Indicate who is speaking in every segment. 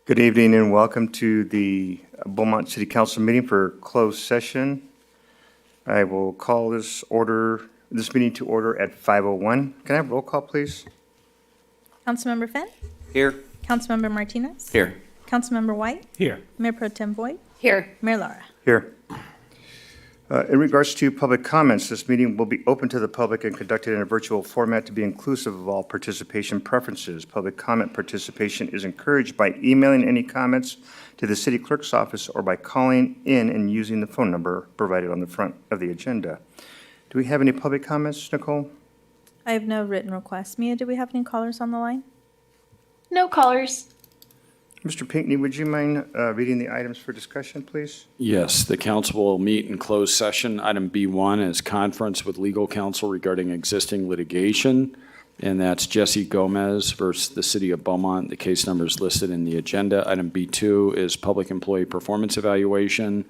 Speaker 1: Good evening and welcome to the Beaumont City Council meeting for closed session. I will call this meeting to order at 5:01. Can I have roll call, please?
Speaker 2: Councilmember Fenn?
Speaker 3: Here.
Speaker 2: Councilmember Martinez?
Speaker 3: Here.
Speaker 2: Councilmember White?
Speaker 3: Here.
Speaker 2: Mayor Pro Tem Voigt?
Speaker 4: Here.
Speaker 2: Mayor Lara?
Speaker 1: Here. In regards to public comments, this meeting will be open to the public and conducted in a virtual format to be inclusive of all participation preferences. Public comment participation is encouraged by emailing any comments to the city clerk's office or by calling in and using the phone number provided on the front of the agenda. Do we have any public comments, Nicole?
Speaker 2: I have no written requests. Mia, do we have any callers on the line?
Speaker 4: No callers.
Speaker 1: Mr. Pinckney, would you mind reading the items for discussion, please?
Speaker 5: Yes, the council will meet in closed session. Item B1 is conference with legal counsel regarding existing litigation, and that's Jesse Gomez versus the City of Beaumont. The case number is listed in the agenda. Item B2 is public employee performance evaluation.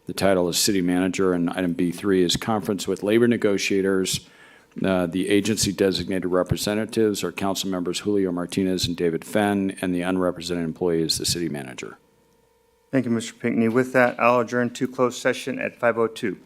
Speaker 5: The title is City Manager, and item B3 is conference with labor negotiators. The agency designated representatives are council members Julio Martinez and David Fenn, and the unrepresented employee is the city manager.
Speaker 1: Thank you, Mr. Pinckney. With that, I'll adjourn to closed session at 5:02.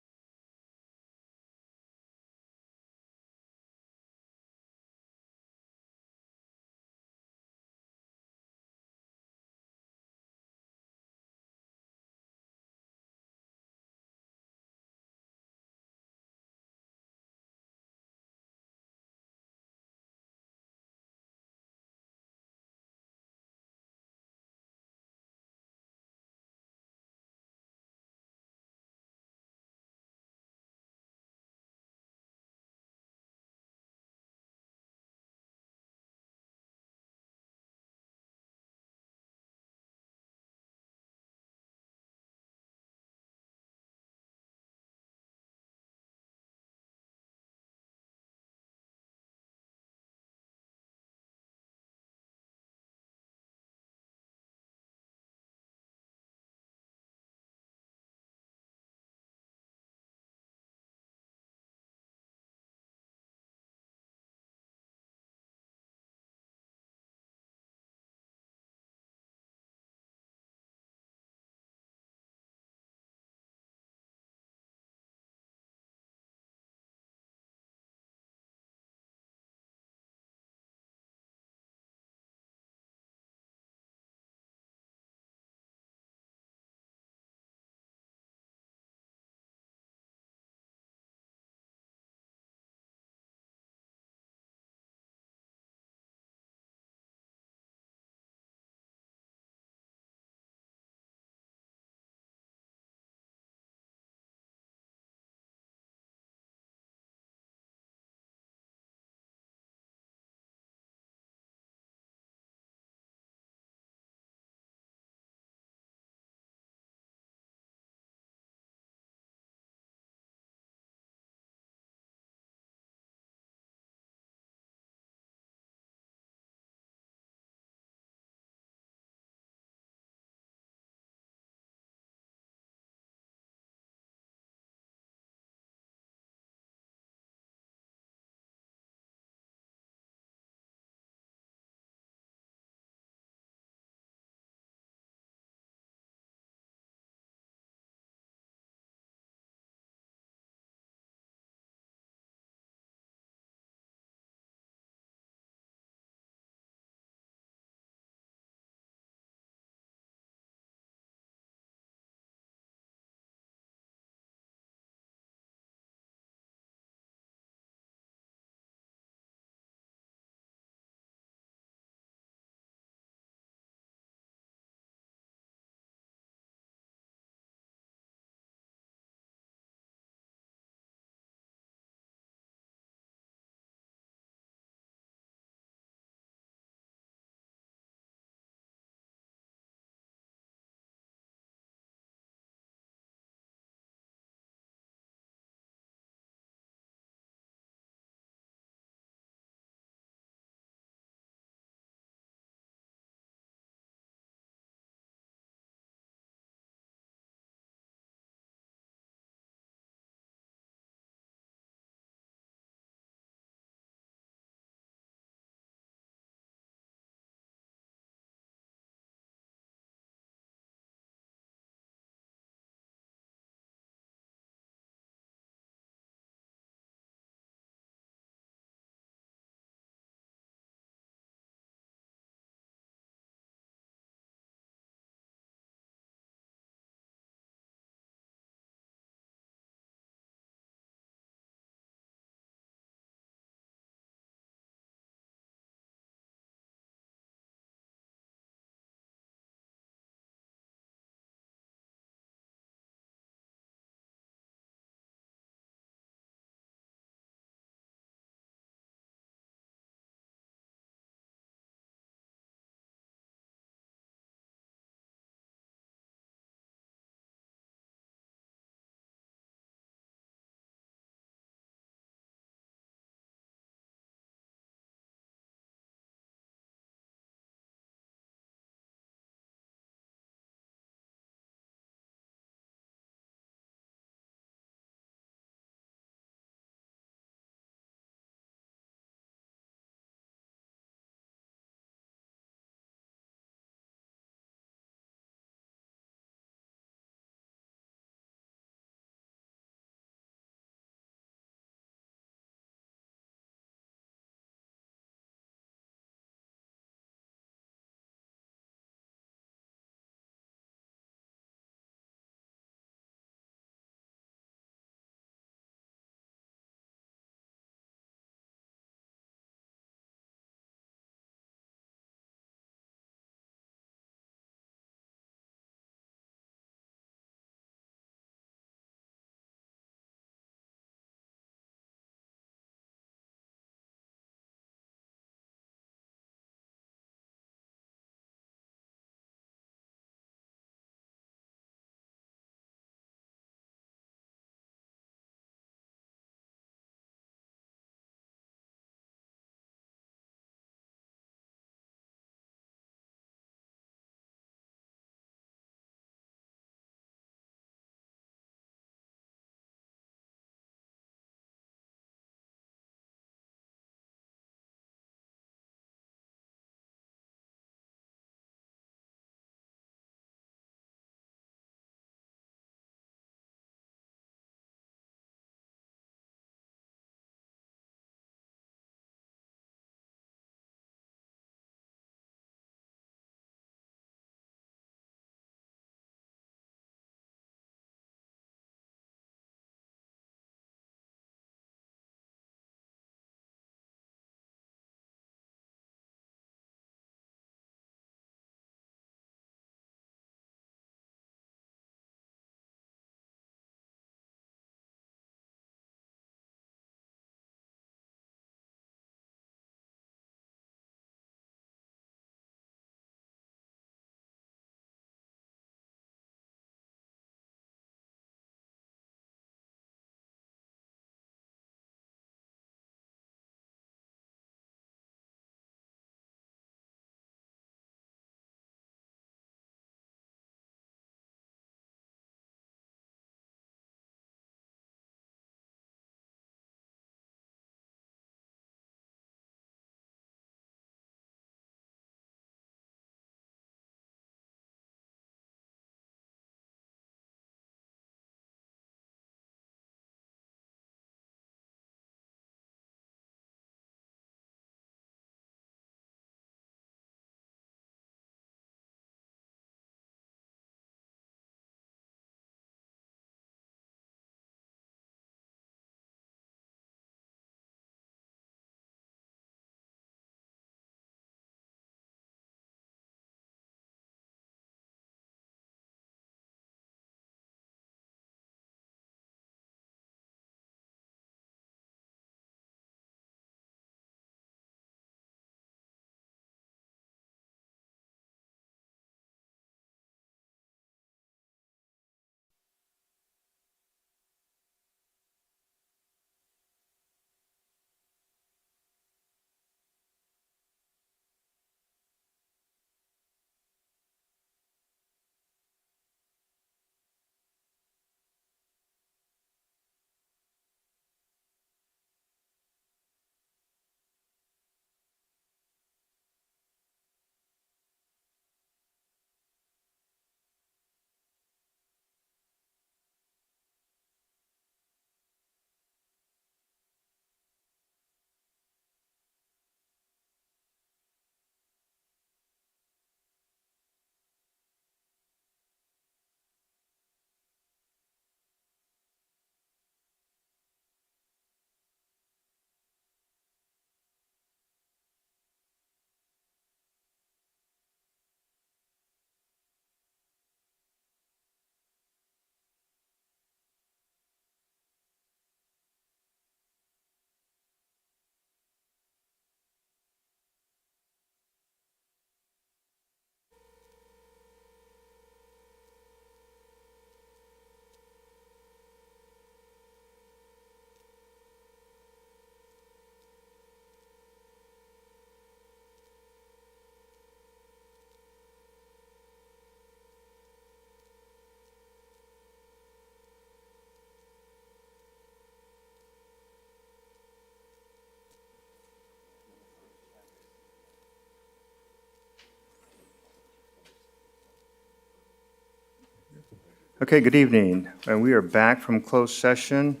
Speaker 1: Okay, good evening. We are back from closed session.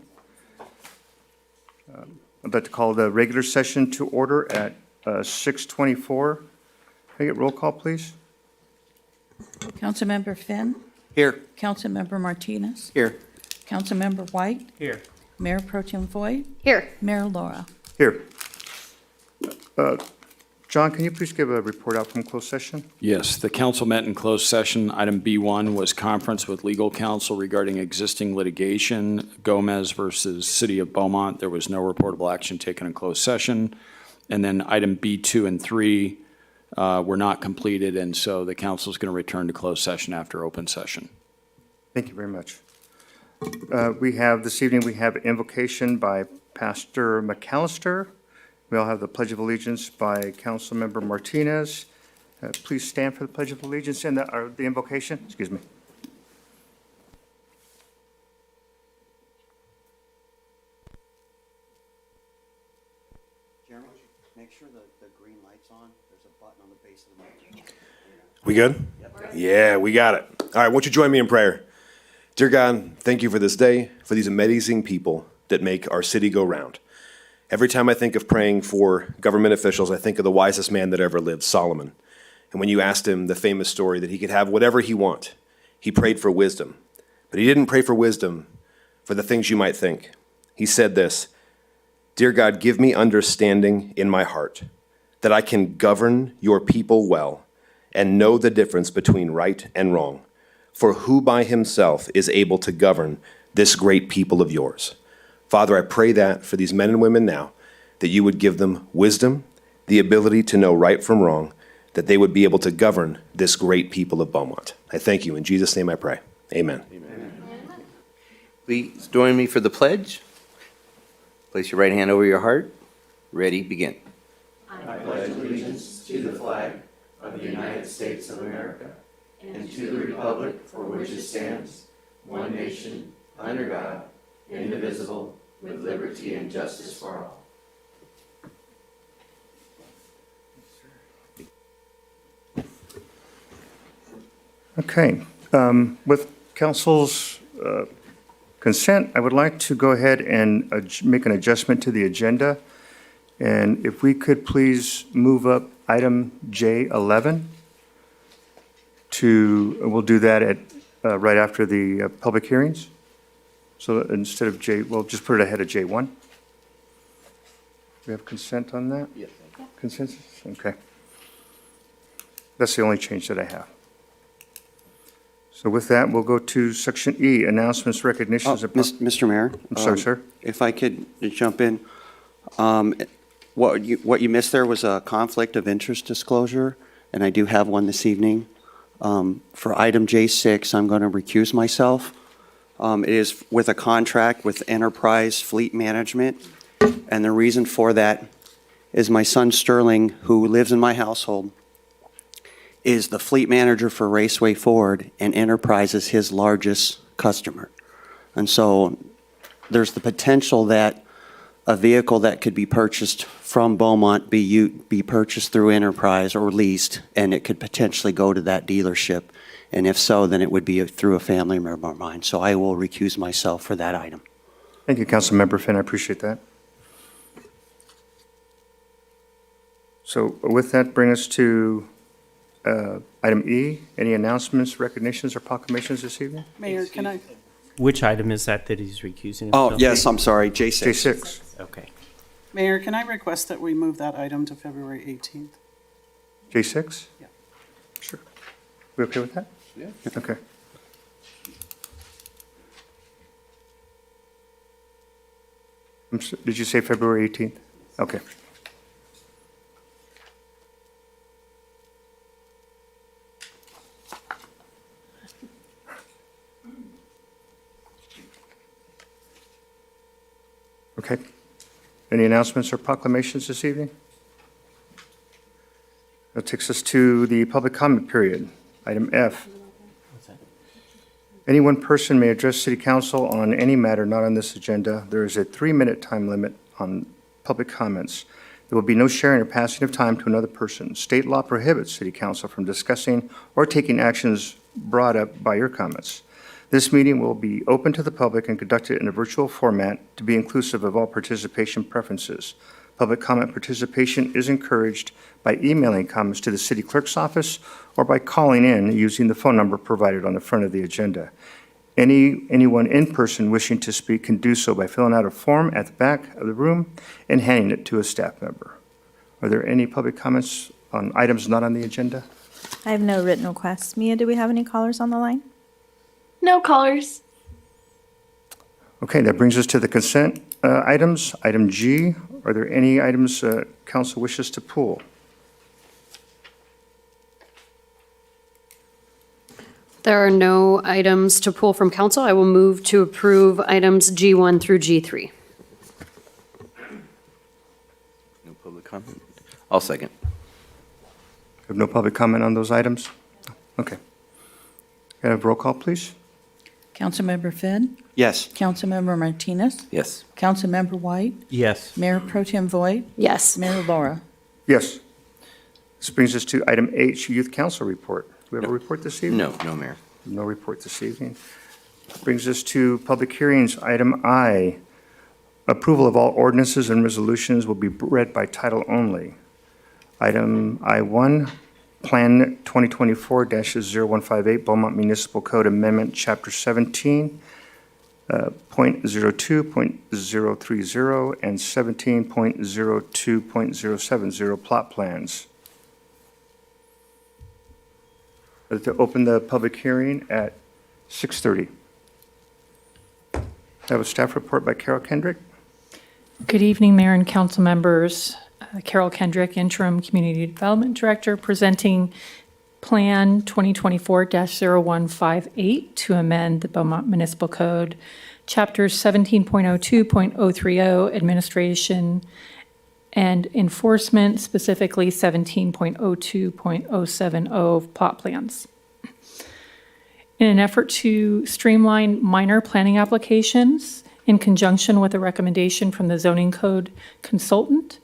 Speaker 1: I'd like to call the regular session to order at 6:24. Can I get roll call, please?
Speaker 3: Councilmember Finn,
Speaker 6: Here.
Speaker 3: Councilmember Martinez,
Speaker 6: Here.
Speaker 3: Councilmember White,
Speaker 6: Here.
Speaker 3: Mayor Pro Tem Voigt,
Speaker 4: Here.
Speaker 3: Mayor Laura.
Speaker 1: Here. John, can you please give a report out from closed session?
Speaker 5: Yes, the council met in closed session. Item B1 was conference with legal counsel regarding existing litigation, Gomez versus City of Beaumont. There was no reportable action taken in closed session. And then item B2 and 3 were not completed, and so the council is going to return to closed session after open session.
Speaker 1: Thank you very much. This evening, we have invocation by Pastor McAllister. We all have the Pledge of Allegiance by Councilmember Martinez. Please stand for the Pledge of Allegiance and the invocation. Excuse me.
Speaker 7: Jeremy, make sure the green light's on. There's a button on the base of the mic.
Speaker 8: We good? Yeah, we got it. All right, won't you join me in prayer? Dear God, thank you for this day, for these amazing people that make our city go round. Every time I think of praying for government officials, I think of the wisest man that ever lived, Solomon. And when you asked him the famous story that he could have whatever he want, he prayed for wisdom. But he didn't pray for wisdom for the things you might think. He said this, Dear God, give me understanding in my heart, that I can govern your people well and know the difference between right and wrong. For who by himself is able to govern this great people of yours? Father, I pray that for these men and women now, that you would give them wisdom, the ability to know right from wrong, that they would be able to govern this great people of Beaumont. I thank you. In Jesus' name I pray. Amen.
Speaker 7: Please join me for the pledge. Place your right hand over your heart. Ready, begin.
Speaker 6: I pledge allegiance to the flag of the United States of America and to the republic for which it stands, one nation, under God, indivisible, with liberty and justice for all.
Speaker 1: Okay. With council's consent, I would like to go ahead and make an adjustment to the agenda. And if we could please move up item J11 we'll do that at right after the public hearings. So instead of we'll just put it ahead of J1. We have consent on that?
Speaker 7: Yes.
Speaker 1: Consensus? Okay. That's the only change that I have. So with that, we'll go to section E, announcements, recognitions.
Speaker 7: Mr. Mayor?
Speaker 1: I'm sorry, sir.
Speaker 7: If I could jump in. What you missed there was a conflict of interest disclosure, and I do have one this evening. For item J6, I'm going to recuse myself. It is with a contract with Enterprise Fleet Management, and the reason for that is my son Sterling, who lives in my household, is the fleet manager for Raceway Ford, and Enterprise is his largest customer. And so there's the potential that a vehicle that could be purchased from Beaumont be purchased through Enterprise or leased, and it could potentially go to that dealership. And if so, then it would be through a family member of mine. So I will recuse myself for that item.
Speaker 1: Thank you, Councilmember Finn. I appreciate that. So with that, bring us to item E. Any announcements, recognitions, or proclamations this evening?
Speaker 9: Mayor, can I?
Speaker 6: Which item is that he's recusing
Speaker 7: Oh,
Speaker 6: himself?
Speaker 7: yes, I'm sorry, J6.
Speaker 1: J6.
Speaker 6: Okay.
Speaker 9: Mayor, can I request that we move that item to February 18th?
Speaker 1: J6?
Speaker 9: Yeah.
Speaker 1: Sure. We okay with that?
Speaker 7: Yeah.
Speaker 1: Okay. Did you say February 18th? Okay. Okay. Any announcements or proclamations this evening? That takes us to the public comment period. Item F. Any one person may address City Council on any matter not on this agenda. There is a 3-minute time limit on public comments. There will be no sharing or passing of time to another person. State law prohibits City Council from discussing or taking actions brought up by your comments. This meeting will be open to the public and conducted in a virtual format to be inclusive of all participation preferences. Public comment participation is encouraged by emailing comments to the city clerk's office or by calling in using the phone number provided on the front of the agenda. Anyone in person wishing to speak can do so by filling out a form at the back of the room and handing it to a staff member. Are there any public comments on items not on the agenda?
Speaker 2: I have no written requests. Mia, do we have any callers on the line?
Speaker 4: No callers.
Speaker 1: Okay, that brings us to the consent items. Item G, are there any items council wishes to pull?
Speaker 10: There are no items to pull from council. I will move to approve items G1 through G3.
Speaker 6: No public comment? I'll second.
Speaker 1: Have no public comment on those items? Okay. Can I have roll call, please?
Speaker 3: Councilmember Finn,
Speaker 7: Yes.
Speaker 3: Councilmember Martinez,
Speaker 6: Yes.
Speaker 3: Councilmember White,
Speaker 11: Yes.
Speaker 3: Mayor Pro Tem Voigt,
Speaker 10: Yes.
Speaker 3: Mayor Laura.
Speaker 1: Yes. This brings us to item H, Youth Council Report. Do we have a report this evening?
Speaker 6: No, Mayor.
Speaker 1: No report this evening. Brings us to public hearings. Item I, approval of all ordinances and resolutions will be read by title only. Item I1, Plan 2024-0158, Beaumont Municipal Code Amendment, Chapter 17, .02, .030, and 17.02.070 plot plans. I'd like to open the public hearing at 6:30. I have a staff report by Carol Kendrick.
Speaker 12: Good evening, Mayor and council members. Carol Kendrick, Interim Community Development Director, presenting Plan 2024-0158 to amend the Beaumont Municipal Code, Chapters 17.02.030, Administration and Enforcement, specifically 17.02.070 plot plans. In an effort to streamline minor planning applications in conjunction with a recommendation from the zoning code consultant,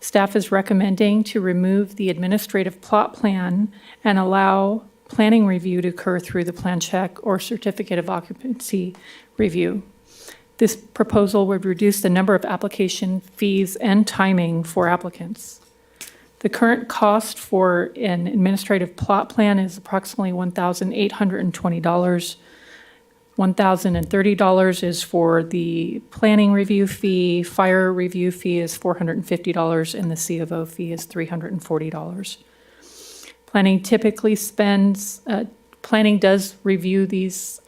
Speaker 12: staff is recommending to remove the administrative plot plan and allow planning review to occur through the plan check or certificate of occupancy review. This proposal would reduce the number of application fees and timing for applicants. The current cost for an administrative plot plan is approximately $1,820. $1,030 is for the planning review fee, fire review fee is $450, and the C of O fee is $340. Planning typically planning does review these,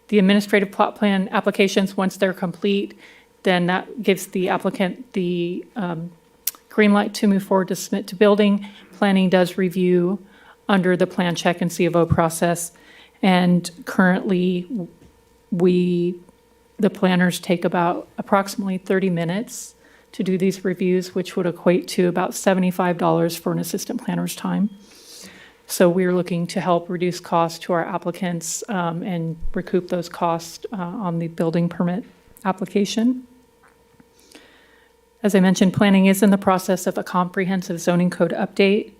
Speaker 12: the administrative plot plan applications once they're complete. Then that gives the applicant the green light to move forward to submit to building. Planning does review under the plan check and C of O process. And currently, the planners take about approximately 30 minutes to do these reviews, which would equate to about $75 for an assistant planner's time. So we're looking to help reduce costs to our applicants and recoup those costs on the building permit application. As I mentioned, planning is in the process of a comprehensive zoning code update.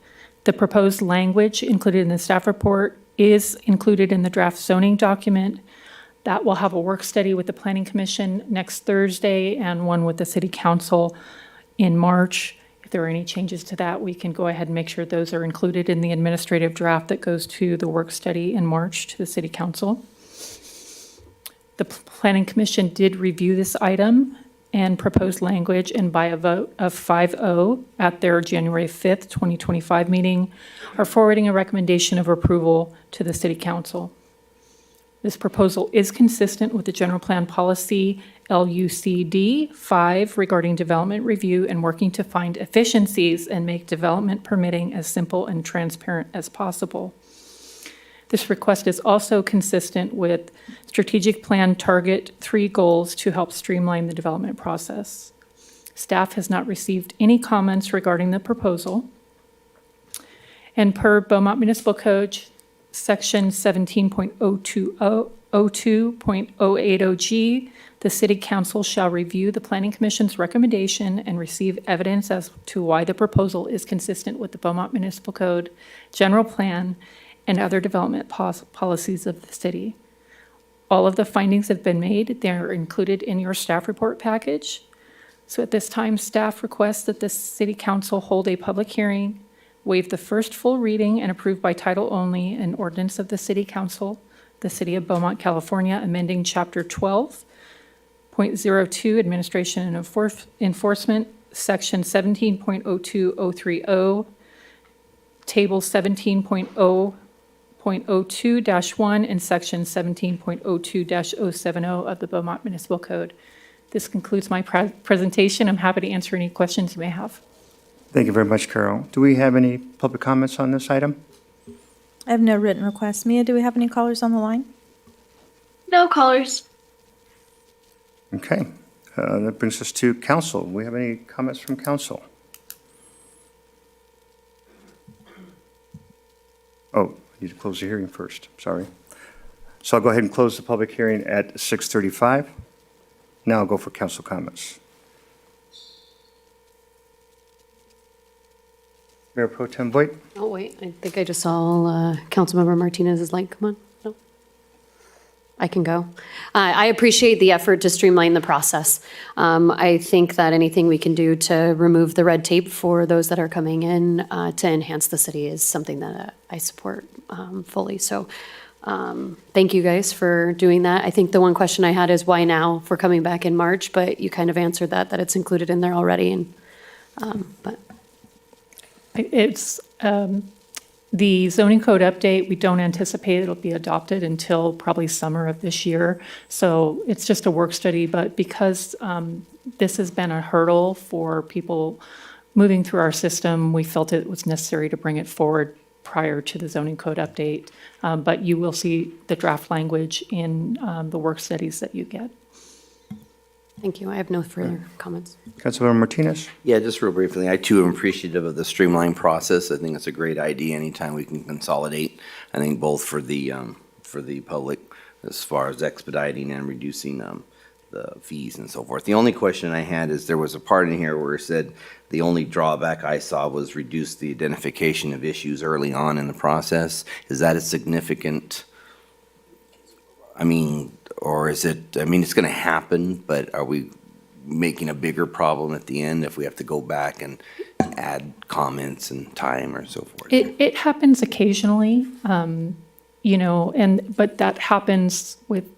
Speaker 12: The proposed language included in the staff report is included in the draft zoning document. That will have a work study with the Planning Commission next Thursday and one with the City Council in March. If there are any changes to that, we can go ahead and make sure those are included in the administrative draft that goes to the work study in March to the City Council. The Planning Commission did review this item and proposed language, and by a vote of 5-0 at their January 5th, 2025 meeting, are forwarding a recommendation of approval to the City Council. This proposal is consistent with the General Plan Policy LUCD 5 regarding development review and working to find efficiencies and make development permitting as simple and transparent as possible. This request is also consistent with Strategic Plan Target 3 goals to help streamline the development process. Staff has not received any comments regarding the proposal. And per Beaumont Municipal Code, Section 17.02.080G, the City Council shall review the Planning Commission's recommendation and receive evidence as to why the proposal is consistent with the Beaumont Municipal Code, General Plan, and other development policies of the city. All of the findings have been made. They're included in your staff report package. So at this time, staff requests that the city council hold a public hearing, waive the first full reading, and approve by title only an ordinance of the city council, the city of Beaumont, California, amending chapter 12.02, administration and enforcement, section 17.02030, table 17.0.02-1, and section 17.02-070 of the Beaumont Municipal Code. This concludes my presentation. I'm happy to answer any questions you may have.
Speaker 1: Thank you very much, Carol. Do we have any public comments on this item?
Speaker 2: I have no written requests. Mia, do we have any callers on the line?
Speaker 4: No callers.
Speaker 1: Okay, that brings us to council. Do we have any comments from council? Oh, I need to close the hearing first, sorry. So I'll go ahead and close the public hearing at 6:35. Now I'll go for council comments. Mayor Pro Tem Voigt?
Speaker 10: Oh, wait, I think I just saw Councilmember Martinez's light come on. No? I can go. I appreciate the effort to streamline the process. I think that anything we can do to remove the red tape for those that are coming in to enhance the city is something that I support fully. So thank you guys for doing that. I think the one question I had is why now for coming back in March, but you kind of answered that it's included in there already. And but
Speaker 12: It's the zoning code update. We don't anticipate it'll be adopted until probably summer of this year. So it's just a work study, but because this has been a hurdle for people moving through our system, we felt it was necessary to bring it forward prior to the zoning code update. But you will see the draft language in the work studies that you get.
Speaker 10: thank you. I have no further comments.
Speaker 1: Councilmember Martinez?
Speaker 6: Yeah, just real briefly, I too am appreciative of the streamlined process. I think it's a great idea anytime we can consolidate. I think both for the public as far as expediting and reducing the fees and so forth. The only question I had is there was a part in here where it said the only drawback I saw was reduce the identification of issues early on in the process. Is that a significant, or is it, it's going to happen, but are we making a bigger problem at the end if we have to go back and add comments and time or so forth?
Speaker 12: It happens occasionally, but that happens with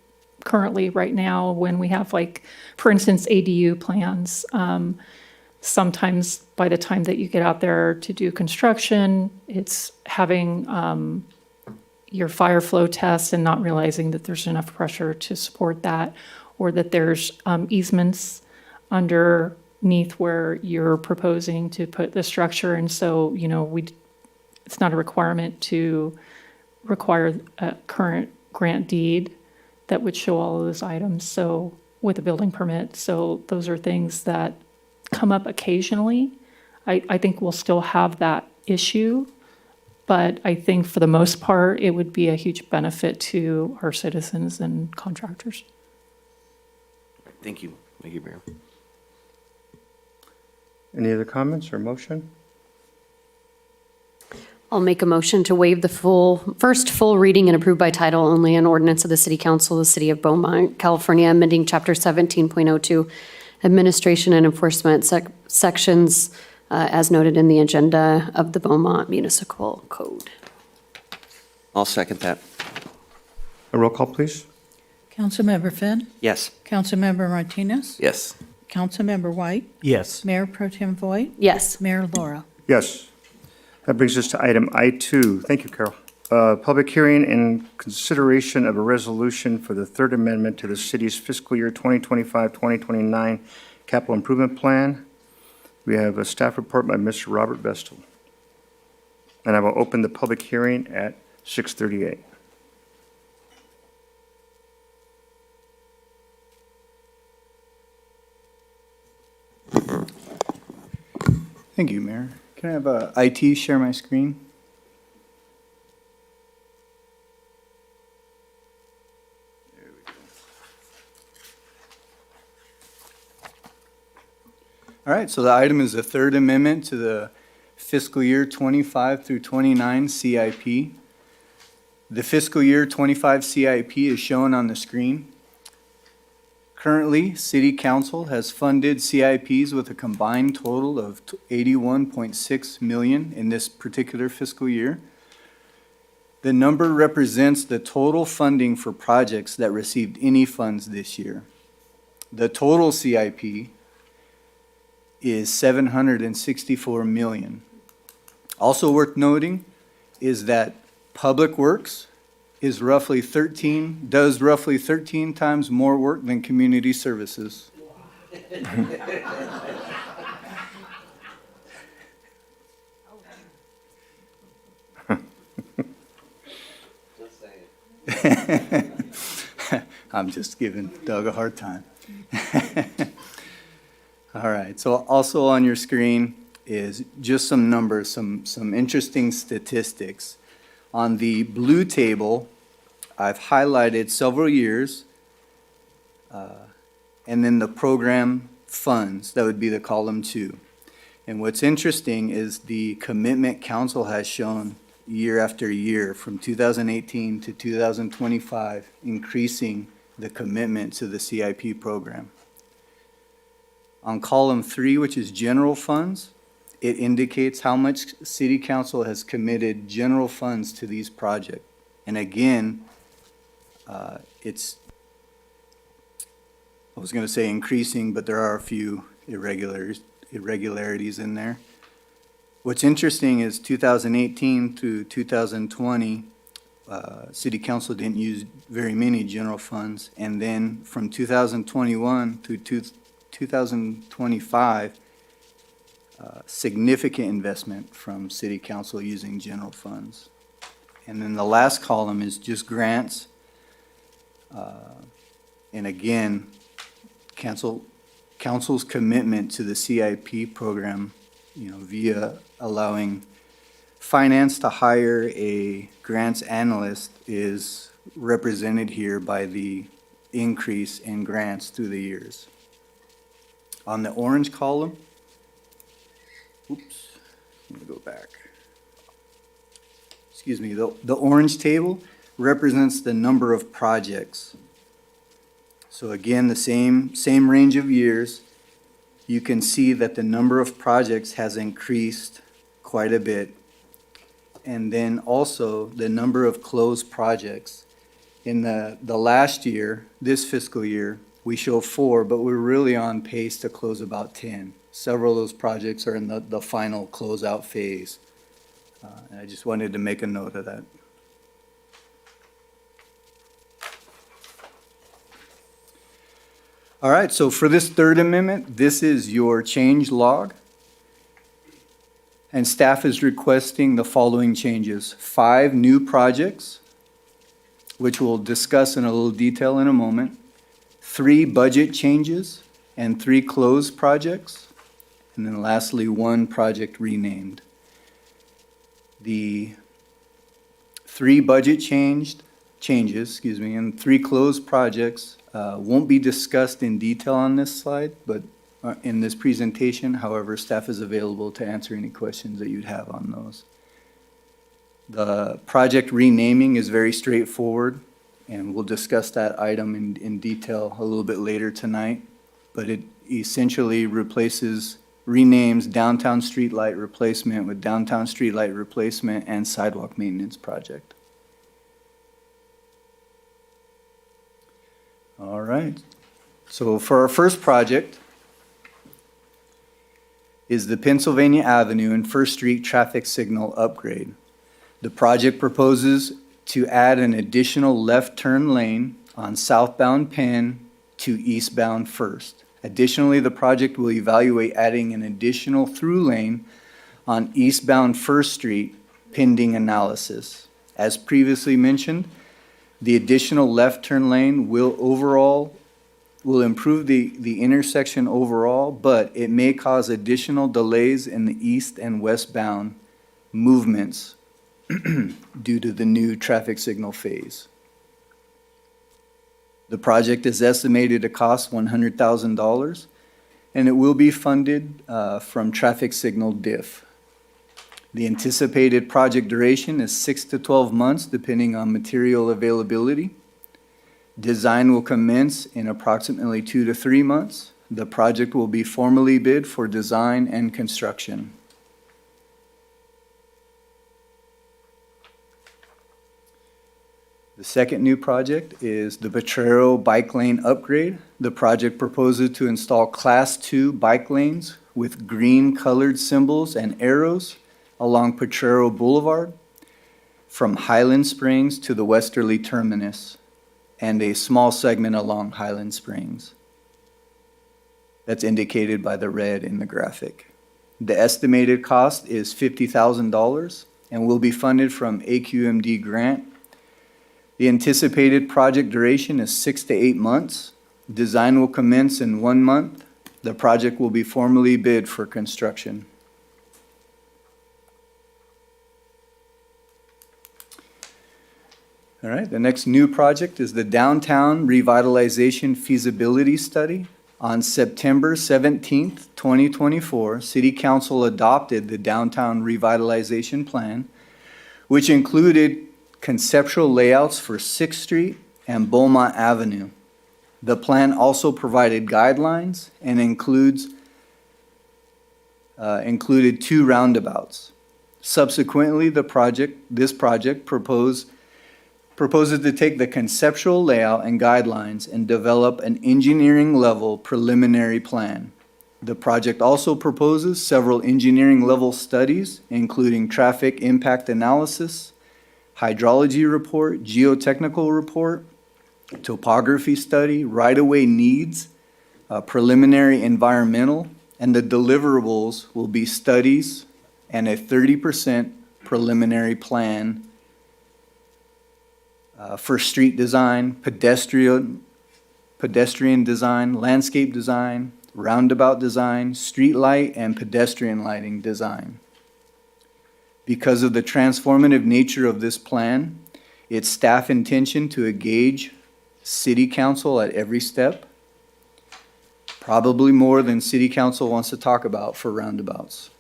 Speaker 12: currently right now when we have for instance, ADU plans. Sometimes by the time that you get out there to do construction, it's having your fire flow tests and not realizing that there's enough pressure to support that, or that there's easements underneath where you're proposing to put the structure. And so, it's not a requirement to require a current grant deed that would show all of those items. So with a building permit. So those are things that come up occasionally. I think we'll still have that issue, but I think for the most part, it would be a huge benefit to our citizens and contractors.
Speaker 6: Thank you. Thank you, Mayor.
Speaker 1: Any other comments or motion?
Speaker 10: I'll make a motion to waive the first full reading and approve by title only an ordinance of the City Council of the City of Beaumont, California, amending Chapter 17.02, Administration and Enforcement sections as noted in the agenda of the Beaumont Municipal Code.
Speaker 7: I'll second that.
Speaker 1: A roll call, please.
Speaker 3: Councilmember Finn,
Speaker 7: Yes.
Speaker 3: Councilmember Martinez,
Speaker 6: Yes.
Speaker 3: Councilmember White,
Speaker 11: Yes.
Speaker 3: Mayor Pro Tem Voigt,
Speaker 10: Yes.
Speaker 3: Mayor Laura.
Speaker 1: Yes. That brings us to item I2. Thank you, Carol. Public hearing and consideration of a resolution for the Third Amendment to the city's fiscal year 2025-2029 capital improvement plan. We have a staff report by Mr. Robert Vestal. And I will open the public hearing at 6:38.
Speaker 11: Thank you, Mayor. Can I have IT share my screen? There we go. All right, so the item is the Third Amendment to the fiscal year 25 through 29 CIP. The fiscal year 25 CIP is shown on the screen. Currently, City Council has funded CIPs with a combined total of 81.6 million in this particular fiscal year. The number represents the total funding for projects that received any funds this year. The total CIP is 764 million. Also worth noting is that Public Works does roughly 13 times more work than Community Services. I'm just giving Doug a hard time. All right, so also on your screen is just some numbers, some interesting statistics. On the blue table, I've highlighted several years, and then the program funds, that would be the column 2. And what's interesting is the commitment council has shown year after year from 2018 to 2025, increasing the commitment to the CIP program. On column 3, which is general funds, it indicates how much City Council has committed general funds to these projects. And again, it's, I was going to say increasing, but there are a few irregularities in there. What's interesting is 2018 through 2020, City Council didn't use very many general funds. And then from 2021 through 2025, significant investment from City Council using general funds. And then the last column is just grants. And again, Council's commitment to the CIP program, via allowing finance to hire a grants analyst is represented here by the increase in grants through the years. On the orange column, let me go back. Excuse me, the orange table represents the number of projects. So again, the same range of years. You can see that the number of projects has increased quite a bit. And then also the number of closed projects. In the last year, this fiscal year, we show 4, but we're really on pace to close about 10. Several of those projects are in the final closeout phase. And I just wanted to make a note of that. All right, so for this third amendment, this is your change log. And staff is requesting the following changes. 5 new projects, which we'll discuss in a little detail in a moment. 3 budget changes and 3 closed projects. And then lastly, 1 project renamed. The 3 budget changes, and 3 closed projects won't be discussed in detail on this slide, but in this presentation. However, staff is available to answer any questions that you'd have on those. The project renaming is very straightforward, and we'll discuss that item in detail a little bit later tonight. But it essentially renames downtown streetlight replacement with downtown streetlight replacement and sidewalk maintenance project. All right. So for our first project is the Pennsylvania Avenue and First Street traffic signal upgrade. The project proposes to add an additional left turn lane on southbound Penn to eastbound First. Additionally, the project will evaluate adding an additional through lane on eastbound First Street pending analysis. As previously mentioned, the additional left turn lane will improve the intersection overall, but it may cause additional delays in the east and westbound movements due to the new traffic signal phase. The project is estimated to cost $100,000, and it will be funded from traffic signal diff. The anticipated project duration is 6 to 12 months, depending on material availability. Design will commence in approximately 2 to 3 months. The project will be formally bid for design and construction. The second new project is the Potrero Bike Lane Upgrade. The project proposes to install Class 2 bike lanes with green colored symbols and arrows along Potrero Boulevard from Highland Springs to the westerly terminus, and a small segment along Highland Springs. That's indicated by the red in the graphic. The estimated cost is $50,000 and will be funded from AQMD grant. The anticipated project duration is 6 to 8 months. Design will commence in 1 month. The project will be formally bid for construction. All right, the next new project is the Downtown Revitalization Feasibility Study. On September 17th, 2024, City Council adopted the Downtown Revitalization Plan, which included conceptual layouts for 6th Street and Beaumont Avenue. The plan also provided guidelines and included 2 roundabouts. Subsequently, this project proposes to take the conceptual layout and guidelines and develop an engineering level preliminary plan. The project also proposes several engineering level studies, including traffic impact analysis, hydrology report, geotechnical report, topography study, right-of-way needs, preliminary environmental, and the deliverables will be studies and a 30% preliminary plan for street design, pedestrian design, landscape design, roundabout design, street light, and pedestrian lighting design. Because of the transformative nature of this plan, it's staff intention to engage City Council at every step, probably more than City Council wants to talk about for roundabouts.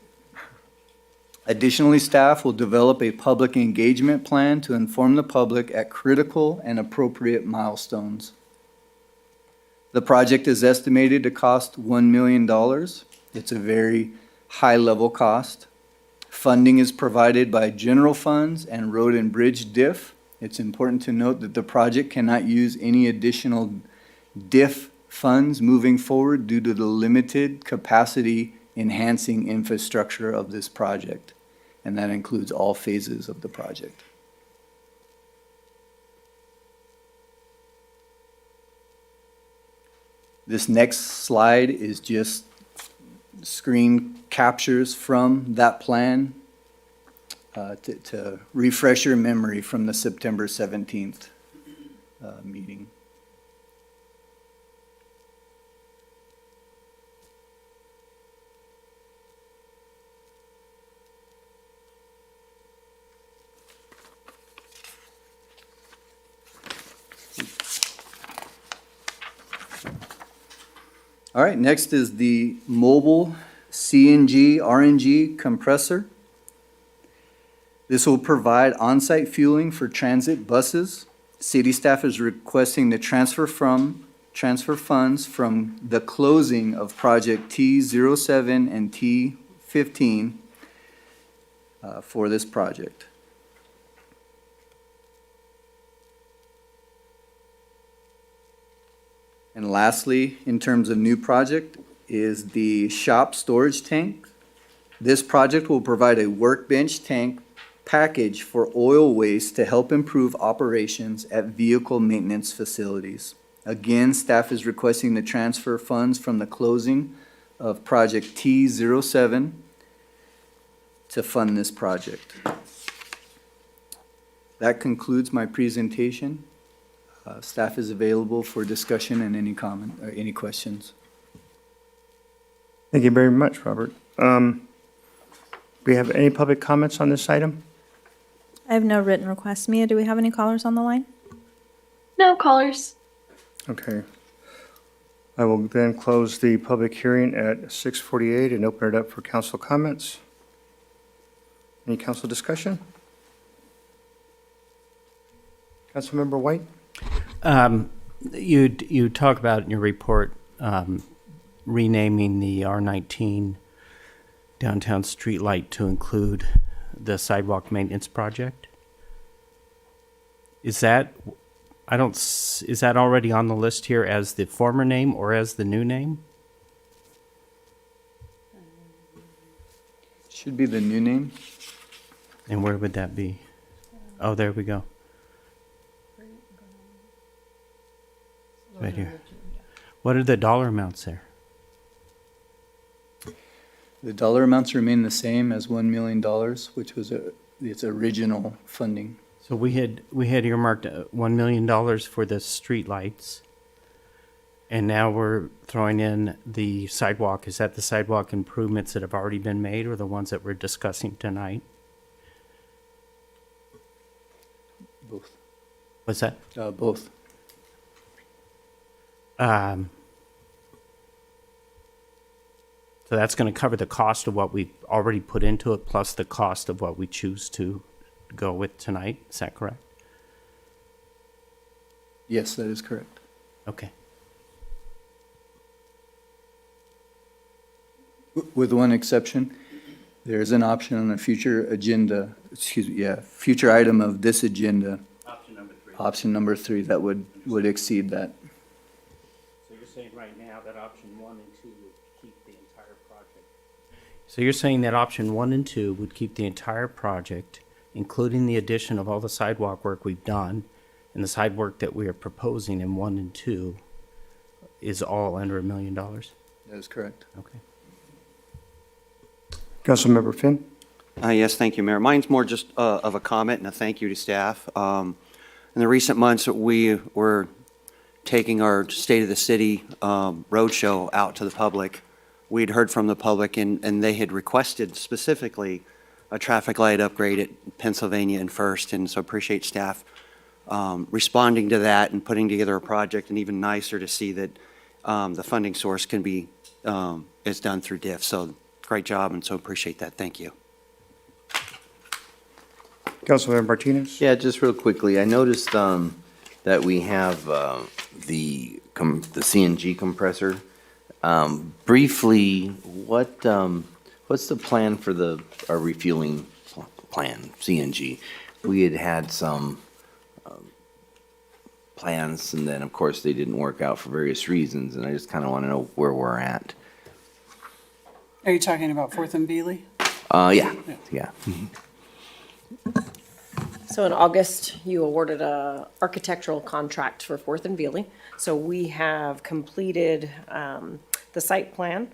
Speaker 11: Additionally, staff will develop a public engagement plan to inform the public at critical and appropriate milestones. The project is estimated to cost $1 million. It's a very high-level cost. Funding is provided by general funds and road and bridge DIF. It's important to note that the project cannot use any additional DIF funds moving forward due to the limited capacity enhancing infrastructure of this project, and that includes all phases of the project. This next slide is just screen captures from that plan to refresh your memory from the September 17th meeting. All right, next is the mobile CNG RNG compressor. This will provide on-site fueling for transit buses. City staff is requesting the transfer funds from the closing of project T07 and T15 for this project. And lastly, in terms of new project, is the shop storage tank. This project will provide a workbench tank package for oil waste to help improve operations at vehicle maintenance facilities. Again, staff is requesting to transfer funds from the closing of project T07 to fund this project. That concludes my presentation. Staff is available for discussion and any comment or any questions.
Speaker 1: Thank you very much, Robert. Do we have any public comments on this item?
Speaker 2: I have no written requests. Mia, do we have any callers on the line?
Speaker 4: No callers.
Speaker 1: Okay. I will then close the public hearing at 6:48 and open it up for council comments. Any council discussion? Councilmember White?
Speaker 13: You talk about in your report renaming the R19 downtown streetlight to include the sidewalk maintenance project. Is that already on the list here as the former name or as the new name?
Speaker 11: Should be the new name.
Speaker 13: And where would that be? Oh, there we go. Right here. What are the dollar amounts there?
Speaker 11: The dollar amounts remain the same as $1 million, which was its original funding.
Speaker 13: So we had earmarked $1 million for the streetlights, and now we're throwing in the sidewalk. Is that the sidewalk improvements that have already been made, or the ones that we're discussing tonight?
Speaker 11: Both.
Speaker 13: What's that?
Speaker 11: Both.
Speaker 13: So that's going to cover the cost of what we've already put into it, plus the cost of what we choose to go with tonight. Is that correct?
Speaker 11: Yes, that is correct.
Speaker 13: Okay.
Speaker 11: With one exception, there's an option on a future agenda, future item of this agenda. Option number three that would exceed that.
Speaker 13: So you're saying right now that option 1 and 2 would keep the entire project? So you're saying that option 1 and 2 would keep the entire project, including the addition of all the sidewalk work we've done, and the side work that we are proposing in 1 and 2 is all under $1 million?
Speaker 11: That is correct.
Speaker 13: Okay.
Speaker 1: Councilmember Finn?
Speaker 7: Yes, thank you, Mayor. Mine's more just of a comment and a thank you to staff. In the recent months, we were taking our State of the City roadshow out to the public. We'd heard from the public, and they had requested specifically a traffic light upgrade at Pennsylvania and First, and so appreciate staff responding to that and putting together a project, and even nicer to see that the funding source can be, is done through DIF. So great job, and so appreciate that. Thank you.
Speaker 1: Councilmember Martinez?
Speaker 6: Yeah, just real quickly, I noticed that we have the CNG compressor. Briefly, what's the plan for our refueling plan, CNG? We had some plans, and then, of course, they didn't work out for various reasons, and I just kind of want to know where we're at.
Speaker 9: Are you talking about 4th and Beeley?
Speaker 6: Yeah.
Speaker 14: So in August, you awarded a architectural contract for 4th and Beeley. So we have completed the site plan,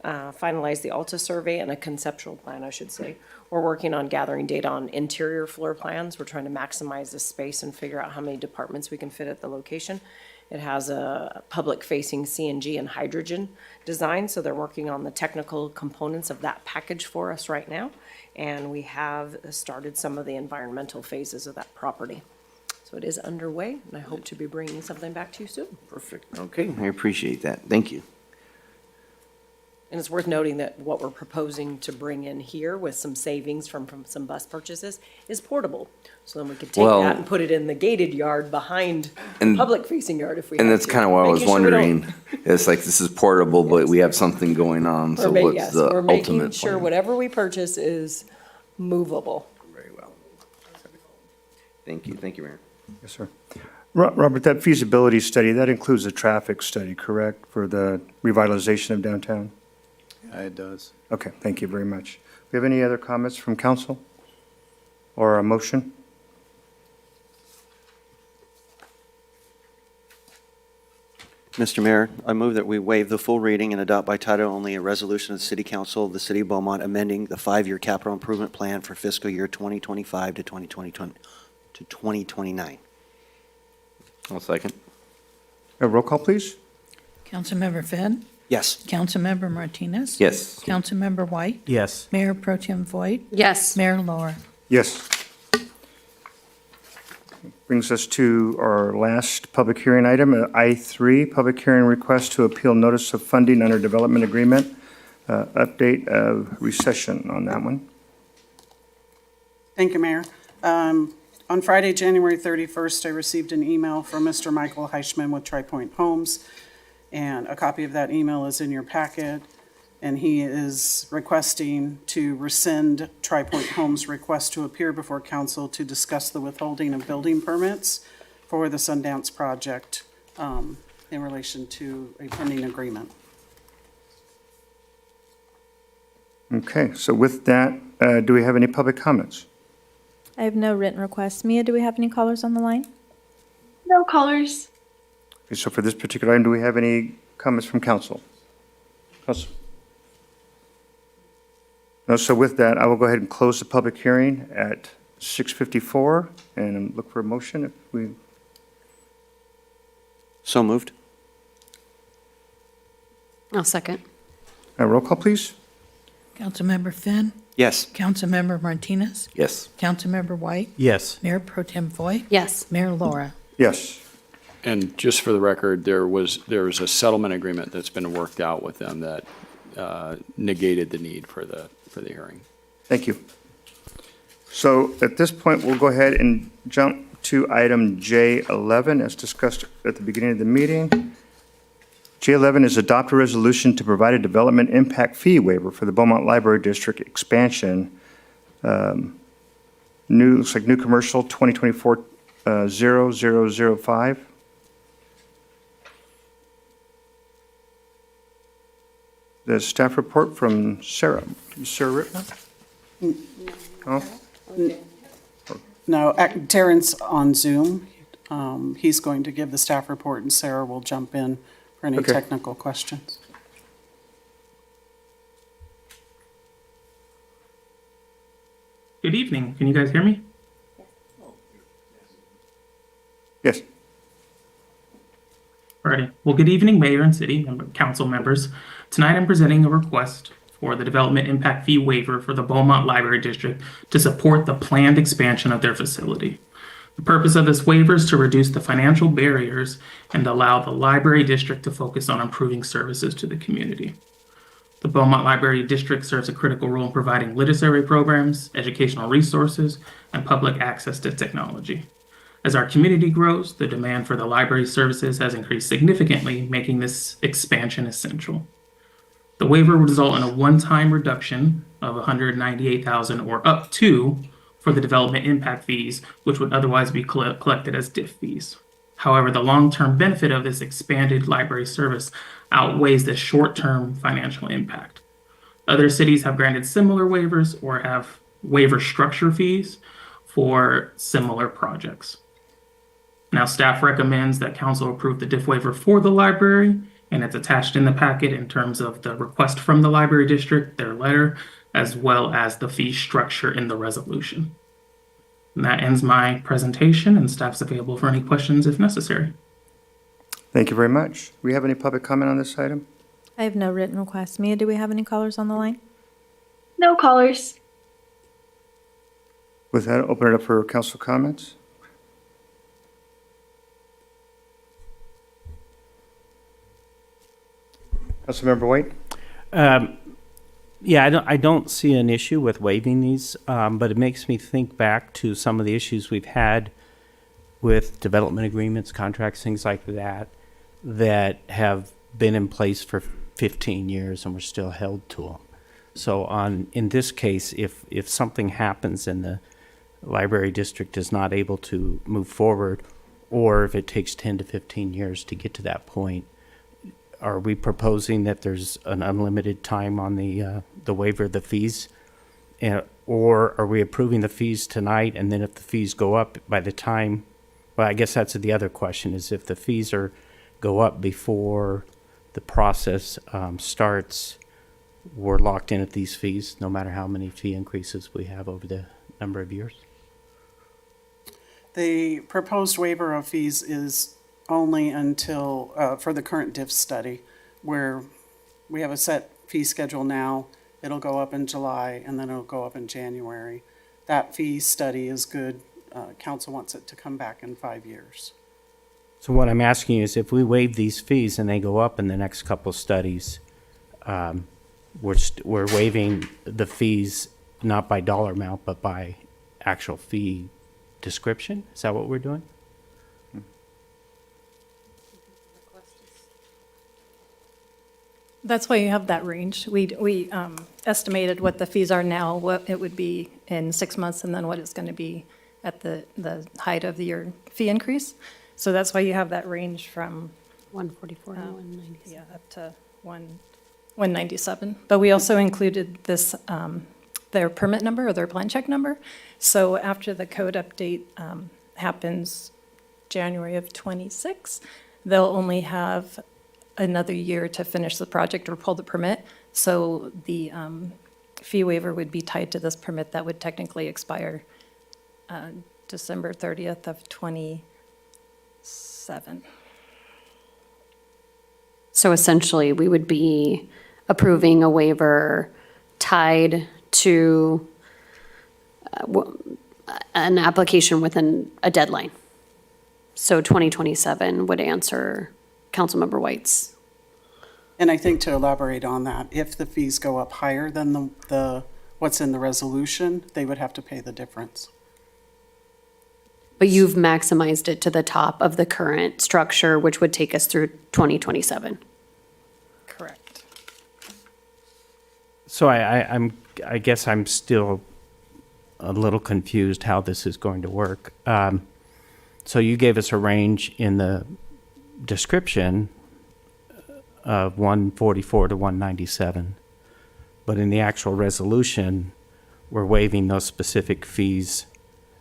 Speaker 14: finalized the Alta survey, and a conceptual plan, I should say. We're working on gathering data on interior floor plans. We're trying to maximize the space and figure out how many departments we can fit at the location. It has a public-facing CNG and hydrogen design, so they're working on the technical components of that package for us right now. And we have started some of the environmental phases of that property. So it is underway, and I hope to be bringing something back to you soon.
Speaker 6: Perfect. Okay, I appreciate that. Thank you.
Speaker 14: And it's worth noting that what we're proposing to bring in here with some savings from some bus purchases is portable. So then we could take
Speaker 6: Well-
Speaker 14: that and put it in the gated yard behind the
Speaker 6: And-
Speaker 14: public-facing yard if we
Speaker 6: And
Speaker 14: had
Speaker 6: that's
Speaker 14: to.
Speaker 6: kind of what I was
Speaker 14: Making sure we don't-
Speaker 6: wondering. It's like, this is portable, but we have something going on, so what's
Speaker 14: Yes,
Speaker 6: the
Speaker 14: we're making
Speaker 6: ultimate
Speaker 14: sure
Speaker 6: plan?
Speaker 14: whatever we purchase is movable.
Speaker 6: Very well. Thank you, Mayor.
Speaker 1: Yes, sir. Robert, that feasibility study, that includes a traffic study, correct, for the revitalization of downtown?
Speaker 11: It does.
Speaker 1: Okay, thank you very much. Do we have any other comments from council or a motion?
Speaker 7: Mr. Mayor, I move that we waive the full reading and adopt by title only a resolution of the City Council of the City of Beaumont amending the 5-year capital improvement plan for fiscal year 2025 to 2029.
Speaker 6: I'll second.
Speaker 1: A roll call, please?
Speaker 3: Councilmember Finn,
Speaker 7: Yes.
Speaker 3: Councilmember Martinez.
Speaker 6: Yes.
Speaker 3: Councilmember White,
Speaker 13: Yes.
Speaker 3: Mayor Pro Tem Voigt,
Speaker 10: Yes.
Speaker 3: Mayor Laura.
Speaker 1: Yes. Brings us to our last public hearing item, I3, public hearing request to appeal notice of funding under development agreement, update of recession on that one.
Speaker 9: Thank you, Mayor. On Friday, January 31st, I received an email from Mr. Michael Heischman with Tri Point Homes, and a copy of that email is in your packet, and he is requesting to rescind Tri Point Homes' request to appear before council to discuss the withholding of building permits for the Sundance project in relation to a pending agreement.
Speaker 1: Okay, so with that, do we have any public comments?
Speaker 2: I have no written requests. Mia, do we have any callers on the line?
Speaker 4: No callers.
Speaker 1: Okay, so for this particular item, do we have any comments from council? Council? No, so with that, I will go ahead and close the public hearing at 6:54 and look for a motion if we,
Speaker 7: So moved.
Speaker 10: I'll second.
Speaker 1: roll call, please?
Speaker 3: Councilmember Finn,
Speaker 7: Yes.
Speaker 3: Councilmember Martinez,
Speaker 8: Yes.
Speaker 3: Councilmember White,
Speaker 13: Yes.
Speaker 3: Mayor Pro Tem Voigt,
Speaker 10: Yes.
Speaker 3: Mayor Laura.
Speaker 1: Yes.
Speaker 5: And just for the record, there was a settlement agreement that's been worked out with them that negated the need for the hearing.
Speaker 1: Thank you. So at this point, we'll go ahead and jump to item J11 as discussed at the beginning of the meeting. J11 is adopt a resolution to provide a development impact fee waiver for the Beaumont Library District expansion. Looks like new commercial 2024-0005. The staff report from Sarah. Sarah Rittman? Oh,
Speaker 9: No, Terrence on Zoom. He's going to give the staff report, and Sarah will jump in for any
Speaker 1: Okay.
Speaker 9: technical questions.
Speaker 15: Good evening. Can you guys hear me?
Speaker 1: yes.
Speaker 15: Alrighty. Well, good evening, Mayor and City Council members. Tonight I'm presenting a request for the development impact fee waiver for the Beaumont Library District to support the planned expansion of their facility. The purpose of this waiver is to reduce the financial barriers and allow the library district to focus on improving services to the community. The Beaumont Library District serves a critical role in providing literary programs, educational resources, and public access to technology. As our community grows, the demand for the library services has increased significantly, making this expansion essential. The waiver would result in a one-time reduction of $198,000 or up to for the development impact fees, which would otherwise be collected as DIF fees. However, the long-term benefit of this expanded library service outweighs the short-term financial impact. Other cities have granted similar waivers or have waiver structure fees for similar projects. Now, staff recommends that council approve the DIF waiver for the library, and it's attached in the packet in terms of the request from the library district, their letter, as well as the fee structure in the resolution. And that ends my presentation, and staff's available for any questions if necessary.
Speaker 1: Thank you very much. Do we have any public comment on this item?
Speaker 2: I have no written requests. Mia, do we have any callers on the line?
Speaker 4: No callers.
Speaker 1: With that, open it up for council comments. Councilmember White?
Speaker 13: Yeah, I don't see an issue with waiving these, but it makes me think back to some of the issues we've had with development agreements, contracts, things like that, that have been in place for 15 years and we're still held to them. So in this case, if something happens and the library district is not able to move forward, or if it takes 10 to 15 years to get to that point, are we proposing that there's an unlimited time on the waiver of the fees? Or are we approving the fees tonight, and then if the fees go up by the time, well, I guess that's the other question, is if the fees go up before the process starts, we're locked in at these fees, no matter how many fee increases we have over the number of years?
Speaker 9: The proposed waiver of fees is only until, for the current DIF study, where we have a set fee schedule now. It'll go up in July, and then it'll go up in January. That fee study is good. Council wants it to come back in 5 years.
Speaker 13: So what I'm asking is, if we waive these fees and they go up in the next couple of studies, we're waiving the fees not by dollar amount, but by actual fee description? Is that what we're doing?
Speaker 2: That's why you have that range. We estimated what the fees are now, what it would be in 6 months, and then what it's going to be at the height of your fee increase. So that's why you have that range from
Speaker 10: 144 to 197.
Speaker 2: yeah, up to 197. But we also included this, their permit number or their plan check number. So after the code update happens January of '26, they'll only have another year to finish the project or pull the permit. So the fee waiver would be tied to this permit that would technically expire December 30th of '27.
Speaker 10: So essentially, we would be approving a waiver tied to an application within a deadline. So 2027 would answer Councilmember White's.
Speaker 9: And I think to elaborate on that, if the fees go up higher than the what's in the resolution, they would have to pay the difference.
Speaker 10: But you've maximized it to the top of the current structure, which would take us through 2027.
Speaker 2: Correct.
Speaker 13: So I guess I'm still a little confused how this is going to work. So you gave us a range in the description of 144 to 197, but in the actual resolution, we're waiving those specific fees.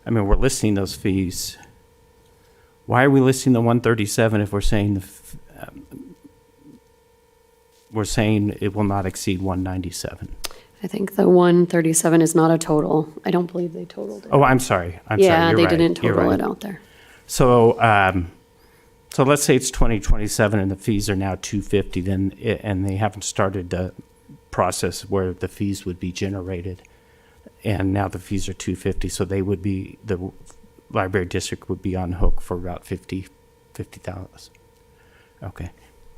Speaker 13: I mean, we're listing those fees. Why are we listing the 137 if we're saying we're saying it will not exceed 197?
Speaker 10: I think the 137 is not a total. I don't believe they totaled it.
Speaker 13: Oh, I'm sorry.
Speaker 10: Yeah,
Speaker 13: You're
Speaker 10: they
Speaker 13: right.
Speaker 10: didn't
Speaker 13: You're
Speaker 10: total
Speaker 13: right.
Speaker 10: it out there.
Speaker 13: So, so let's say it's 2027 and the fees are now 250, then, and they haven't started the process where the fees would be generated. And now the fees are 250, so they would be, the library district would be on hook for about 50,000. Okay.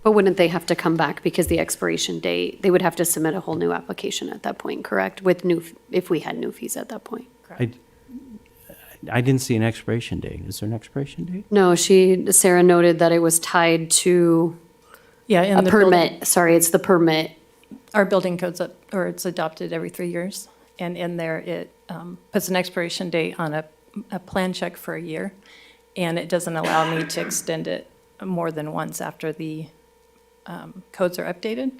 Speaker 10: But wouldn't they have to come back because the expiration date, they would have to submit a whole new application at that point, correct? With new, if we had new fees at that point.
Speaker 13: I didn't see an expiration date. Is there an expiration date?
Speaker 10: No, Sarah noted that it was tied to
Speaker 2: Yeah, in
Speaker 10: a
Speaker 2: the
Speaker 10: permit. Sorry, it's the permit.
Speaker 2: Our building code's up, or it's adopted every 3 years. And in there, it puts an expiration date on a plan check for a year. And it doesn't allow me to extend it more than once after the codes are updated.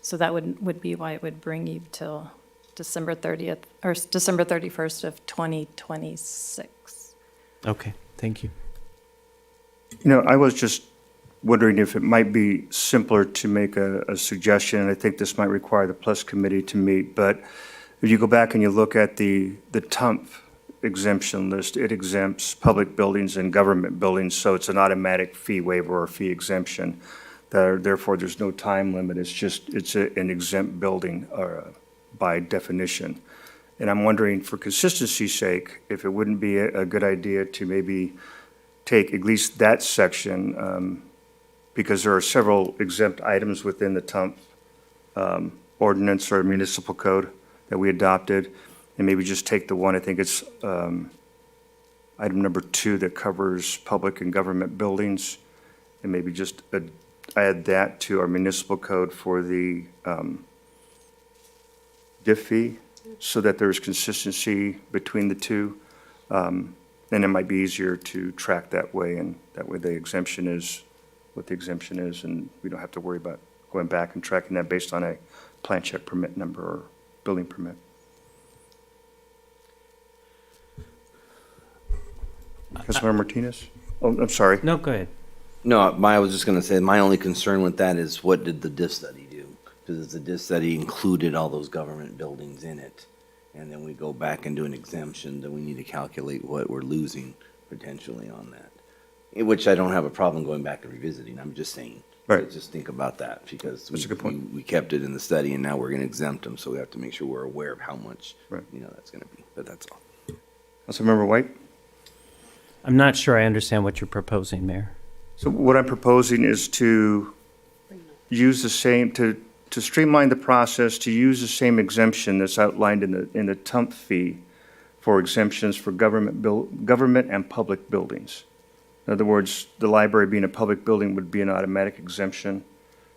Speaker 2: So that would be why it would bring you till December 30th, or December 31st of 2026.
Speaker 13: Okay, thank you.
Speaker 1: You know, I was just wondering if it might be simpler to make a suggestion, and I think this might require the Plus Committee to meet, but if you go back and you look at the TUMP exemption list, it exempts public buildings and government buildings, so it's an automatic fee waiver or fee exemption. Therefore, there's no time limit. It's an exempt building by definition. And I'm wondering, for consistency's sake, if it wouldn't be a good idea to maybe take at least that section, because there are several exempt items within the TUMP ordinance or municipal code that we adopted, and maybe just take the one, I think it's item number 2 that covers public and government buildings, and maybe just add that to our municipal code for the diff fee, so that there's consistency between the two. And it might be easier to track that way, and that way the exemption is what the exemption is, and we don't have to worry about going back and tracking that based on a plan check permit number or building permit. Councilmember Martinez? Oh, I'm sorry.
Speaker 13: No, go ahead.
Speaker 6: No, I was just going to say, my only concern with that is what did the diff study do? Because the diff study included all those government buildings in it. And then we go back and do an exemption, then we need to calculate what we're losing potentially on that. Which I don't have a problem going back and revisiting, I'm just saying.
Speaker 1: Right.
Speaker 6: Just think about that, because
Speaker 1: That's a good point.
Speaker 6: we kept it in the study and now we're going to exempt them, so we have to make sure we're aware of how much,
Speaker 1: Right.
Speaker 6: that's going to be, but that's all.
Speaker 1: Councilmember White?
Speaker 13: I'm not sure I understand what you're proposing, Mayor.
Speaker 1: So what I'm proposing is to use the same, to streamline the process, to use the same exemption that's outlined in the TUMP fee for exemptions for government and public buildings. In other words, the library being a public building would be an automatic exemption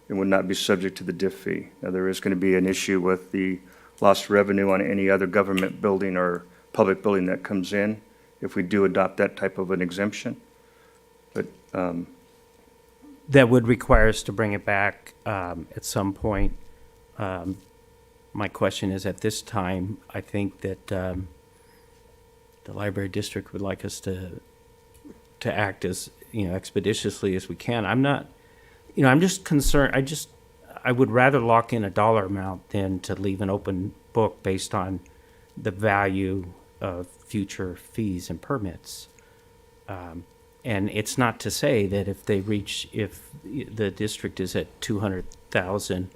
Speaker 1: and would not be subject to the DIF fee. Now, there is going to be an issue with the lost revenue on any other government building or public building that comes in if we do adopt that type of an exemption. But
Speaker 13: That would require us to bring it back at some point. My question is, at this time, I think that the library district would like us to act as, expeditiously as we can. I'm not, I'm just concerned, I would rather lock in a dollar amount than to leave an open book based on the value of future fees and permits. And it's not to say that if the district is at 200,000,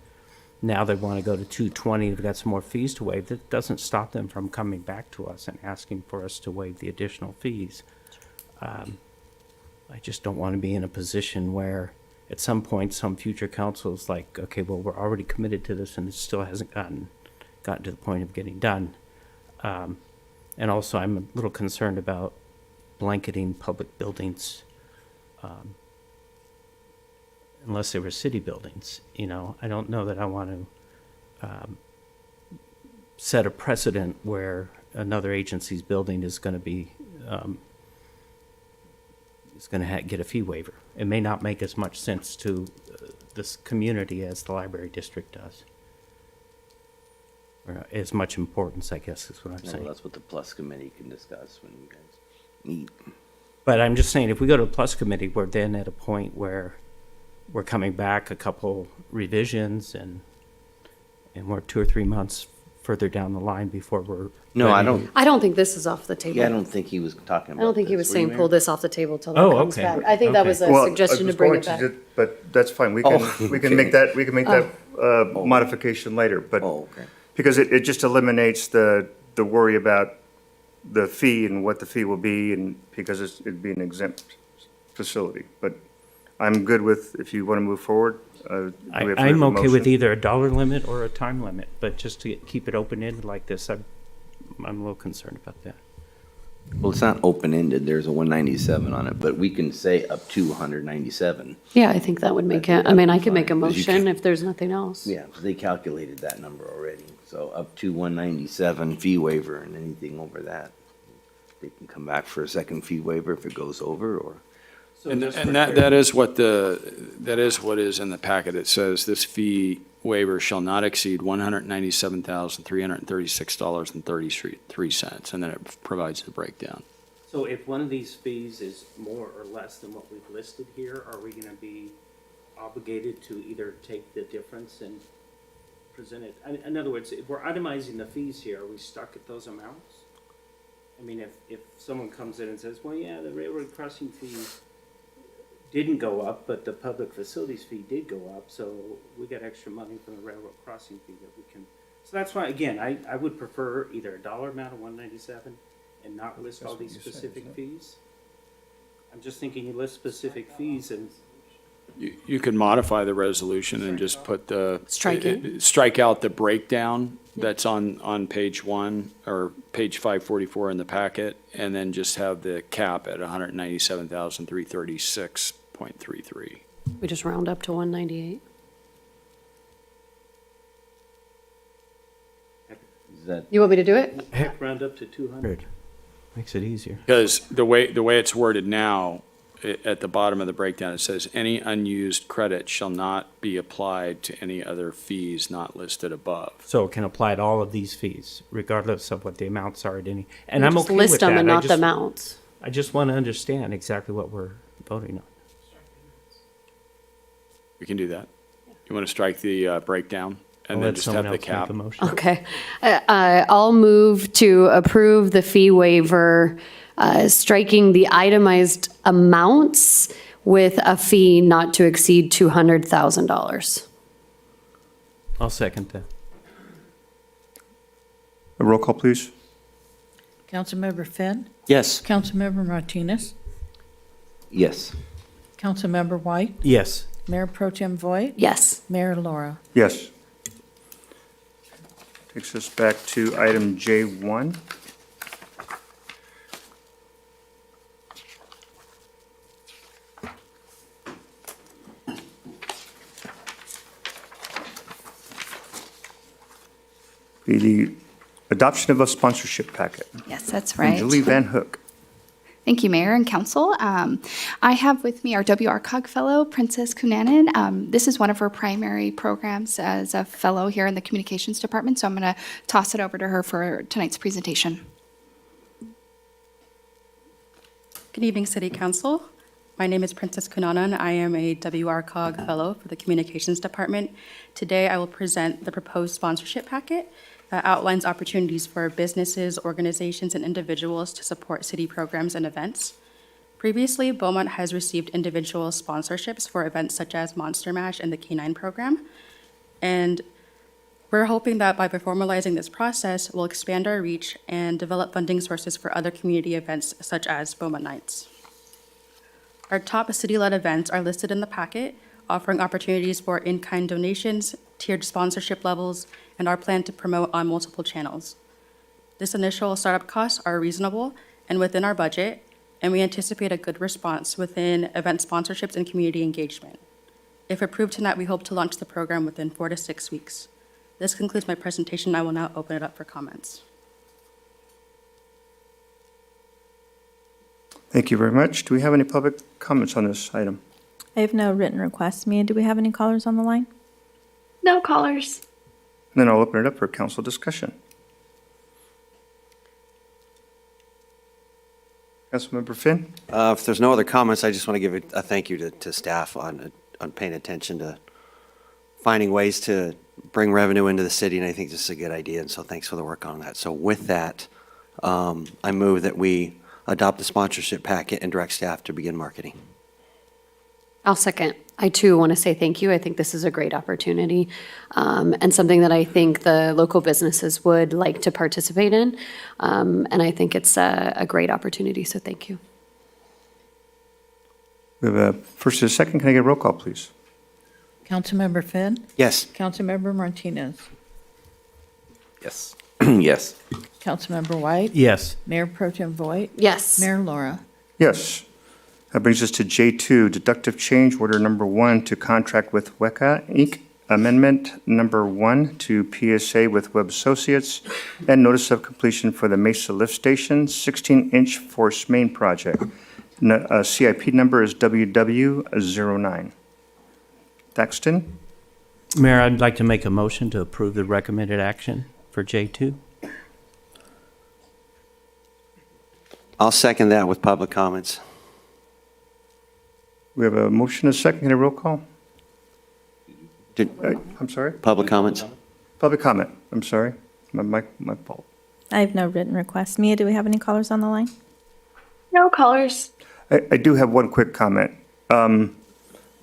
Speaker 13: now they want to go to 220, they've got some more fees to waive, that doesn't stop them from coming back to us and asking for us to waive the additional fees. I just don't want to be in a position where at some point, some future council is like, okay, well, we're already committed to this and it still hasn't gotten to the point of getting done. And also, I'm a little concerned about blanketing public buildings, unless they were city buildings. I don't know that I want to set a precedent where another agency's building is going to be get a fee waiver. It may not make as much sense to this community as the library district does. Or as much importance, I guess, is what I'm saying.
Speaker 6: That's what the Plus Committee can discuss when you guys meet.
Speaker 13: But I'm just saying, if we go to a Plus Committee, we're then at a point where we're coming back a couple revisions and we're 2 or 3 months further down the line before we're
Speaker 6: No,
Speaker 13: ready
Speaker 6: I
Speaker 13: to-
Speaker 6: don't.
Speaker 10: I don't think this is off the table.
Speaker 6: Yeah, I don't think he was talking about
Speaker 10: I don't think he
Speaker 6: this.
Speaker 10: was
Speaker 6: Were you,
Speaker 10: saying
Speaker 6: Mayor?
Speaker 10: pull this off the table till that
Speaker 13: Oh,
Speaker 10: comes
Speaker 13: okay.
Speaker 10: back. I think that
Speaker 13: Okay.
Speaker 10: was a
Speaker 1: Well, I
Speaker 10: suggestion to
Speaker 1: was
Speaker 10: bring
Speaker 1: going
Speaker 10: it back.
Speaker 1: But that's fine. We can
Speaker 6: okay.
Speaker 1: make that modification later. But
Speaker 6: Oh, okay.
Speaker 1: because it just eliminates the worry about the fee and what the fee will be, and because it'd be an exempt facility. But I'm good with, if you want to move forward. Do we have to
Speaker 13: I'm
Speaker 1: make a
Speaker 13: okay with
Speaker 1: motion?
Speaker 13: either a dollar limit or a time limit, but just to keep it open-ended like this, I'm a little concerned about that.
Speaker 6: Well, it's not open-ended. There's a 197 on it, but we can say up to 197.
Speaker 10: Yeah, I think that would make it, I mean, I could make a
Speaker 6: Because you
Speaker 10: motion
Speaker 6: can-
Speaker 10: if there's nothing else.
Speaker 6: Yeah, they calculated that number already. So up to 197 fee waiver, and anything over that, they can come back for a second fee waiver if it goes over, or.
Speaker 5: And that is what is in the packet. It says this fee waiver shall not exceed $197,336.33, and then it provides the breakdown.
Speaker 13: So if one of these fees is more or less than what we've listed here, are we gonna be obligated to either take the difference and present it? In other words, if we're itemizing the fees here, are we stuck at those amounts? I mean, if someone comes in and says, well, yeah, the railroad crossing fee didn't go up, but the public facilities fee did go up, so we got extra money from the railroad crossing fee that we can. So that's why, again, I would prefer either a dollar amount of 197 and not list all these specific fees. I'm just thinking you list specific fees and
Speaker 5: You could modify the resolution and just put strike out the breakdown that's on page 1 or page 544 in the packet, and then just have the cap at 197,336.33.
Speaker 10: We just round up to 198.
Speaker 6: Is that,
Speaker 10: You want me to do it?
Speaker 13: heck, round up to 200. Makes it easier.
Speaker 5: Because the way it's worded now, at the bottom of the breakdown, it says, any unused credit shall not be applied to any other fees not listed above.
Speaker 13: So it can apply to all of these fees, regardless of what the amounts are at any, and
Speaker 10: You
Speaker 13: I'm
Speaker 10: just
Speaker 13: okay with that.
Speaker 10: list them and
Speaker 13: I
Speaker 10: not the
Speaker 13: just-
Speaker 10: amounts.
Speaker 13: I just want to understand exactly what we're voting on.
Speaker 5: We can do that. You want to strike the breakdown
Speaker 13: I'll
Speaker 5: and then
Speaker 13: let
Speaker 5: just
Speaker 13: someone
Speaker 5: have the
Speaker 13: else make
Speaker 5: cap?
Speaker 13: a motion.
Speaker 10: Okay. I'll move to approve the fee waiver, striking the itemized amounts with a fee not to exceed $200,000.
Speaker 13: I'll second that.
Speaker 1: A roll call, please.
Speaker 3: Councilmember Finn,
Speaker 6: yes.
Speaker 3: Councilmember Martinez,
Speaker 6: Yes.
Speaker 3: Councilmember White,
Speaker 13: Yes.
Speaker 3: Mayor Pro Tem Voigt,
Speaker 10: Yes.
Speaker 3: Mayor Laura.
Speaker 1: Yes. Takes us back to item J1. be the adoption of a sponsorship packet.
Speaker 16: Yes, that's
Speaker 1: From
Speaker 16: right.
Speaker 1: Julie Van Hook.
Speaker 16: Thank you, Mayor and Council. I have with me our WRCOG Fellow, Princess Kunanen. This is one of her primary programs as a fellow here in the Communications Department, so I'm going to toss it over to her for tonight's presentation.
Speaker 17: Good evening, City Council. My name is Princess Kunanen. I am a WRCOG Fellow for the Communications Department. Today, I will present the proposed sponsorship packet that outlines opportunities for businesses, organizations, and individuals to support city programs and events. Previously, Beaumont has received individual sponsorships for events such as Monster Mash and the K9 program. And we're hoping that by formalizing this process, we'll expand our reach and develop funding sources for other community events such as Beaumont Nights. Our top city-led events are listed in the packet, offering opportunities for in-kind donations, tiered sponsorship levels, and our plan to promote on multiple channels. This initial startup costs are reasonable and within our budget, and we anticipate a good response within event sponsorships and community engagement. If approved tonight, we hope to launch the program within 4 to 6 weeks. This concludes my presentation. I will now open it up for comments.
Speaker 1: Thank you very much. Do we have any public comments on this item?
Speaker 18: I have no written requests. Mia, do we have any callers on the line?
Speaker 4: No callers.
Speaker 1: Then I'll open it up for council discussion. Councilmember Finn?
Speaker 7: If there's no other comments, I just want to give a thank you to staff on paying attention to finding ways to bring revenue into the city, and I think this is a good idea, and so thanks for the work on that. So with that, I move that we adopt the sponsorship packet and direct staff to begin marketing.
Speaker 10: I'll second. I too want to say thank you. I think this is a great opportunity and something that I think the local businesses would like to participate in. And I think it's a great opportunity, so thank you.
Speaker 1: We have a first and a second. Can I get a roll call, please?
Speaker 3: Councilmember Finn,
Speaker 7: Yes.
Speaker 3: Councilmember Martinez,
Speaker 6: Yes. Yes.
Speaker 3: Councilmember White,
Speaker 13: Yes.
Speaker 3: Mayor Pro Tem Voigt,
Speaker 10: Yes.
Speaker 3: Mayor Laura.
Speaker 1: Yes. That brings us to J2, deductive change order number 1 to contract with WECA Inc., amendment number 1 to PSA with Web Associates, and notice of completion for the Mesa Lift Station 16-inch force main project. CIP number is WW09. Thaxton?
Speaker 13: Mayor, I'd like to make a motion to approve the recommended action for J2.
Speaker 7: I'll second that with public comments.
Speaker 1: We have a motion, a second. Can I roll call?
Speaker 7: Did-
Speaker 1: I'm sorry?
Speaker 7: Public comments?
Speaker 1: Public comment. I'm sorry. My fault.
Speaker 18: I have no written requests. Mia, do we have any callers on the line?
Speaker 4: No callers.
Speaker 1: I do have one quick comment.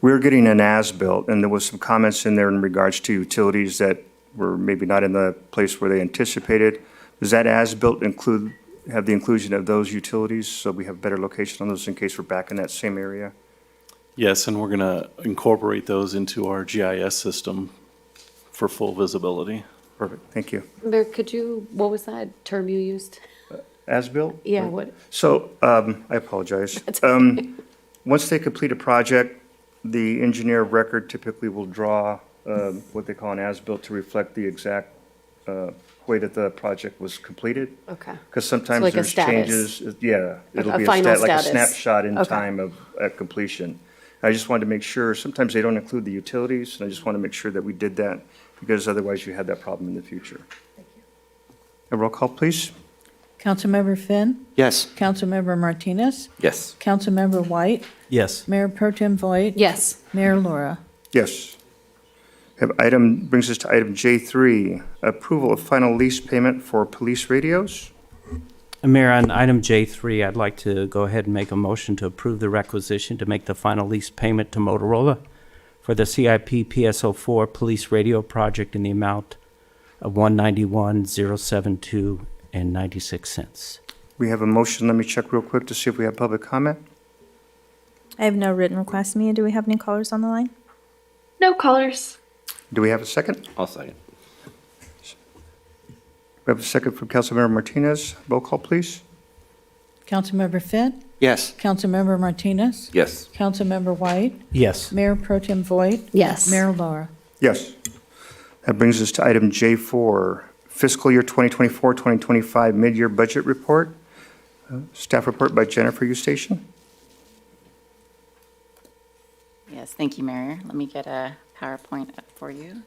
Speaker 1: We're getting an as-built, and there was some comments in there in regards to utilities that were maybe not in the place where they anticipated. Does that as-built have the inclusion of those utilities, so we have better location on those in case we're back in that same area?
Speaker 19: Yes, and we're going to incorporate those into our GIS system for full visibility.
Speaker 1: Perfect, thank you.
Speaker 10: Mayor, what was that term you used?
Speaker 1: As-built?
Speaker 10: Yeah, what?
Speaker 1: So, I apologize. Once they complete a project, the engineer of record typically will draw what they call an as-built to reflect the exact way that the project was completed.
Speaker 10: Okay.
Speaker 1: Because
Speaker 10: So
Speaker 1: sometimes
Speaker 10: like a
Speaker 1: there's
Speaker 10: status.
Speaker 1: changes. Yeah, it'll
Speaker 10: A
Speaker 1: be
Speaker 10: final
Speaker 1: like a
Speaker 10: status.
Speaker 1: snapshot in
Speaker 10: Okay.
Speaker 1: time of completion. I just wanted to make sure, sometimes they don't include the utilities, and I just want to make sure that we did that, because otherwise you had that problem in the future. Thank you. A roll call, please.
Speaker 3: Councilmember Finn,
Speaker 7: Yes.
Speaker 3: Councilmember Martinez,
Speaker 6: Yes.
Speaker 3: Councilmember White,
Speaker 13: Yes.
Speaker 3: Mayor Pro Tem Voigt,
Speaker 10: Yes.
Speaker 3: Mayor Laura.
Speaker 1: Yes. Brings us to item J3, approval of final lease payment for police radios.
Speaker 13: Mayor, on item J3, I'd like to go ahead and make a motion to approve the requisition to make the final lease payment to Motorola for the CIP PSO4 police radio project in the amount of $191,072.96.
Speaker 1: We have a motion. Let me check real quick to see if we have public comment.
Speaker 18: I have no written requests. Mia, do we have any callers on the line?
Speaker 4: No callers.
Speaker 1: Do we have a second?
Speaker 6: I'll second.
Speaker 1: We have a second from Councilmember Martinez. Roll call, please.
Speaker 3: Councilmember Finn,
Speaker 7: Yes.
Speaker 3: Councilmember Martinez,
Speaker 6: Yes.
Speaker 3: Councilmember White,
Speaker 13: Yes.
Speaker 3: Mayor Pro Tem Voigt,
Speaker 10: Yes.
Speaker 3: Mayor Laura.
Speaker 1: Yes. That brings us to item J4, fiscal year 2024-2025 mid-year budget report. Staff report by Jennifer Eustachian.
Speaker 20: Yes, thank you, Mayor. Let me get a PowerPoint up for you.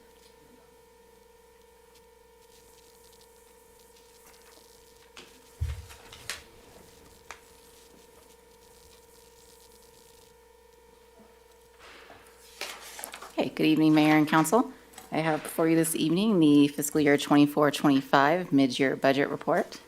Speaker 20: Okay, good evening, Mayor and Council. I have for you this evening the fiscal year 24-25 mid-year budget report.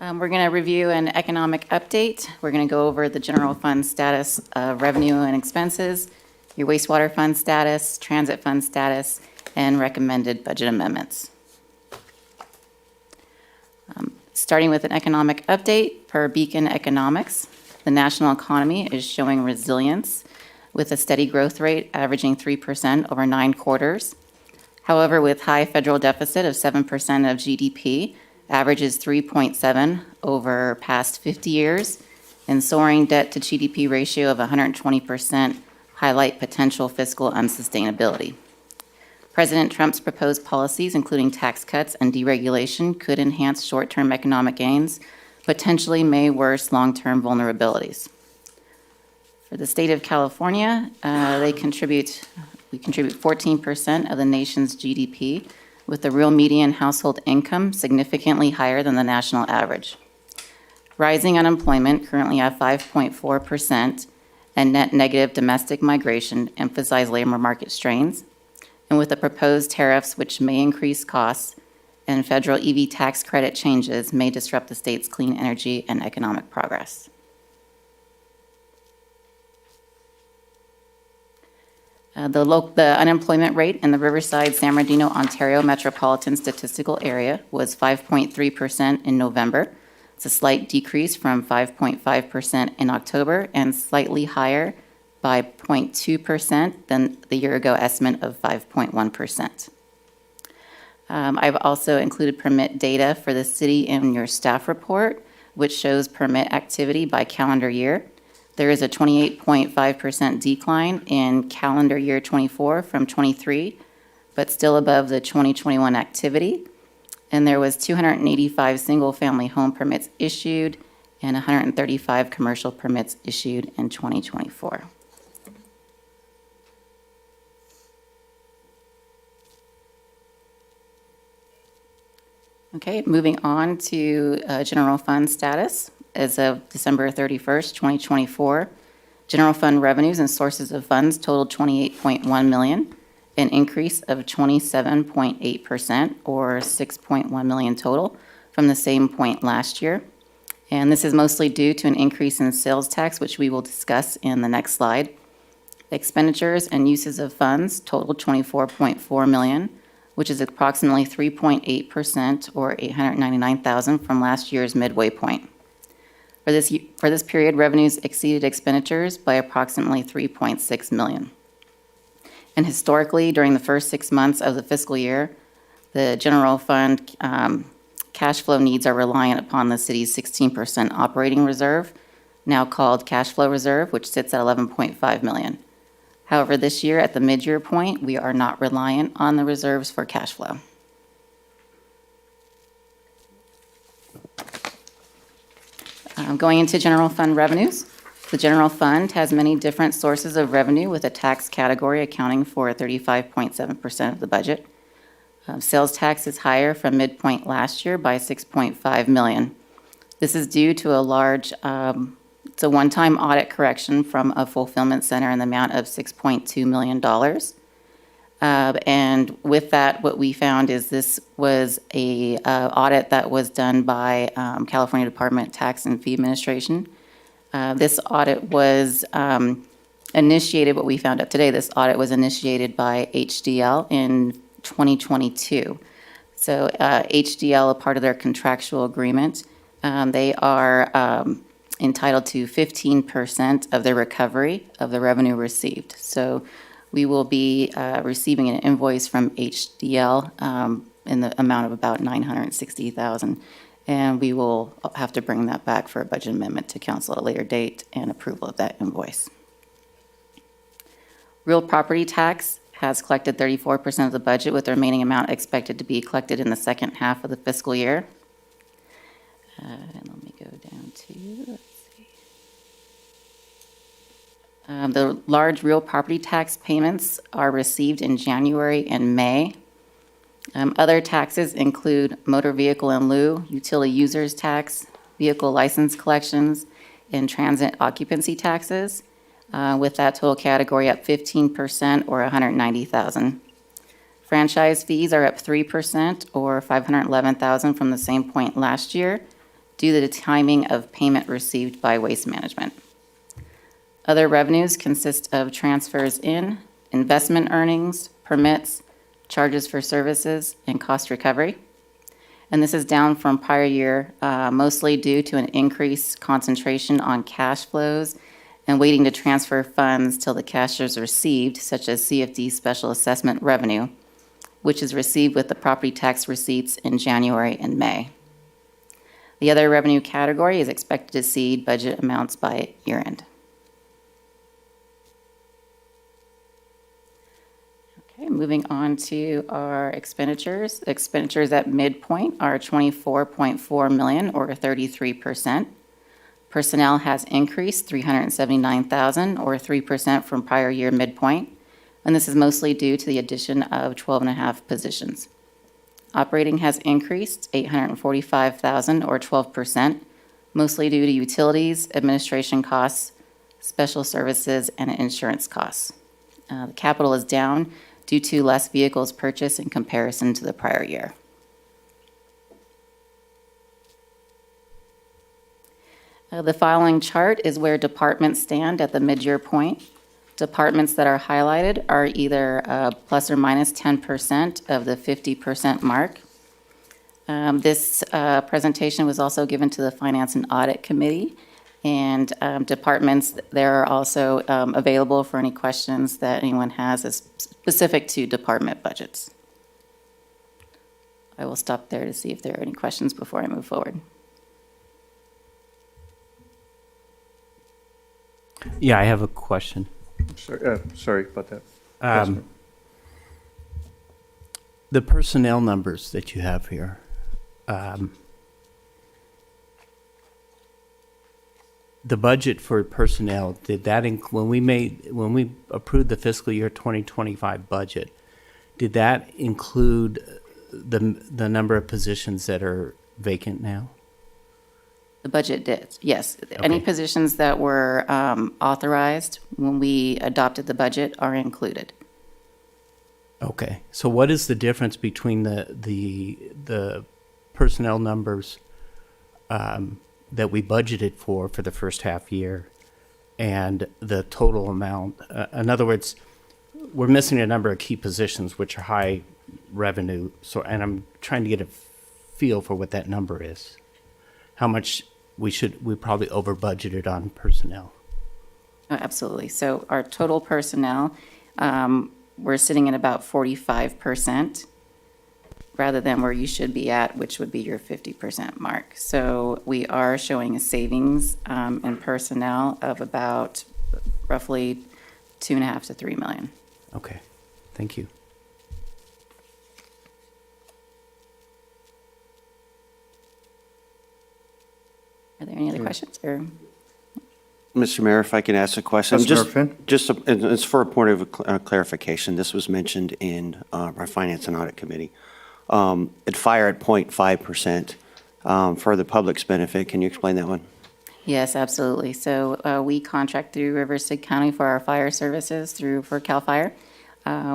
Speaker 20: We're going to review an economic update. We're going to go over the general fund status of revenue and expenses, your wastewater fund status, transit fund status, and recommended budget amendments. Starting with an economic update, per Beacon Economics, the national economy is showing resilience with a steady growth rate averaging 3% over 9 quarters. However, with high federal deficit of 7% of GDP, averages 3.7 over past 50 years, and soaring debt to GDP ratio of 120% highlight potential fiscal unsustainability. President Trump's proposed policies, including tax cuts and deregulation, could enhance short-term economic gains, potentially may worsen long-term vulnerabilities. For the state of California, we contribute 14% of the nation's GDP, with the real median household income significantly higher than the national average. Rising unemployment, currently at 5.4%, and net negative domestic migration emphasize labor market strains. And with the proposed tariffs, which may increase costs, and federal EV tax credit changes may disrupt the state's clean energy and economic progress. The unemployment rate in the Riverside, San Bernardino, Ontario metropolitan statistical area was 5.3% in November. It's a slight decrease from 5.5% in October and slightly higher by 0.2% than the year ago estimate of 5.1%. I've also included permit data for the city in your staff report, which shows permit activity by calendar year. There is a 28.5% decline in calendar year 24 from 23, but still above the 2021 activity. And there was 285 single-family home permits issued and 135 commercial permits issued in 2024. Okay, moving on to general fund status. As of December 31st, 2024, general fund revenues and sources of funds totaled $28.1 million, an increase of 27.8% or $6.1 million total from the same point last year. And this is mostly due to an increase in sales tax, which we will discuss in the next slide. Expenditures and uses of funds totaled $24.4 million, which is approximately 3.8% or $899,000 from last year's midway point. For this period, revenues exceeded expenditures by approximately $3.6 million. And historically, during the first 6 months of the fiscal year, the general fund cash flow needs are reliant upon the city's 16% operating reserve, now called cash flow reserve, which sits at $11.5 million. However, this year at the mid-year point, we are not reliant on the reserves for cash flow. Going into general fund revenues, the general fund has many different sources of revenue, with a tax category accounting for 35.7% of the budget. Sales tax is higher from midpoint last year by $6.5 million. This is due to it's a one-time audit correction from a fulfillment center in the amount of $6.2 million. And with that, what we found is this was a audit that was done by California Department of Tax and Fee Administration. This audit was initiated, what we found out today, this audit was initiated by HDL in 2022. So HDL, a part of their contractual agreement, they are entitled to 15% of the recovery of the revenue received. So we will be receiving an invoice from HDL in the amount of about $960,000, and we will have to bring that back for a budget amendment to council at a later date and approval of that invoice. Real property tax has collected 34% of the budget, with the remaining amount expected to be collected in the second half of the fiscal year. And let me go down to, let's see. The large real property tax payments are received in January and May. Other taxes include motor vehicle in lieu, utility users tax, vehicle license collections, and transit occupancy taxes, with that total category up 15% or $190,000. Franchise fees are up 3% or $511,000 from the same point last year due to the timing of payment received by Waste Management. Other revenues consist of transfers in, investment earnings, permits, charges for services, and cost recovery. And this is down from prior year, mostly due to an increased concentration on cash flows and waiting to transfer funds till the cash is received, such as CFD special assessment revenue, which is received with the property tax receipts in January and May. The other revenue category is expected to exceed budget amounts by year end. Okay, moving on to our expenditures. Expenditures at midpoint are $24.4 million or 33%. Personnel has increased $379,000 or 3% from prior year midpoint, and this is mostly due to the addition of 12.5 positions. Operating has increased $845,000 or 12%, mostly due to utilities, administration costs, special services, and insurance costs. The capital is down due to less vehicles purchased in comparison to the prior year. The following chart is where departments stand at the mid-year point. Departments that are highlighted are either plus or minus 10% of the 50% mark. This presentation was also given to the Finance and Audit Committee, and departments there are also available for any questions that anyone has as specific to department budgets. I will stop there to see if there are any questions before I move forward.
Speaker 13: Yeah, I have a question.
Speaker 1: Sorry about that.
Speaker 13: The personnel numbers that you have here, the budget for personnel, did that when we approved the fiscal year 2025 budget, did that include the number of positions that are vacant now?
Speaker 20: The budget did, yes.
Speaker 13: Okay.
Speaker 20: Any positions that were authorized when we adopted the budget are included.
Speaker 13: Okay, so what is the difference between the personnel numbers that we budgeted for the first half year and the total amount? In other words, we're missing a number of key positions which are high revenue. And I'm trying to get a feel for what that number is. How much we probably over budgeted on personnel.
Speaker 20: Oh, absolutely. So our total personnel, we're sitting at about 45% rather than where you should be at, which would be your 50% mark. So we are showing a savings in personnel of about roughly $2.5 to $3 million.
Speaker 13: Okay, thank you.
Speaker 20: Are there any other questions? Or
Speaker 7: Mr. Mayor, if I can ask a question.
Speaker 1: Councilmember Finn?
Speaker 7: It's for a point of clarification. This was mentioned in our Finance and Audit Committee. At fire at 0.5% for the public's benefit. Can you explain that one?
Speaker 20: yes, absolutely. So we contract through Riverside County for our fire services for CAL FIRE.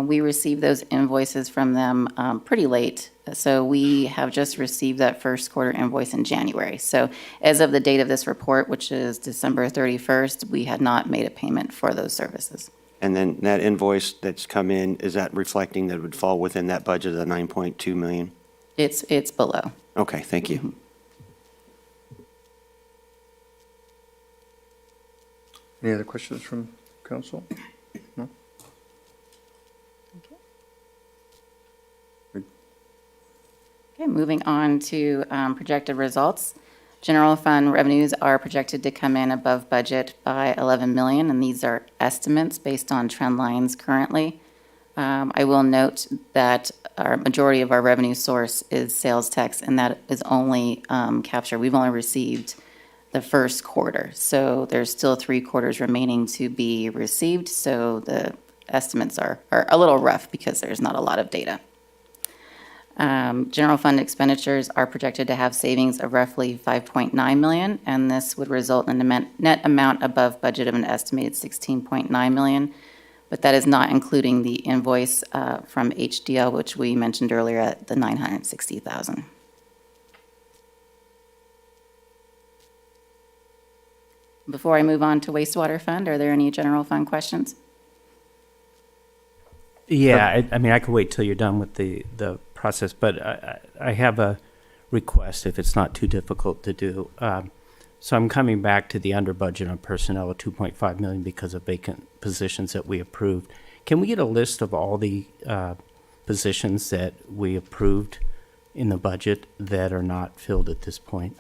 Speaker 20: We received those invoices from them pretty late. So we have just received that first quarter invoice in January. So as of the date of this report, which is December 31st, we had not made a payment for those services.
Speaker 7: And then that invoice that's come in, is that reflecting that it would fall within that budget of the 9.2 million?
Speaker 20: It's below.
Speaker 7: Okay, thank you.
Speaker 1: Any other questions from council? No?
Speaker 20: Okay, moving on to projected results. General fund revenues are projected to come in above budget by $11 million, and these are estimates based on trend lines currently. I will note that our majority of our revenue source is sales tax, and that is only captured. We've only received the first quarter, so there's still 3 quarters remaining to be received. So the estimates are a little rough because there's not a lot of data. General fund expenditures are projected to have savings of roughly $5.9 million, and this would result in a net amount above budget of an estimated $16.9 million. But that is not including the invoice from HDL, which we mentioned earlier at the $960,000. Before I move on to wastewater fund, are there any general fund questions?
Speaker 13: Yeah, I mean, I could wait till you're done with the process, but I have a request if it's not too difficult to do. So I'm coming back to the under budget on personnel of $2.5 million because of vacant positions that we approved. Can we get a list of all the positions that we approved in the budget that are not filled at this point,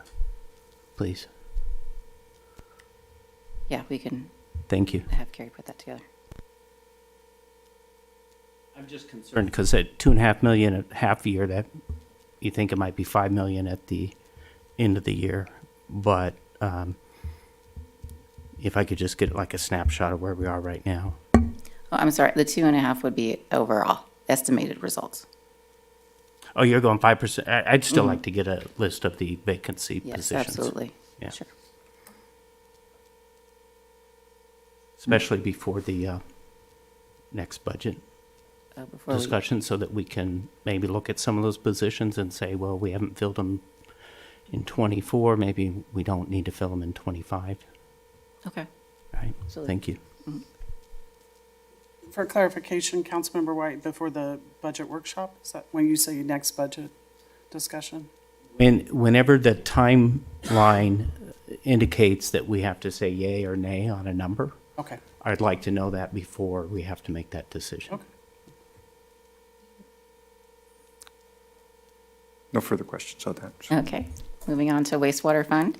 Speaker 13: please?
Speaker 20: Yeah, we can.
Speaker 13: Thank you.
Speaker 20: Have Carrie put that together.
Speaker 13: I'm just concerned because at $2.5 million at half a year, that you think it might be $5 million at the end of the year, but if I could just get like a snapshot of where we are right now.
Speaker 20: Oh, I'm sorry, the 2.5 would be overall estimated results.
Speaker 13: Oh, you're going 5%. I'd still like to get a list of the vacancy
Speaker 20: Yes,
Speaker 13: positions.
Speaker 20: absolutely.
Speaker 13: Yeah.
Speaker 20: Sure.
Speaker 13: Especially before the next budget
Speaker 20: Before we-
Speaker 13: discussion, so that we can maybe look at some of those positions and say, well, we haven't filled them in 24, maybe we don't need to fill them in 25.
Speaker 20: Okay.
Speaker 13: Right,
Speaker 20: Absolutely.
Speaker 13: thank you.
Speaker 9: For clarification, Councilmember White, before the budget workshop, is that when you say next budget discussion?
Speaker 13: Whenever the timeline indicates that we have to say yay or nay on a number,
Speaker 9: Okay.
Speaker 13: I'd like to know that before we have to make that decision.
Speaker 9: Okay.
Speaker 1: No further questions on that.
Speaker 20: Okay, moving on to wastewater fund.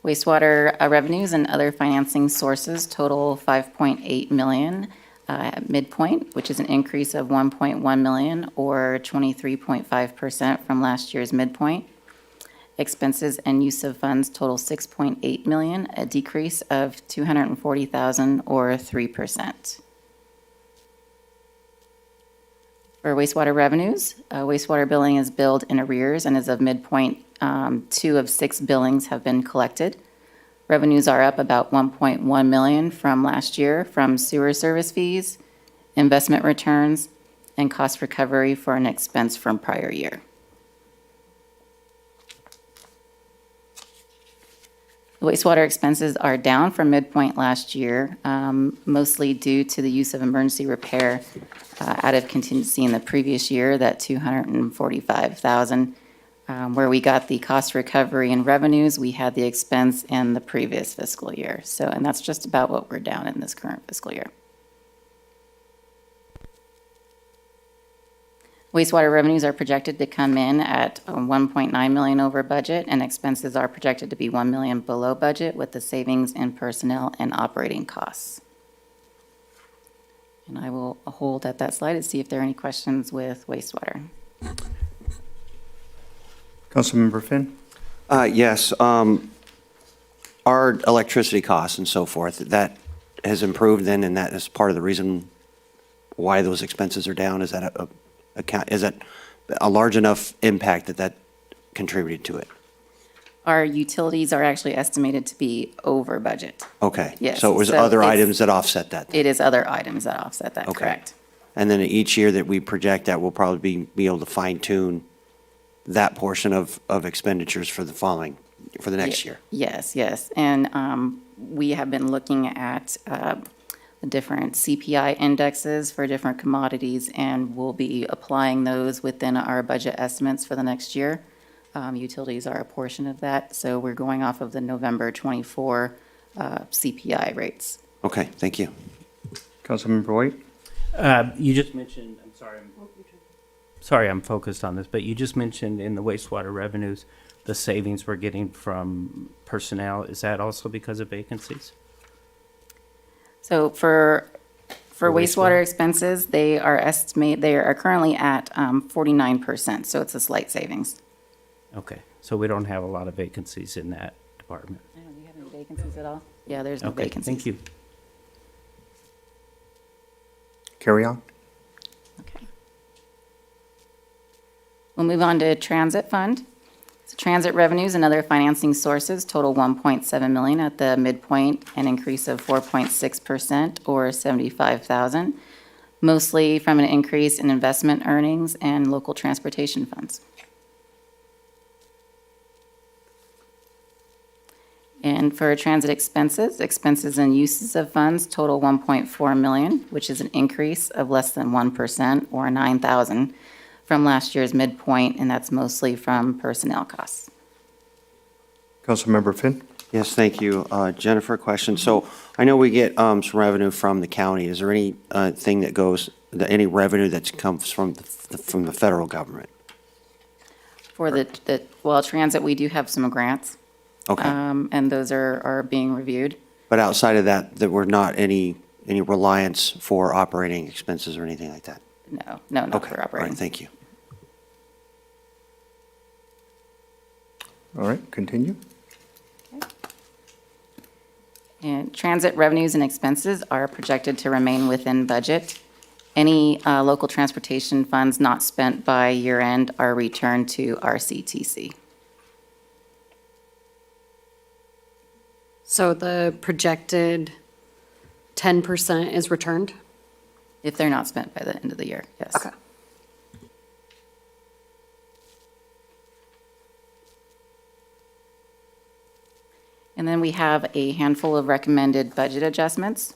Speaker 20: Wastewater revenues and other financing sources total $5.8 million at midpoint, which is an increase of $1.1 million or 23.5% from last year's midpoint. Expenses and use of funds total $6.8 million, a decrease of $240,000 or 3%. For wastewater revenues, wastewater billing is billed in arrears, and as of midpoint, 2 of 6 billings have been collected. Revenues are up about $1.1 million from last year from sewer service fees, investment returns, and cost recovery for an expense from prior year. The wastewater expenses are down from midpoint last year, mostly due to the use of emergency repair out of contingency in the previous year, that $245,000. Where we got the cost recovery and revenues, we had the expense in the previous fiscal year. So, and that's just about what we're down in this current fiscal year. Wastewater revenues are projected to come in at $1.9 million over budget, and expenses are projected to be $1 million below budget, with the savings in personnel and operating costs. And I will hold at that slide to see if there are any questions with wastewater.
Speaker 1: Councilmember Finn?
Speaker 7: Yes, our electricity costs and so forth, that has improved then, and that is part of the reason why those expenses are down. Is that is that a large enough impact that contributed to it?
Speaker 20: Our utilities are actually estimated to be over budget.
Speaker 7: Okay.
Speaker 20: Yes,
Speaker 7: So it was
Speaker 20: so
Speaker 7: other
Speaker 20: it's-
Speaker 7: items that offset that?
Speaker 20: It is other items that offset that,
Speaker 7: Okay.
Speaker 20: correct?
Speaker 7: And then each year that we project that, we'll probably be able to fine tune that portion of expenditures for the next year.
Speaker 20: Yes, yes. And we have been looking at the different CPI indexes for different commodities, and we'll be applying those within our budget estimates for the next year. Utilities are a portion of that, so we're going off of the November 24 CPI rates.
Speaker 7: Okay, thank you.
Speaker 1: Councilmember White?
Speaker 13: You just mentioned, sorry, I'm focused on this, but you just mentioned in the wastewater revenues, the savings we're getting from personnel. Is that also because of vacancies?
Speaker 20: So for For wastewater expenses, they are currently at 49%, so it's a slight savings.
Speaker 13: Okay, so we don't have a lot of vacancies in that department.
Speaker 20: Do you have any vacancies at all? Yeah, there's no
Speaker 13: Okay,
Speaker 20: vacancies.
Speaker 13: thank you.
Speaker 1: Carry on.
Speaker 20: Okay. We'll move on to transit fund. So transit revenues and other financing sources total 1.7 million at the midpoint, an increase of 4.6% or 75,000, mostly from an increase in investment earnings and local transportation funds. And for transit expenses and uses of funds total 1.4 million, which is an increase of less than 1% or 9,000 from last year's midpoint, and that's mostly from personnel costs.
Speaker 1: Councilmember Finn?
Speaker 7: Yes, thank you. Jennifer, question. So I know we get some revenue from the county. Is there any thing that goes, any revenue that comes from the federal government?
Speaker 20: For well, transit, we do have some grants.
Speaker 7: Okay.
Speaker 20: And those are being reviewed.
Speaker 7: But outside of that, there were not any reliance for operating expenses or anything like that?
Speaker 20: No, not
Speaker 7: Okay.
Speaker 20: for
Speaker 7: All
Speaker 20: operating.
Speaker 7: right, thank you.
Speaker 1: All right, continue.
Speaker 20: And transit revenues and expenses are projected to remain within budget. Any local transportation funds not spent by year end are returned to RCTC.
Speaker 10: So the projected 10% is returned?
Speaker 20: If they're not spent by the end of the year, yes.
Speaker 10: Okay.
Speaker 20: And then we have a handful of recommended budget adjustments.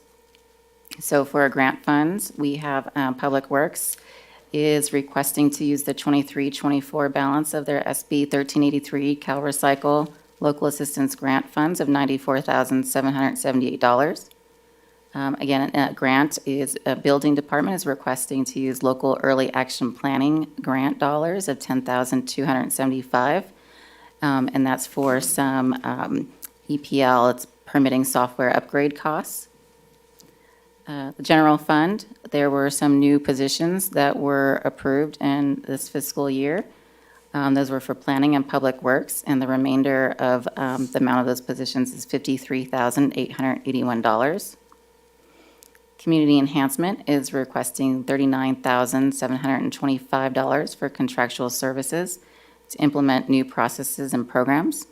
Speaker 20: So for our grant funds, we have Public Works is requesting to use the 23-24 balance of their SB 1383 Cal Recycle Local Assistance Grant Funds of $94,778. Again, a grant is, a building department is requesting to use local early action planning grant dollars of $10,275. And that's for some EPL, it's permitting software upgrade costs. The general fund, there were some new positions that were approved in this fiscal year. Those were for planning and public works, and the remainder of the amount of those positions is $53,881. Community enhancement is requesting $39,725 for contractual services to implement new processes and programs.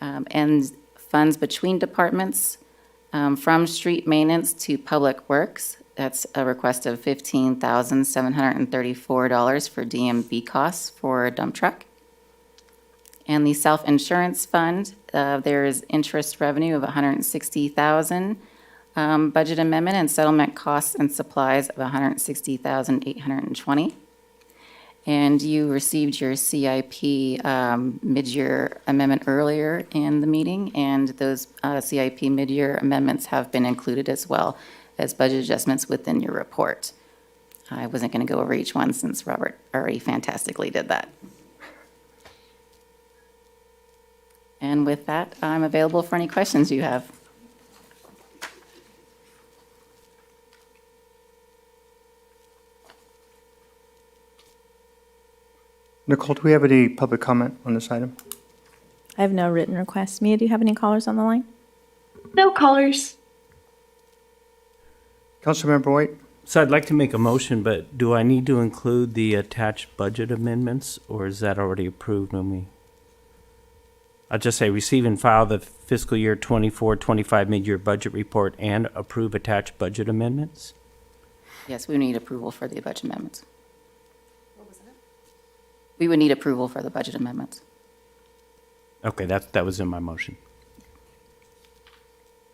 Speaker 20: And funds between departments, from street maintenance to public works, that's a request of $15,734 for DMV costs for a dump truck. And the self-insurance fund, there is interest revenue of $160,000, budget amendment and settlement costs and supplies of $160,820. And you received your CIP mid-year amendment earlier in the meeting, and those CIP mid-year amendments have been included as well as budget adjustments within your report. I wasn't going to go over each one since Robert already fantastically did that. And with that, I'm available for any questions you have.
Speaker 1: Nicole, do we have any public comment on this item?
Speaker 18: I have no written requests. Mia, do you have any callers on the line?
Speaker 4: No callers.
Speaker 1: Councilmember White?
Speaker 13: So I'd like to make a motion, but do I need to include the attached budget amendments, or is that already approved when we? I'll just say receive and file the fiscal year 24-25 mid-year budget report and approve attached budget amendments?
Speaker 20: Yes, we need approval for the budget amendments. We would need approval for the budget amendments.
Speaker 13: Okay, that was in my motion.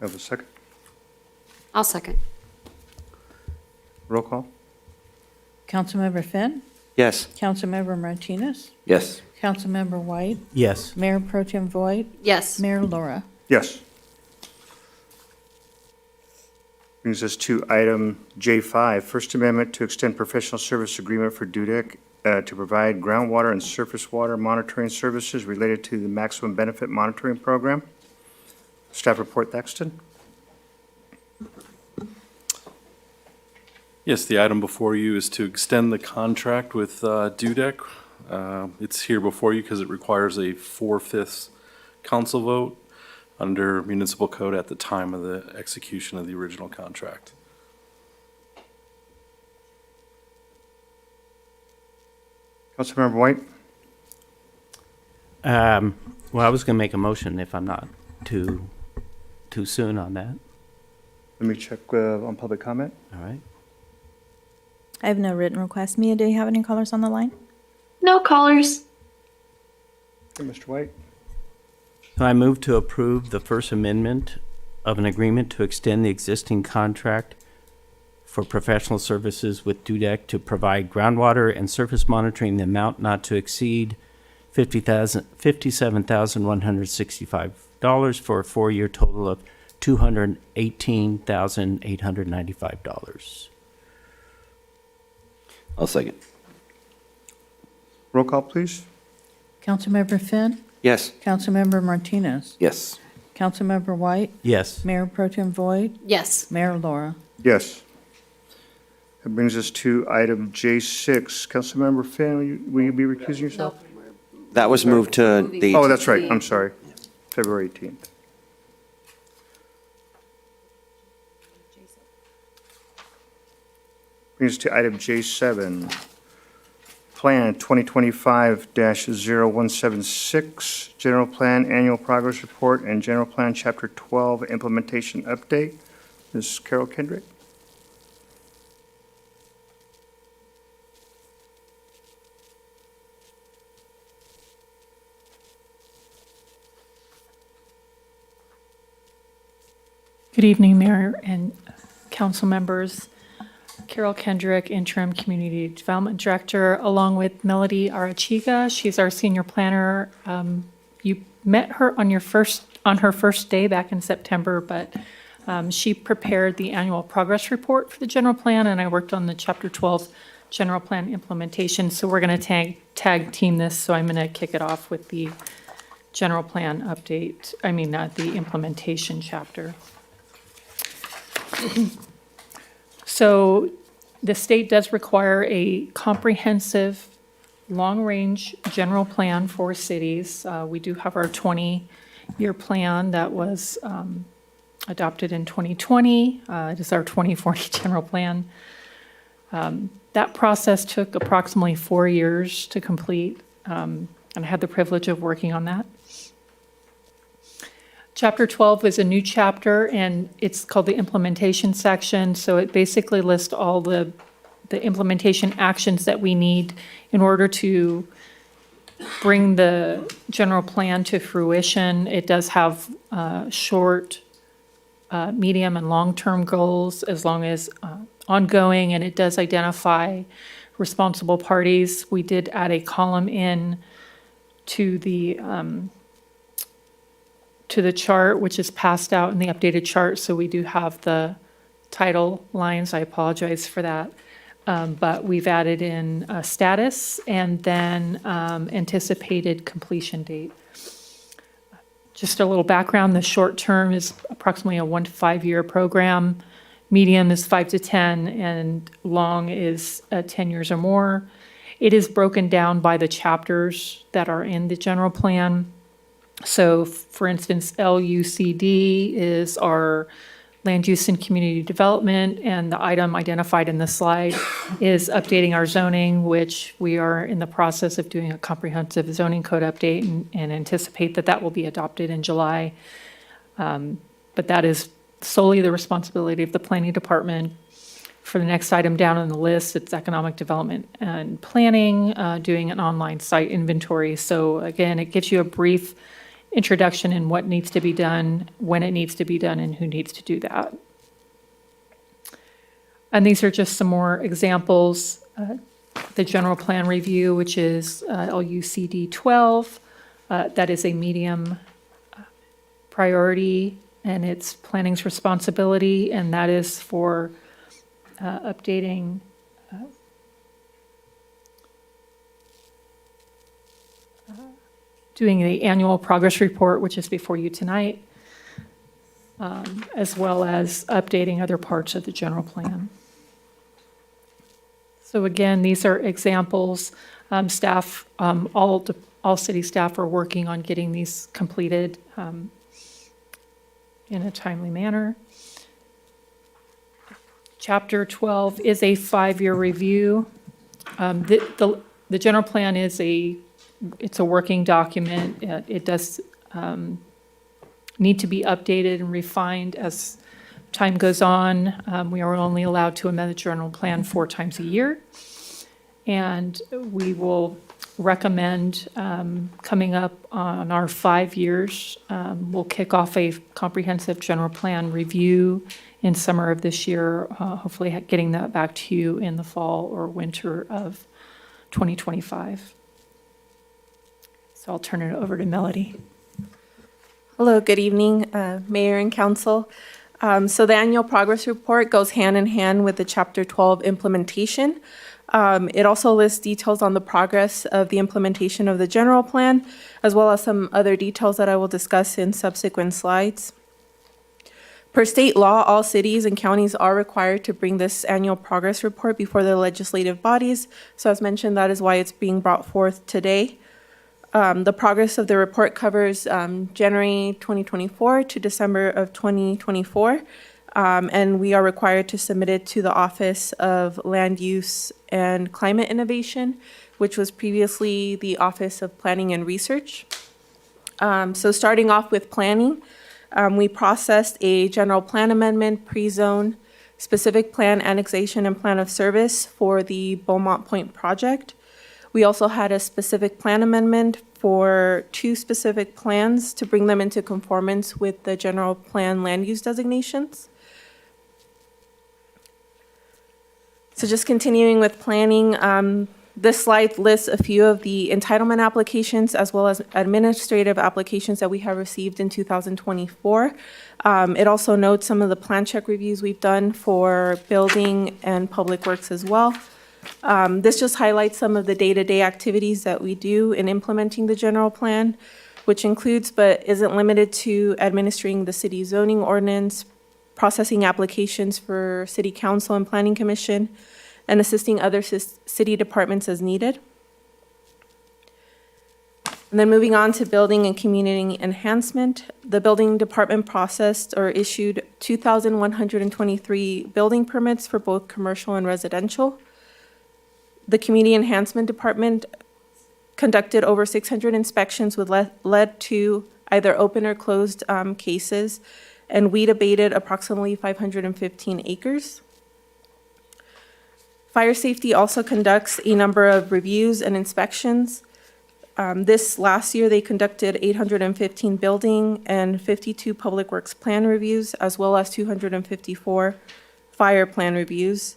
Speaker 1: Have a second?
Speaker 10: I'll second.
Speaker 1: Roll call?
Speaker 3: Councilmember Finn?
Speaker 7: Yes.
Speaker 3: Councilmember Martinez?
Speaker 6: Yes.
Speaker 3: Councilmember White?
Speaker 13: Yes.
Speaker 3: Mayor Pro Tem Voigt?
Speaker 10: Yes.
Speaker 3: Mayor Laura?
Speaker 1: Yes. Brings us to item J5, First Amendment to extend professional service agreement for DUDEC to provide groundwater and surface water monitoring services related to the Maximum Benefit Monitoring Program. Staff report, Thaxton.
Speaker 19: Yes, the item before you is to extend the contract with Dudek. It's here before you because it requires a 4/5 council vote under municipal code at the time of the execution of the original contract.
Speaker 1: Councilmember White?
Speaker 13: Well, I was going to make a motion if I'm not too soon on that.
Speaker 1: Let me check on public comment.
Speaker 13: All right.
Speaker 18: I have no written request. Mia, do you have any callers on the line?
Speaker 4: No callers.
Speaker 1: Okay, Mr. White?
Speaker 13: So I move to approve the First Amendment of an agreement to extend the existing contract for professional services with Dudek to provide groundwater and surface monitoring in the amount not to exceed $57,165 for a 4-year total of $218,895.
Speaker 7: I'll second.
Speaker 1: Roll call, please.
Speaker 3: Councilmember Finn,
Speaker 7: Yes.
Speaker 3: Councilmember Martinez,
Speaker 7: Yes.
Speaker 3: Councilmember White,
Speaker 13: Yes.
Speaker 3: Mayor Pro Tem Voigt,
Speaker 10: Yes.
Speaker 3: Mayor Laura.
Speaker 1: Yes. That brings us to item J6. Councilmember Finn, will you be recusing yourself?
Speaker 7: That was moved to the.
Speaker 1: Oh, that's right. I'm sorry. February 18th. Brings us to item J7. Plan 2025-0176, General Plan Annual Progress Report, and General Plan Chapter 12 Implementation Update. Ms. Carol Kendrick?
Speaker 12: Good evening, Mayor and council members. Carol Kendrick, Interim Community Development Director, along with Melody Arachiga. She's our senior planner. You met her on her first day back in September, but she prepared the annual progress report for the general plan, and I worked on the Chapter 12 general plan implementation. So we're going to tag team this. So I'm going to kick it off with the general plan update. The implementation chapter. So the state does require a comprehensive, long-range general plan for cities. We do have our 20-year plan that was adopted in 2020. It is our 2040 general plan. That process took approximately 4 years to complete, and I had the privilege of working on that. Chapter 12 is a new chapter, and it's called the implementation section. So it basically lists all the implementation actions that we need in order to bring the general plan to fruition. It does have short, medium, and long-term goals, as long as ongoing, and it does identify responsible parties. We did add a column in to the chart, which is passed out in the updated chart. So we do have the title lines. I apologize for that. But we've added in status and then anticipated completion date. Just a little background, the short term is approximately a 1 to 5 year program. Medium is 5 to 10, and long is 10 years or more. It is broken down by the chapters that are in the general plan. So, for instance, LUCD is our land use and community development, and the item identified in the slide is updating our zoning, which we are in the process of doing a comprehensive zoning code update and anticipate that will be adopted in July. But that is solely the responsibility of the planning department. For the next item down on the list, it's economic development and planning, doing an online site inventory. So again, it gives you a brief introduction in what needs to be done, when it needs to be done, and who needs to do that. And these are just some more examples. The general plan review, which is LUCD 12, that is a medium priority, and it's planning's responsibility, and that is for updating doing the annual progress report, which is before you tonight, as well as updating other parts of the general plan. So again, these are examples. Staff, all city staff are working on getting these completed in a timely manner. Chapter 12 is a 5-year review. The general plan is it's a working document. It does need to be updated and refined as time goes on. We are only allowed to amend the general plan 4 times a year. And we will recommend coming up on our 5 years. We'll kick off a comprehensive general plan review in summer of this year, hopefully getting that back to you in the fall or winter of 2025. So I'll turn it over to Melody.
Speaker 21: Hello, good evening, Mayor and Council. So the annual progress report goes hand in hand with the Chapter 12 implementation. It also lists details on the progress of the implementation of the general plan, as well as some other details that I will discuss in subsequent slides. Per state law, all cities and counties are required to bring this annual progress report before the legislative bodies. So as mentioned, that is why it's being brought forth today. The progress of the report covers January 2024 to December of 2024. And we are required to submit it to the Office of Land Use and Climate Innovation, which was previously the Office of Planning and Research. So starting off with planning, we processed a general plan amendment, pre-zone, specific plan annexation, and plan of service for the Beaumont Point project. We also had a specific plan amendment for 2 specific plans to bring them into conformance with the general plan land use designations. So just continuing with planning, this slide lists a few of the entitlement applications as well as administrative applications that we have received in 2024. It also notes some of the plan check reviews we've done for building and public works as well. This just highlights some of the day-to-day activities that we do in implementing the general plan, which includes but isn't limited to administering the city zoning ordinance, processing applications for city council and planning commission, and assisting other city departments as needed. And then moving on to building and community enhancement, the building department processed or issued 2,123 building permits for both commercial and residential. The community enhancement department conducted over 600 inspections, which led to either open or closed cases, and weed abated approximately 515 acres. Fire safety also conducts a number of reviews and inspections. This last year, they conducted 815 building and 52 public works plan reviews, as well as 254 fire plan reviews.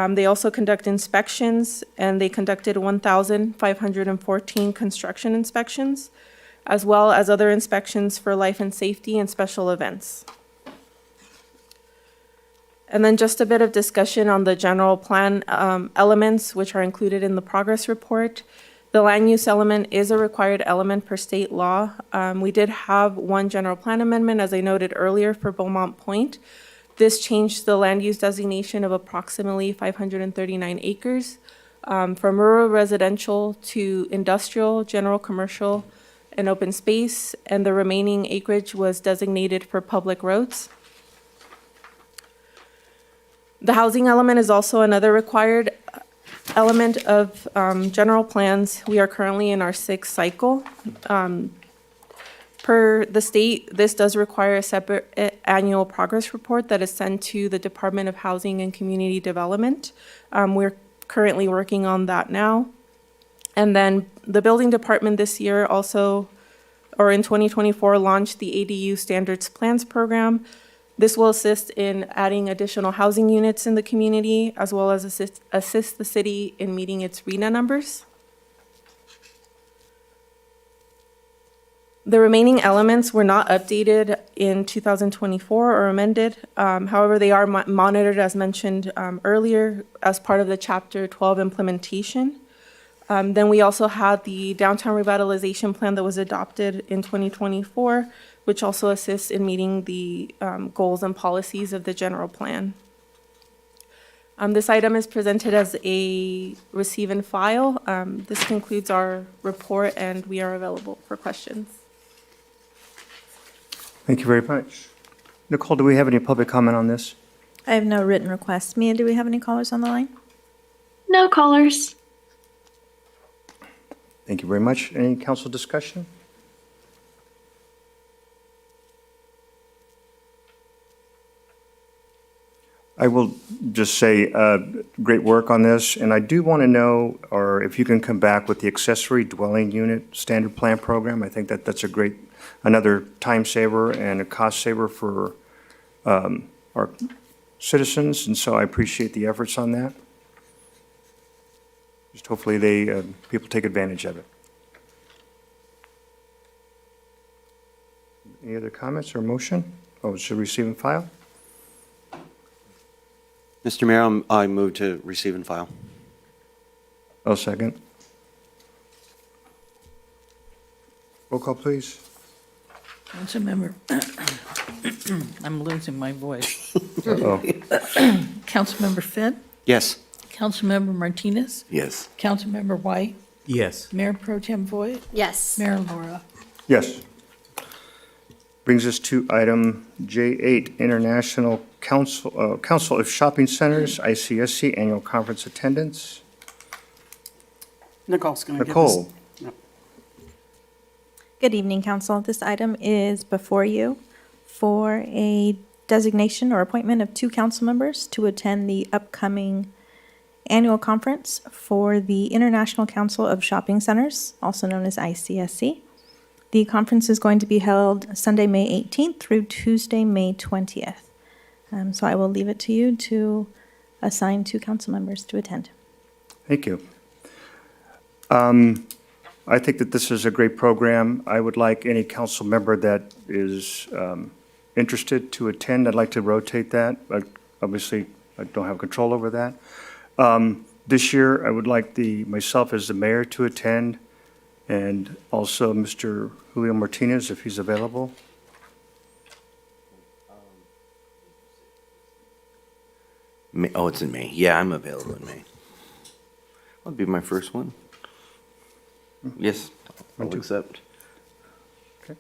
Speaker 21: They also conduct inspections, and they conducted 1,514 construction inspections, as well as other inspections for life and safety and special events. And then just a bit of discussion on the general plan elements, which are included in the progress report. The land use element is a required element per state law. We did have one general plan amendment, as I noted earlier, for Beaumont Point. This changed the land use designation of approximately 539 acres from rural residential to industrial, general commercial, and open space, and the remaining acreage was designated for public roads. The housing element is also another required element of general plans. We are currently in our 6th cycle. Per the state, this does require a separate annual progress report that is sent to the Department of Housing and Community Development. We're currently working on that now. And then the building department this year also, or in 2024, launched the ADU Standards Plans Program. This will assist in adding additional housing units in the community, as well as assist the city in meeting its RENA numbers. The remaining elements were not updated in 2024 or amended. However, they are monitored, as mentioned earlier, as part of the Chapter 12 implementation. Then we also had the downtown revitalization plan that was adopted in 2024, which also assists in meeting the goals and policies of the general plan. This item is presented as a receive and file. This concludes our report, and we are available for questions.
Speaker 1: Thank you very much. Nicole, do we have any public comment on this?
Speaker 18: I have no written requests. Mia, do we have any callers on the line?
Speaker 4: No callers.
Speaker 1: Thank you very much. Any council discussion? I will just say, great work on this, and I do want to know, or if you can come back with the accessory dwelling unit standard plan program. I think that that's a great, another time saver and a cost saver for our citizens, and so I appreciate the efforts on that. Just hopefully people take advantage of it. Any other comments or motion? Oh, should receive and file?
Speaker 7: Mr. Mayor, I move to receive and file.
Speaker 1: I'll second. Roll call, please.
Speaker 3: Councilmember, I'm losing my voice.
Speaker 1: Uh-oh.
Speaker 3: Councilmember Finn,
Speaker 7: Yes.
Speaker 3: Councilmember Martinez,
Speaker 6: Yes.
Speaker 3: Councilmember White,
Speaker 13: Yes.
Speaker 3: Mayor Pro Tem Voigt,
Speaker 10: Yes.
Speaker 3: Mayor Laura.
Speaker 1: Yes. Brings us to item J8, International Council of Shopping Centers, ICSC Annual Conference Attendance.
Speaker 9: Nicole's going to give us.
Speaker 1: Nicole.
Speaker 9: Yep.
Speaker 18: Good evening, council. This item is before you for a designation or appointment of 2 council members to attend the upcoming annual conference for the International Council of Shopping Centers, also known as ICSC. The conference is going to be held Sunday, May 18th through Tuesday, May 20th. So I will leave it to you to assign 2 council members to attend.
Speaker 1: Thank you. I think that this is a great program. I would like any council member that is interested to attend. I'd like to rotate that. Obviously, I don't have control over that. This year, I would like myself as the mayor to attend, and also Mr. Julio Martinez, if he's available.
Speaker 6: Oh, it's in May. Yeah, I'm available in May. That'll be my first one. Yes, I'll accept.
Speaker 1: Okay.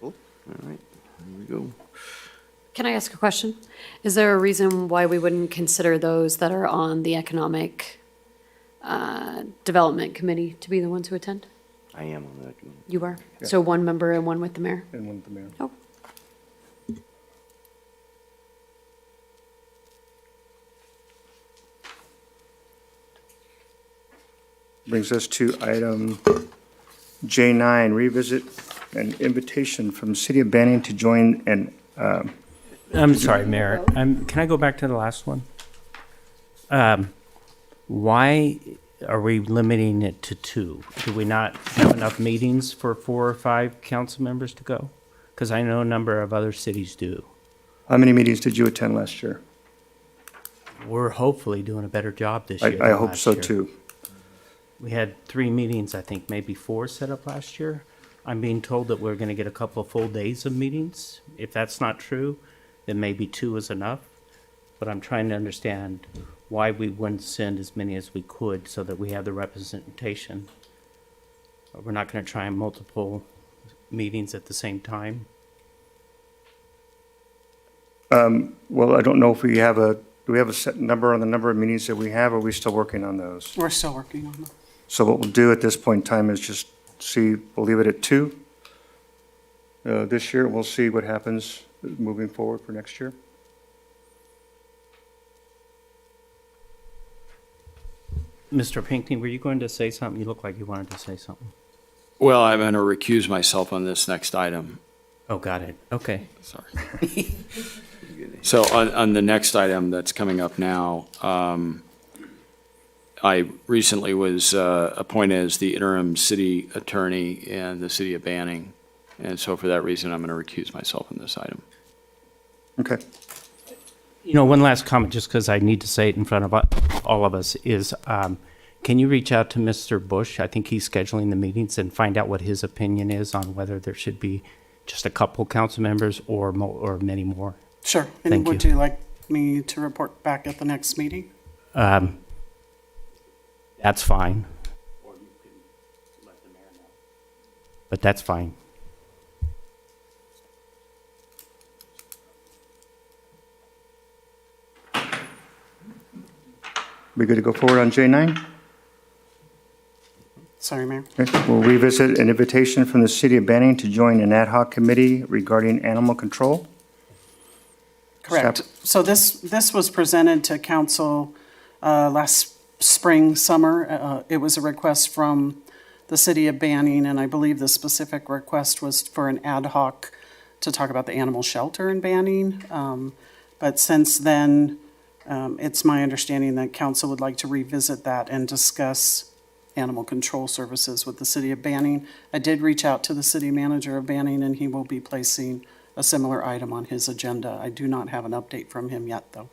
Speaker 6: Cool. All right, here we go.
Speaker 10: Can I ask a question? Is there a reason why we wouldn't consider those that are on the Economic Development Committee to be the ones who attend?
Speaker 6: I am on that.
Speaker 10: You are?
Speaker 1: Yeah.
Speaker 10: So 1 member and 1 with the mayor?
Speaker 1: And one with the mayor.
Speaker 10: Oh.
Speaker 1: Brings us to item J9, revisit an invitation from the City of Banning to join an
Speaker 13: I'm sorry, Mayor. Can I go back to the last one? Why are we limiting it to 2? Do we not have enough meetings for 4 or 5 council members to go? Because I know a number of other cities do.
Speaker 1: How many meetings did you attend last year?
Speaker 13: We're hopefully doing a better job this year.
Speaker 1: I
Speaker 13: than
Speaker 1: hope
Speaker 13: last
Speaker 1: so
Speaker 13: year.
Speaker 1: too.
Speaker 13: We had 3 meetings, I think, maybe 4 set up last year. I'm being told that we're going to get a couple of full days of meetings. If that's not true, then maybe 2 is enough. But I'm trying to understand why we wouldn't send as many as we could so that we have the representation. We're not going to try multiple meetings at the same time.
Speaker 1: Well, I don't know if do we have a set number on the number of meetings that we have, or are we still working on those?
Speaker 9: We're still working on them.
Speaker 1: So what we'll do at this point in time is just we'll leave it at 2. This year, we'll see what happens moving forward for next year.
Speaker 13: Mr. Pinckney, were you going to say something? You look like you wanted to say something.
Speaker 5: Well, I'm going to recuse myself on this next item.
Speaker 13: Oh, got it. Okay.
Speaker 5: Sorry. So on the next item that's coming up now, I recently was appointed as the interim city attorney in the city of Banning. And so for that reason, I'm going to recuse myself on this item.
Speaker 1: Okay.
Speaker 13: You know, one last comment, just because I need to say it in front of all of us, is can you reach out to Mr. Bush? I think he's scheduling the meetings, and find out what his opinion is on whether there should be just a couple council members or many more.
Speaker 9: Sure.
Speaker 13: Thank
Speaker 9: And would
Speaker 13: you.
Speaker 9: you like me to report back at the next meeting?
Speaker 13: That's fine. Or you can let the mayor know. But that's fine.
Speaker 1: We good to go forward on J9?
Speaker 9: Sorry, Mayor.
Speaker 1: Okay, we'll revisit an invitation from the city of Banning to join an ad hoc committee regarding animal control.
Speaker 9: Correct. So this was presented to council last spring, summer. It was a request from the city of Banning, and I believe the specific request was for an ad hoc to talk about the animal shelter in Banning. But since then, it's my understanding that council would like to revisit that and discuss animal control services with the city of Banning. I did reach out to the city manager of Banning, and he will be placing a similar item on his agenda. I do not have an update from him yet, though.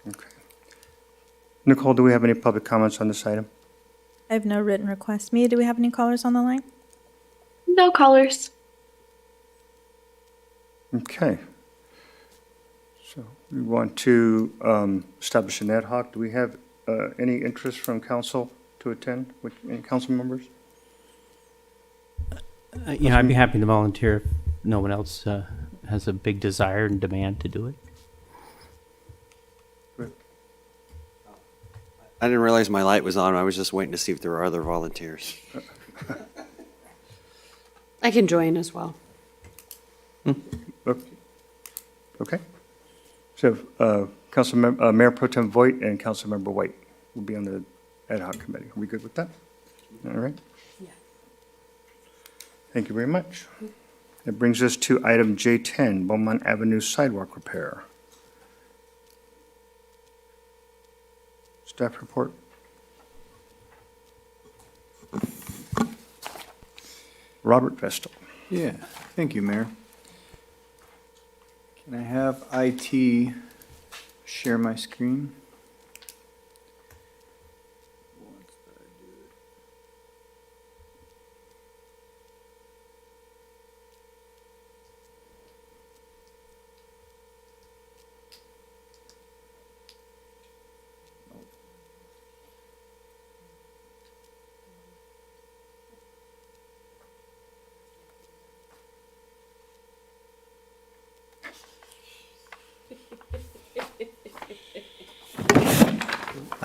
Speaker 1: Okay. Nicole, do we have any public comments on this item?
Speaker 18: I have no written requests. Mia, do we have any callers on the line?
Speaker 4: No callers.
Speaker 1: Okay. So we want to establish an ad hoc. Do we have any interest from council to attend, with any council members?
Speaker 13: I'd be happy to volunteer if no one else has a big desire and demand to do it.
Speaker 7: I didn't realize my light was on. I was just waiting to see if there were other volunteers.
Speaker 10: I can join as well.
Speaker 1: Okay. So Mayor Pro Tem Voigt and Councilmember White will be on the ad hoc committee. Are we good with that? All right.
Speaker 10: Yeah.
Speaker 1: Thank you very much. That brings us to item J10, Beaumont Avenue sidewalk repair. Staff report. Robert Vestal.
Speaker 11: Yeah, thank you, Mayor. Can I have IT share my screen?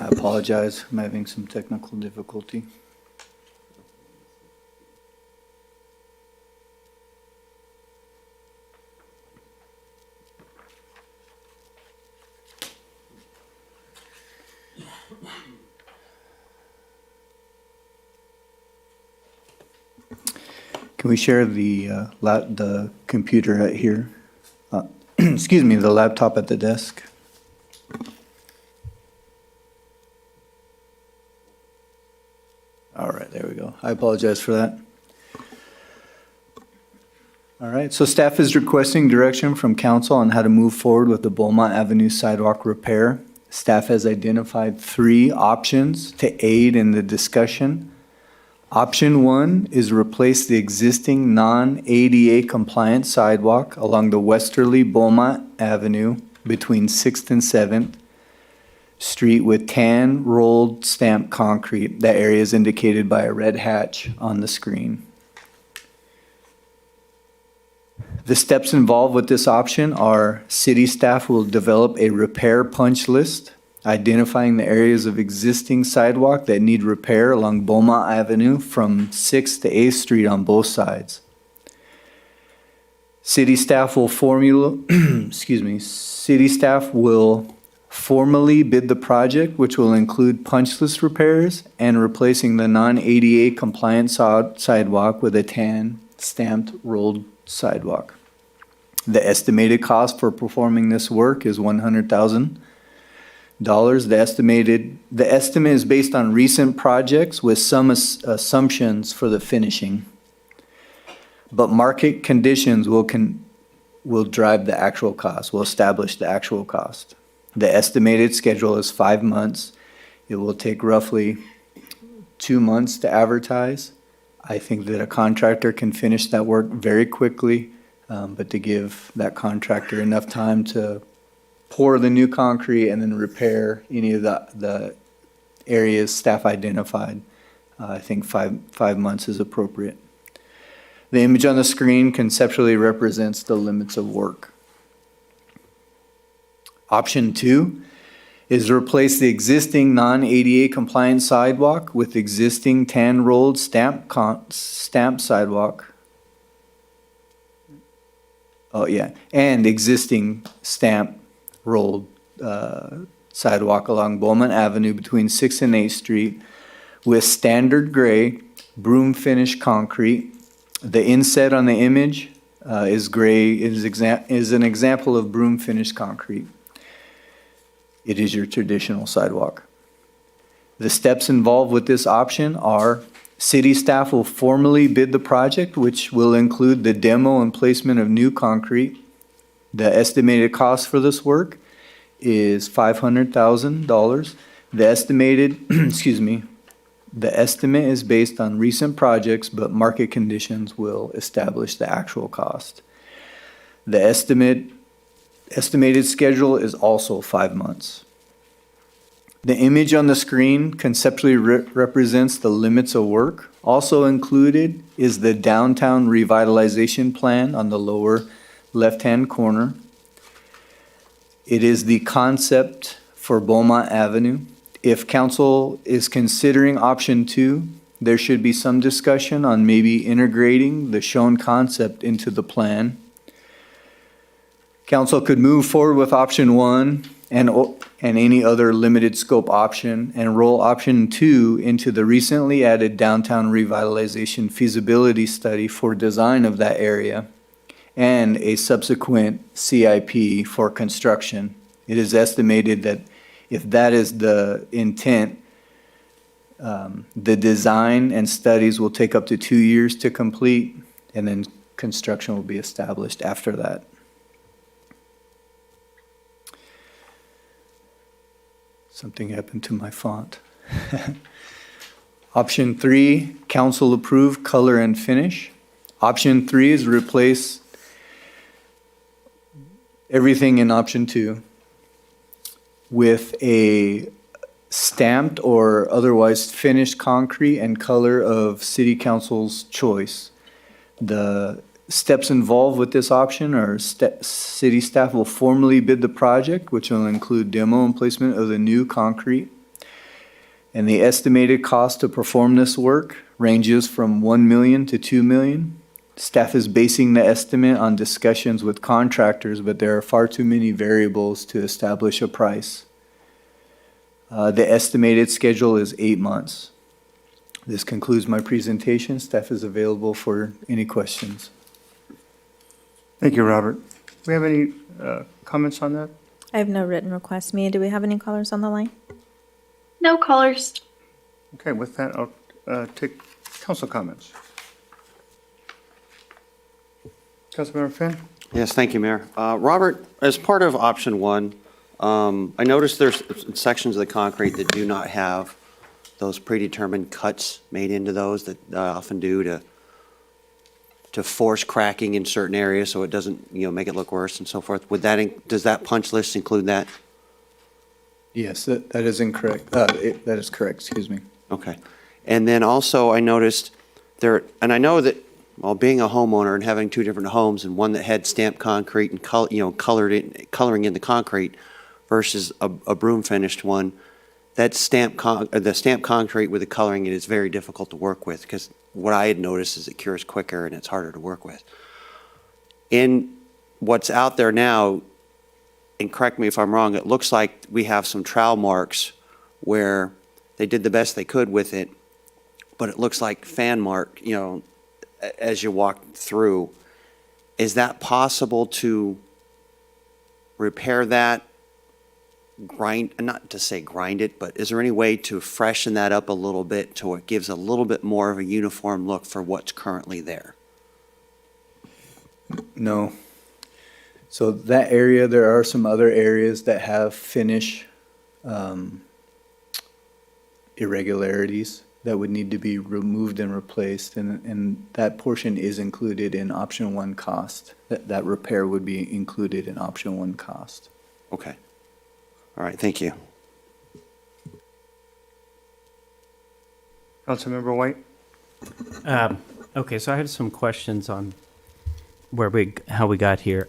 Speaker 11: I apologize, I'm having some technical difficulty. Can we share the computer at here? Excuse me, the laptop at the desk? All right, there we go. I apologize for that. All right, so staff is requesting direction from council on how to move forward with the Beaumont Avenue sidewalk repair. Staff has identified 3 options to aid in the discussion. Option 1 is replace the existing non-ADA compliant sidewalk along the westerly Beaumont Avenue between 6th and 7th Street with tan rolled stamped concrete. That area is indicated by a red hatch on the screen. The steps involved with this option are city staff will develop a repair punch list identifying the areas of existing sidewalk that need repair along Beaumont Avenue from 6th to 8th Street on both sides. City staff will city staff will formally bid the project, which will include punch list repairs and replacing the non-ADA compliant sidewalk with a tan stamped rolled sidewalk. The estimated cost for performing this work is $100,000. The estimate is based on recent projects with some assumptions for the finishing. But market conditions will drive the actual cost, will establish the actual cost. The estimated schedule is 5 months. It will take roughly 2 months to advertise. I think that a contractor can finish that work very quickly, but to give that contractor enough time to pour the new concrete and then repair any of the areas staff identified. I think 5 months is appropriate. The image on the screen conceptually represents the limits of work. Option 2 is to replace the existing non-ADA compliant sidewalk with existing tan rolled stamp sidewalk. Oh, yeah, and existing stamp rolled sidewalk along Beaumont Avenue between 6th and 8th Street with standard gray broom finish concrete. The inset on the image is gray, is an example of broom finish concrete. It is your traditional sidewalk. The steps involved with this option are city staff will formally bid the project, which will include the demo and placement of new concrete. The estimated cost for this work is $500,000. The estimated, the estimate is based on recent projects, but market conditions will establish the actual cost. The estimated schedule is also 5 months. The image on the screen conceptually represents the limits of work. Also included is the downtown revitalization plan on the lower left-hand corner. It is the concept for Beaumont Avenue. If council is considering option 2, there should be some discussion on maybe integrating the shown concept into the plan. Council could move forward with option 1 and any other limited scope option and roll option 2 into the recently added downtown revitalization feasibility study for design of that area and a subsequent CIP for construction. It is estimated that if that is the intent, the design and studies will take up to 2 years to complete, and then construction will be established after that. Something happened to my font. Option 3, council approved color and finish. Option 3 is replace everything in option 2 with a stamped or otherwise finished concrete and color of city council's choice. The steps involved with this option are city staff will formally bid the project, which will include demo and placement of the new concrete. And the estimated cost to perform this work ranges from $1 million to $2 million. Staff is basing the estimate on discussions with contractors, but there are far too many variables to establish a price. The estimated schedule is 8 months. This concludes my presentation. Staff is available for any questions.
Speaker 1: Thank you, Robert. Do we have any comments on that?
Speaker 18: I have no written requests. Mia, do we have any callers on the line?
Speaker 4: No callers.
Speaker 1: Okay, with that, I'll take council comments. Councilmember Finn?
Speaker 7: Yes, thank you, Mayor. Robert, as part of option 1, I noticed there's sections of the concrete that do not have those predetermined cuts made into those that often do to force cracking in certain areas so it doesn't, make it look worse and so forth. Does that punch list include that?
Speaker 11: Yes, that is incorrect. That is correct, excuse me.
Speaker 7: Okay. And then also I noticed there, and I know that, well, being a homeowner and having 2 different homes and one that had stamped concrete and coloring in the concrete versus a broom finished one, that the stamped concrete with the coloring in is very difficult to work with because what I had noticed is it cures quicker and it's harder to work with. In what's out there now, and correct me if I'm wrong, it looks like we have some trowel marks where they did the best they could with it, but it looks like fan mark, as you walk through. Is that possible to repair that, not to say grind it, but is there any way to freshen that up a little bit to where it gives a little bit more of a uniform look for what's currently there?
Speaker 11: No. So that area, there are some other areas that have finish irregularities that would need to be removed and replaced, and that portion is included in option 1 cost. That repair would be included in option 1 cost.
Speaker 7: Okay. All right, thank you.
Speaker 1: Councilmember White?
Speaker 13: Okay, so I have some questions on how we got here.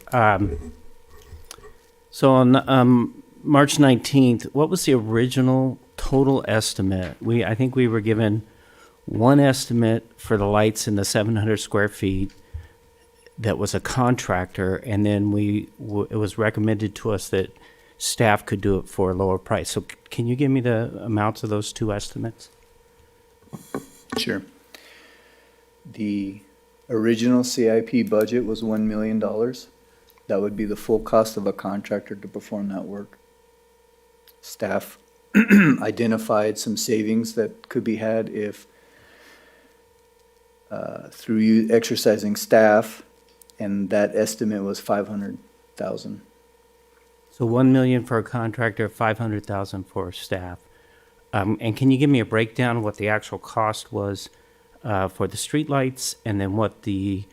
Speaker 13: So on March 19th, what was the original total estimate? I think we were given one estimate for the lights in the 700 square feet that was a contractor, and then it was recommended to us that staff could do it for a lower price. So can you give me the amounts of those two estimates?
Speaker 11: Sure. The original CIP budget was $1 million. That would be the full cost of a contractor to perform that work. Staff identified some savings that could be had if, through you exercising staff, and that estimate was 500,000.
Speaker 13: So 1 million for a contractor, 500,000 for staff. And can you give me a breakdown of what the actual cost was for the streetlights, and then what the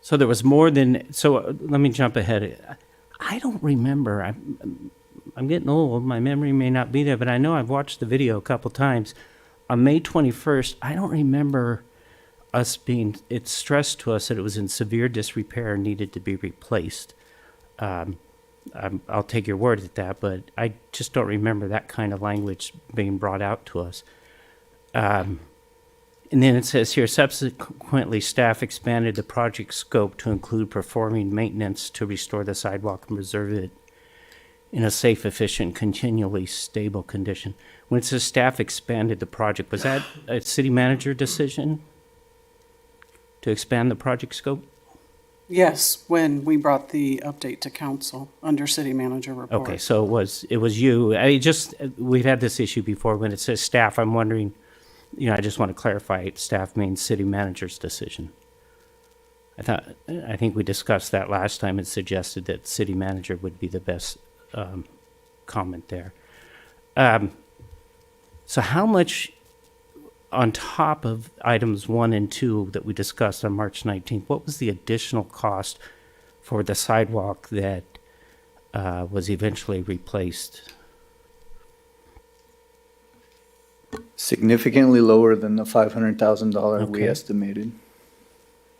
Speaker 13: so there was more than, so let me jump ahead. I don't remember. I'm getting old. My memory may not be there, but I know I've watched the video a couple times. On May 21st, I don't remember it's stressed to us that it was in severe disrepair and needed to be replaced. I'll take your word at that, but I just don't remember that kind of language being brought out to us. And then it says here, subsequently, staff expanded the project scope to include performing maintenance to restore the sidewalk and preserve it in a safe, efficient, continually stable condition. When it says staff expanded the project, was that a city manager decision to expand the project scope?
Speaker 9: Yes, when we brought the update to council under city manager report.
Speaker 13: Okay, so it was you. We've had this issue before. When it says staff, I'm wondering, I just want to clarify, staff means city manager's decision. I think we discussed that last time and suggested that city manager would be the best comment there. So how much on top of items 1 and 2 that we discussed on March 19th, what was the additional cost for the sidewalk that was eventually replaced?
Speaker 11: Significantly lower than the $500,000 we
Speaker 13: Okay.
Speaker 11: estimated.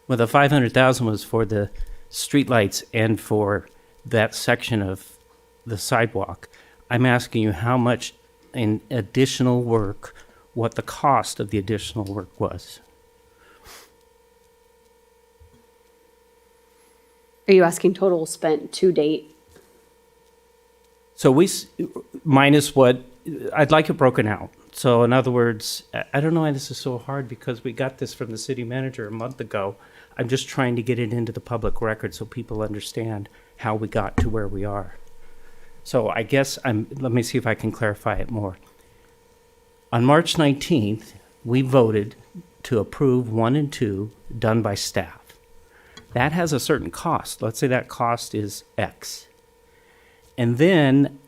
Speaker 13: Well, the 500,000 was for the streetlights and for that section of the sidewalk. I'm asking you how much in additional work, what the cost of the additional work was.
Speaker 10: Are you asking total spent to date?
Speaker 13: So minus what, I'd like it broken out. So in other words, I don't know why this is so hard, because we got this from the city manager a month ago. I'm just trying to get it into the public record so people understand how we got to where we are. So I guess let me see if I can clarify it more. On March 19th, we voted to approve 1 and 2 done by staff. That has a certain cost. Let's say that cost is X. And then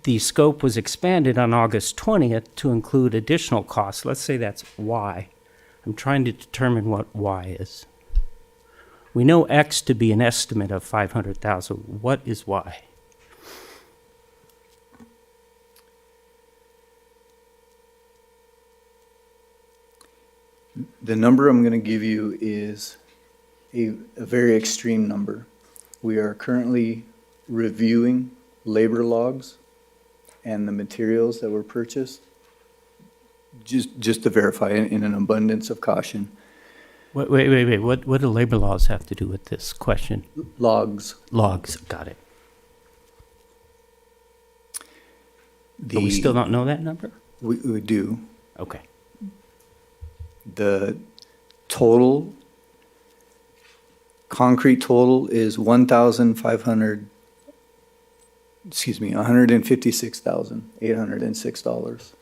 Speaker 13: the scope was expanded on August 20th to include additional costs. Let's say that's Y. I'm trying to determine what Y is. We know X to be an estimate of 500,000. What is Y?
Speaker 11: The number I'm going to give you is a very extreme number. We are currently reviewing labor logs and the materials that were purchased, just to verify in an abundance of caution.
Speaker 13: Wait. What do labor laws have to do with this question?
Speaker 11: Logs.
Speaker 13: Logs, got it. But we still don't know that number?
Speaker 11: We do.
Speaker 13: Okay.
Speaker 11: The total, concrete total is $156,806.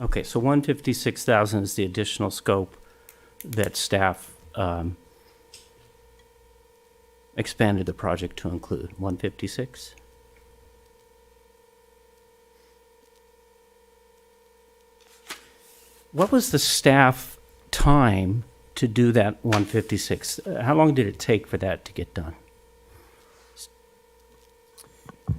Speaker 13: Okay, so 156,000 is the additional scope that staff expanded the project to include. 156? What was the staff time to do that 156? How long did it take for that to get done?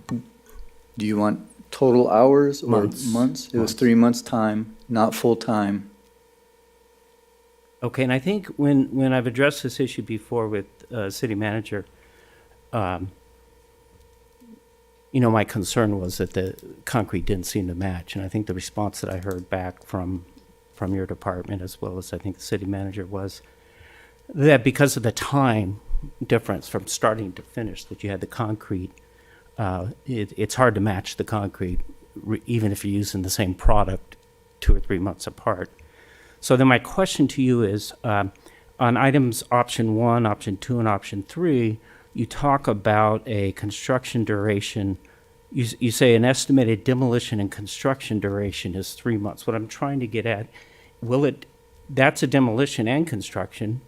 Speaker 11: Do you want total hours or
Speaker 13: Months.
Speaker 11: months? It was
Speaker 13: Months.
Speaker 11: 3 months' time, not full-time.
Speaker 13: Okay, and I think when I've addressed this issue before with city manager, my concern was that the concrete didn't seem to match. And I think the response that I heard back from your department, as well as I think the city manager, was that because of the time difference from starting to finish, that you had the concrete, it's hard to match the concrete, even if you're using the same product 2 or 3 months apart. So then my question to you is, on items option 1, option 2, and option 3, you talk about a construction duration. You say an estimated demolition and construction duration is 3 months. What I'm trying to get at, that's a demolition and construction.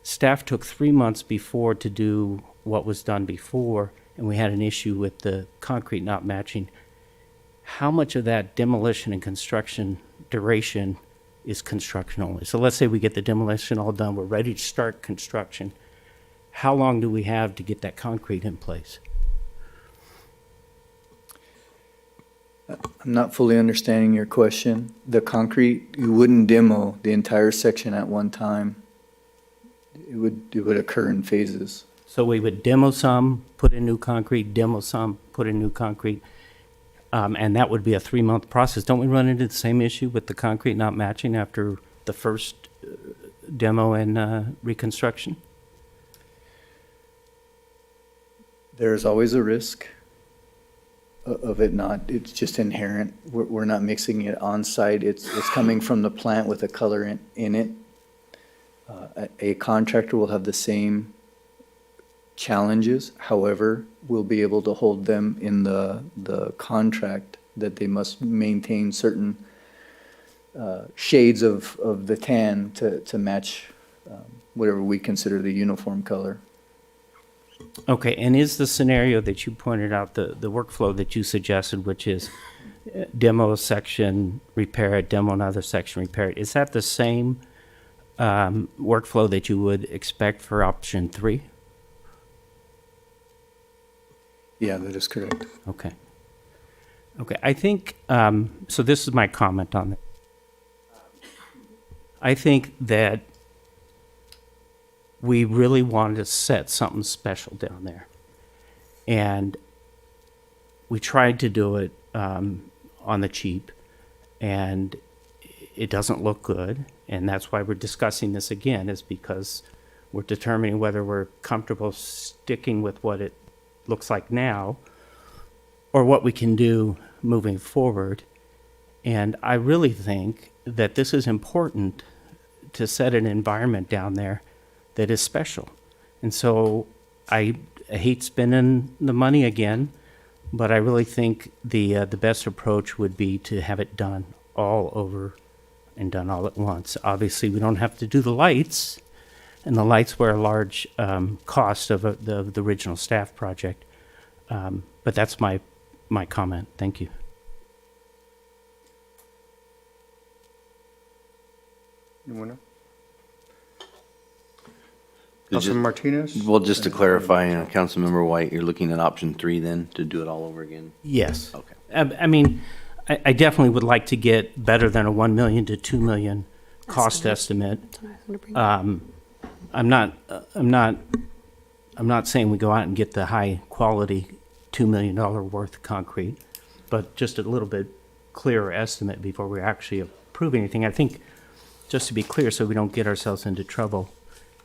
Speaker 13: Staff took 3 months before to do what was done before, and we had an issue with the concrete not matching. How much of that demolition and construction duration is construction only? So let's say we get the demolition all done, we're ready to start construction. How long do we have to get that concrete in place?
Speaker 11: I'm not fully understanding your question. The concrete, you wouldn't demo the entire section at one time. It would occur in phases.
Speaker 13: So we would demo some, put in new concrete, demo some, put in new concrete, and that would be a 3-month process. Don't we run into the same issue with the concrete not matching after the first demo and reconstruction?
Speaker 11: There's always a risk of it not, it's just inherent. We're not mixing it on site. It's coming from the plant with a color in it. A contractor will have the same challenges. However, we'll be able to hold them in the contract that they must maintain certain shades of the tan to match whatever we consider the uniform color.
Speaker 13: Okay, and is the scenario that you pointed out, the workflow that you suggested, which is demo section, repair it, demo another section, repair it, is that the same workflow that you would expect for option 3?
Speaker 11: Yeah, that is correct.
Speaker 13: Okay. Okay, I think, so this is my comment on it. I think that we really wanted to set something special down there. And we tried to do it on the cheap, and it doesn't look good. And that's why we're discussing this again, is because we're determining whether we're comfortable sticking with what it looks like now or what we can do moving forward. And I really think that this is important to set an environment down there that is special. And so I hate spending the money again, but I really think the best approach would be to have it done all over and done all at once. Obviously, we don't have to do the lights, and the lights were a large cost of the original staff project. But that's my comment. Thank you.
Speaker 1: Anyone else? Councilman Martinez?
Speaker 6: Well, just to clarify, Councilmember White, you're looking at option 3 then, to do it all over again?
Speaker 13: Yes.
Speaker 6: Okay.
Speaker 13: I mean, I definitely would like to get better than a 1 million to 2 million cost estimate. I'm not saying we go out and get the high quality $2 million worth of concrete, but just a little bit clearer estimate before we actually approve anything. I think, just to be clear, so we don't get ourselves into trouble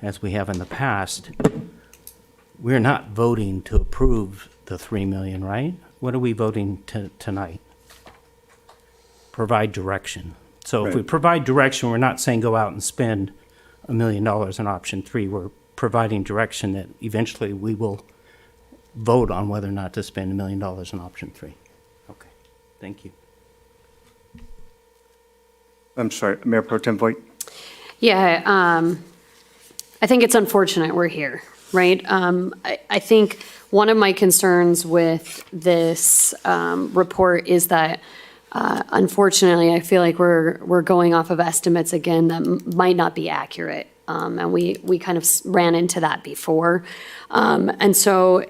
Speaker 13: as we have in the past, we're not voting to approve the 3 million, right? What are we voting tonight? Provide direction. So if we provide direction, we're not saying go out and spend $1 million on option 3. We're providing direction that eventually we will vote on whether or not to spend $1 million on option 3. Okay, thank you.
Speaker 1: I'm sorry, Mayor Pro Tem Voigt?
Speaker 10: Yeah, I think it's unfortunate we're here, right? I think one of my concerns with this report is that unfortunately, I feel like we're going off of estimates again that might not be accurate. And we kind of ran into that before. And so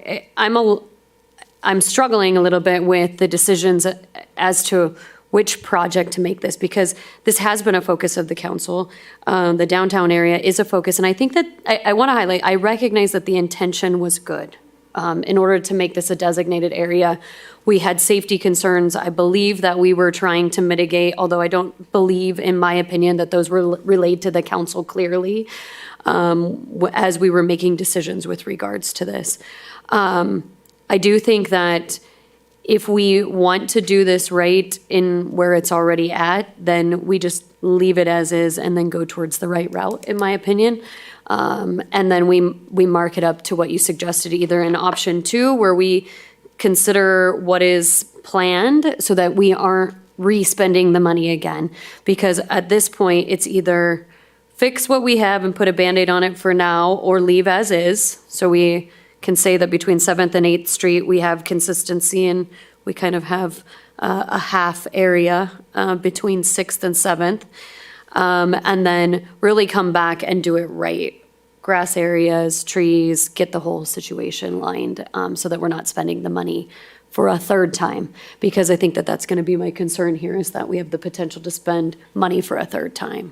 Speaker 10: I'm struggling a little bit with the decisions as to which project to make this, because this has been a focus of the council. The downtown area is a focus, and I think that, I want to highlight, I recognize that the intention was good. In order to make this a designated area, we had safety concerns. I believe that we were trying to mitigate, although I don't believe, in my opinion, that those were relayed to the council clearly as we were making decisions with regards to this. I do think that if we want to do this right in where it's already at, then we just leave it as is and then go towards the right route, in my opinion. And then we mark it up to what you suggested, either in option 2, where we consider what is planned so that we aren't re-spending the money again. Because at this point, it's either fix what we have and put a Band-Aid on it for now, or leave as is. So we can say that between 7th and 8th Street, we have consistency, and we kind of have a half area between 6th and 7th. And then really come back and do it right. Grass areas, trees, get the whole situation lined so that we're not spending the money for a third time. Because I think that that's going to be my concern here, is that we have the potential to spend money for a third time.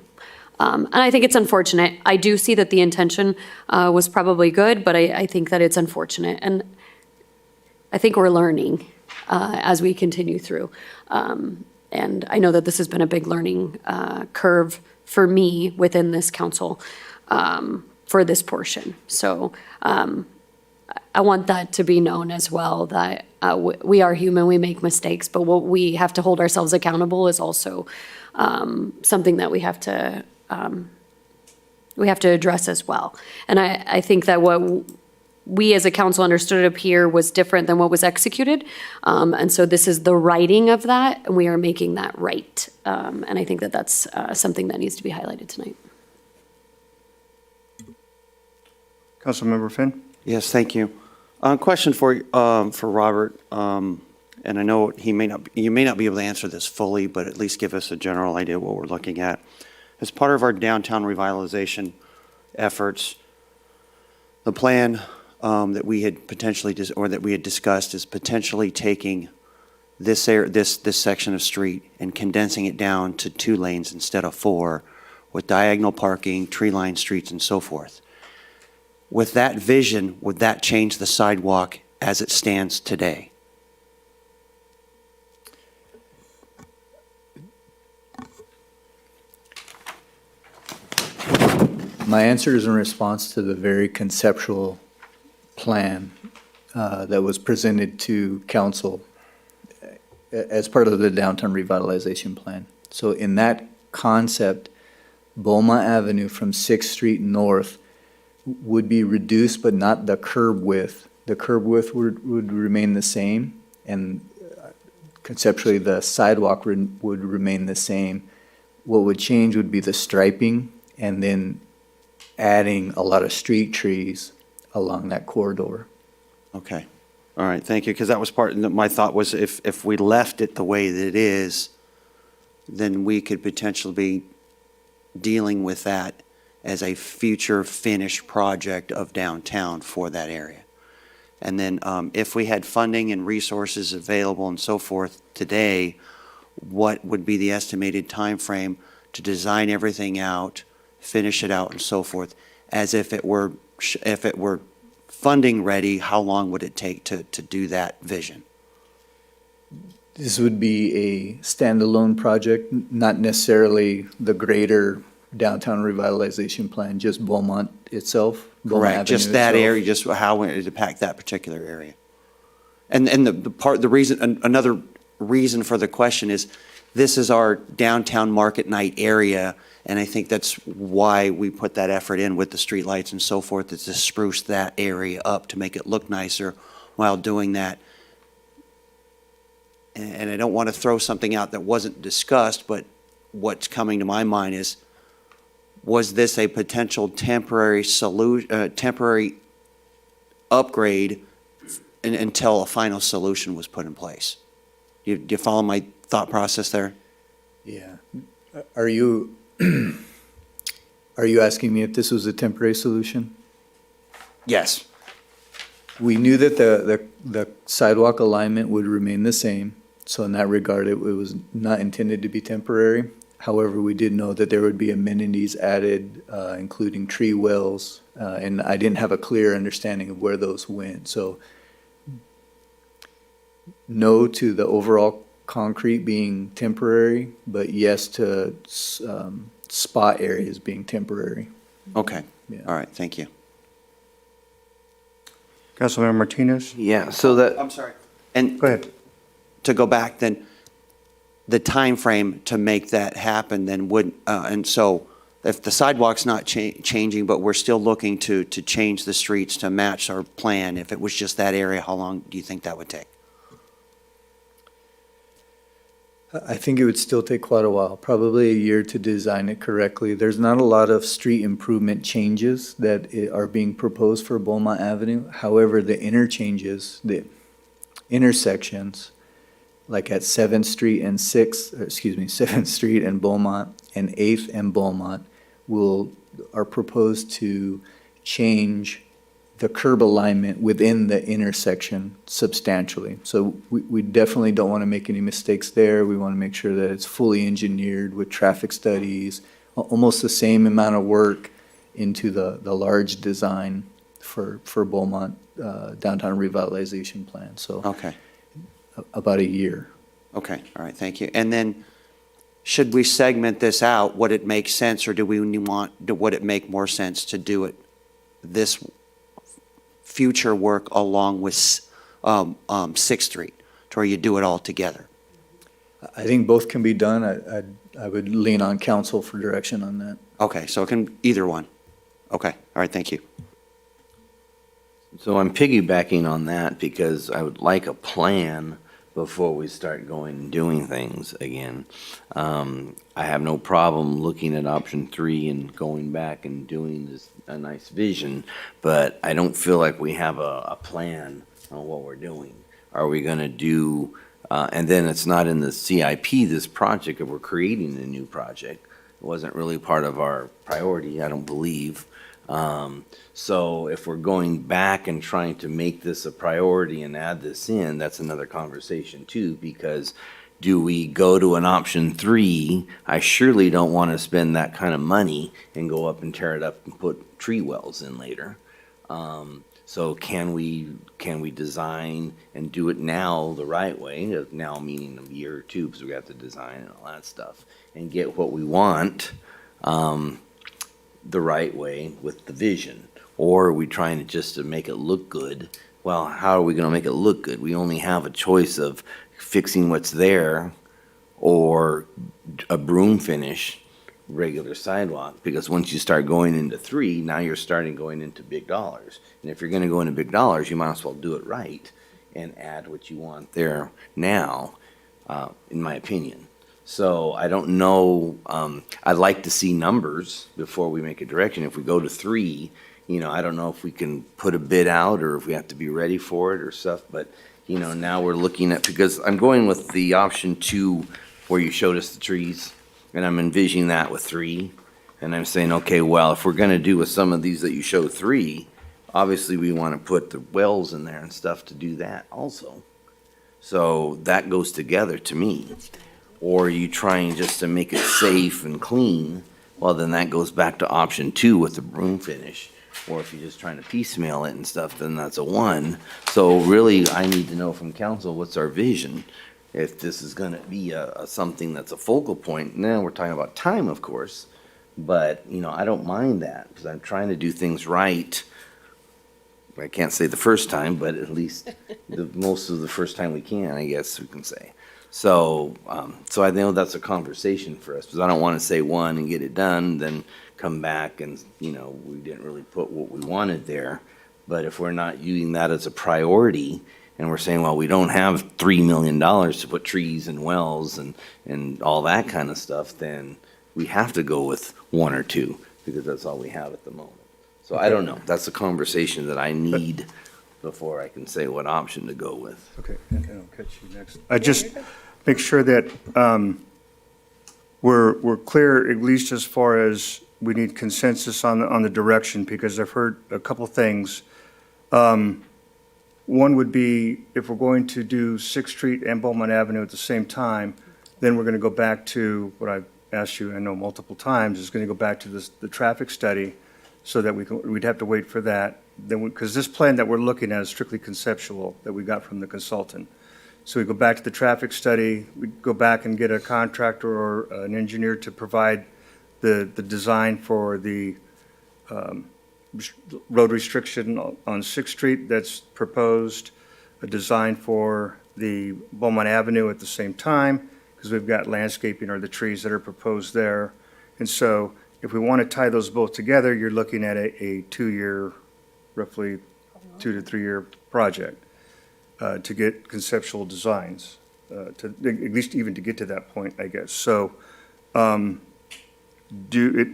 Speaker 10: And I think it's unfortunate. I do see that the intention was probably good, but I think that it's unfortunate. And I think we're learning as we continue through. And I know that this has been a big learning curve for me within this council for this portion. So I want that to be known as well, that we are human, we make mistakes, but what we have to hold ourselves accountable is also something that we have to address as well. And I think that what we as a council understood up here was different than what was executed. And so this is the writing of that, and we are making that right. And I think that that's something that needs to be highlighted tonight.
Speaker 1: Councilmember Finn?
Speaker 7: Yes, thank you. Question for Robert, and I know you may not be able to answer this fully, but at least give us a general idea of what we're looking at. As part of our downtown revitalization efforts, the plan that we had potentially that we had discussed is potentially taking this section of street and condensing it down to 2 lanes instead of 4, with diagonal parking, tree-lined streets, and so forth. With that vision, would that change the sidewalk as it stands today?
Speaker 11: My answer is in response to the very conceptual plan that was presented to council as part of the downtown revitalization plan. So in that concept, Beaumont Avenue from 6th Street north would be reduced, but not the curb width. The curb width would remain the same, and conceptually the sidewalk would remain the same. What would change would be the striping, and then adding a lot of street trees along that corridor.
Speaker 7: Okay. All right, thank you, because that was my thought was if we left it the way that it is, then we could potentially be dealing with that as a future finished project of downtown for that area. And then if we had funding and resources available and so forth today, what would be the estimated time frame to design everything out, finish it out, and so forth? As if it were funding ready, how long would it take to do that vision?
Speaker 11: This would be a standalone project, not necessarily the greater downtown revitalization plan, just Beaumont itself. Beaumont
Speaker 7: Correct, just
Speaker 11: Avenue
Speaker 7: that
Speaker 11: itself.
Speaker 7: area, just how it impact that particular area. And the reason, another reason for the question is, this is our downtown market night area, and I think that's why we put that effort in with the streetlights and so forth, is to spruce that area up to make it look nicer while doing that. And I don't want to throw something out that wasn't discussed, but what's coming to my mind is, was this a potential temporary temporary upgrade until a final solution was put in place? Do you follow my thought process there?
Speaker 11: Yeah. Are you asking me if this was a temporary solution?
Speaker 7: Yes.
Speaker 11: We knew that the sidewalk alignment would remain the same, so in that regard, it was not intended to be temporary. However, we did know that there would be amenities added, including tree wells, and I didn't have a clear understanding of where those went, so no to the overall concrete being temporary, but yes to spot areas being temporary.
Speaker 7: Okay,
Speaker 11: Yeah.
Speaker 7: all right, thank you.
Speaker 1: Councilmember Martinez?
Speaker 6: Yeah, so that,
Speaker 7: I'm sorry. And
Speaker 1: Go ahead.
Speaker 7: to go back then, the time frame to make that happen then would, and so if the sidewalk's not changing, but we're still looking to change the streets to match our plan, if it was just that area, how long do you think that would take?
Speaker 11: I think it would still take quite a while, probably a year to design it correctly. There's not a lot of street improvement changes that are being proposed for Beaumont Avenue. However, the interchanges, the intersections, like at 7th Street and 7th Street and Beaumont and 8th and Beaumont are proposed to change the curb alignment within the intersection substantially. So we definitely don't want to make any mistakes there. We want to make sure that it's fully engineered with traffic studies, almost the same amount of work into the large design for Beaumont downtown revitalization plan. So
Speaker 7: Okay.
Speaker 11: about a year.
Speaker 7: Okay, all right, thank you. And then, should we segment this out? Would it make sense, or would it make more sense to do it, this future work along with 6th Street, to where you do it all together?
Speaker 11: I think both can be done. I would lean on council for direction on that.
Speaker 7: Okay, so it can, either one. Okay, all right, thank you.
Speaker 6: so I'm piggybacking on that because I would like a plan before we start going and doing things again. I have no problem looking at option 3 and going back and doing a nice vision, but I don't feel like we have a plan on what we're doing. Are we going to do, and then it's not in the CIP, this project, if we're creating a new project. It wasn't really part of our priority, I don't believe. So if we're going back and trying to make this a priority and add this in, that's another conversation too, because do we go to an option 3? I surely don't want to spend that kind of money and go up and tear it up and put tree wells in later. So can we design and do it now the right way, now meaning a year or two, because we got to design and all that stuff, and get what we want the right way with the vision? Or are we trying to just to make it look good? Well, how are we going to make it look good? We only have a choice of fixing what's there or a broom finish, regular sidewalk, because once you start going into 3, now you're starting going into big dollars. And if you're going to go into big dollars, you might as well do it right and add what you want there now, in my opinion. So I don't know, I'd like to see numbers before we make a direction. If we go to 3, I don't know if we can put a bid out or if we have to be ready for it or stuff, but, now we're looking at, because I'm going with the option 2 where you showed us the trees, and I'm envisioning that with 3, and I'm saying, okay, well, if we're gonna do with some of these that you show 3, obviously we wanna put the wells in there and stuff to do that also. So that goes together to me. Or are you trying just to make it safe and clean? Well, then that goes back to option 2 with the broom finish. Or if you're just trying to piecemeal it and stuff, then that's a 1. So really, I need to know from council, what's our vision? If this is gonna be something that's a focal point, now we're talking about time, of course. But, I don't mind that, because I'm trying to do things right. I can't say the first time, but at least most of the first time we can, I guess we can say. So I know that's a conversation for us, because I don't want to say 1 and get it done, then come back and, we didn't really put what we wanted there. But if we're not using that as a priority, and we're saying, well, we don't have $3 million to put trees and wells and all that kind of stuff, then we have to go with 1 or 2, because that's all we have at the moment. So I don't know. That's a conversation that I need before I can say what option to go with.
Speaker 1: Okay, I'll catch you next. I just make sure that we're clear, at least as far as we need consensus on the direction, because I've heard a couple things. One would be if we're going to do Sixth Street and Beaumont Avenue at the same time, then we're going to go back to what I've asked you, I know multiple times, is going to go back to the traffic study so that we'd have to wait for that. Then, because this plan that we're looking at is strictly conceptual that we got from the consultant. So we go back to the traffic study, we go back and get a contractor or an engineer to provide the design for the road restriction on Sixth Street that's proposed, a design for the Beaumont Avenue at the same time, because we've got landscaping or the trees that are proposed there. And so if we want to tie those both together, you're looking at a 2-year, roughly 2 to 3 year project to get conceptual designs, to at least even to get to that point, I guess. So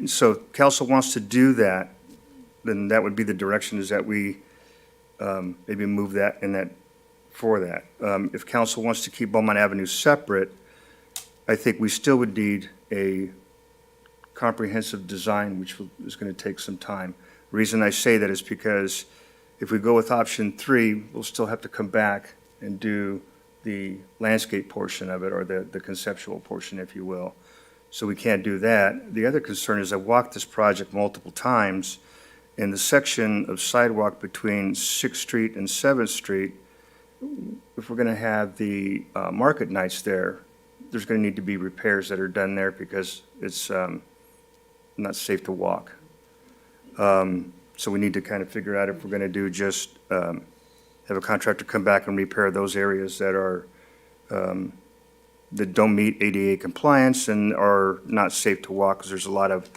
Speaker 1: so council wants to do that, then that would be the direction, is that we maybe move that and that for that. If council wants to keep Beaumont Avenue separate, I think we still would need a comprehensive design, which is going to take some time. The reason I say that is because if we go with option 3, we'll still have to come back and do the landscape portion of it, or the conceptual portion, if you will. So we can't do that. The other concern is I walked this project multiple times, and the section of sidewalk between 6th Street and 7th Street, if we're going to have the market nights there, there's going to need to be repairs that are done there because it's not safe to walk. So we need to kind of figure out if we're going to do just have a contractor come back and repair those areas that are that don't meet ADA compliance and are not safe to walk, because there's a lot of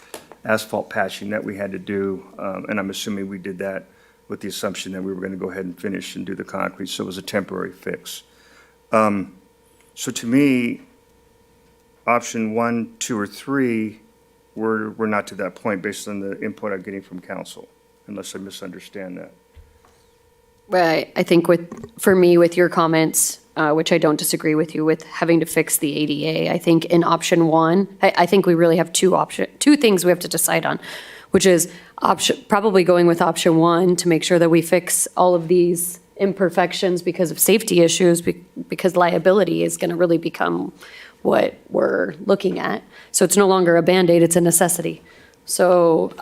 Speaker 1: asphalt patching that we had to do, and I'm assuming we did that with the assumption that we were going to go ahead and finish and do the concrete, so it was a temporary fix. So to me, option 1, 2, or 3, we're not to that point based on the input I'm getting from council, unless I misunderstand that.
Speaker 10: Right, I think for me, with your comments, which I don't disagree with you, with having to fix the ADA, I think in option 1, I think we really have two things we have to decide on, which is probably going with option 1 to make sure that we fix all of these imperfections because of safety issues, because liability is going to really become what we're looking at. So it's no longer a Band-Aid, it's a necessity. So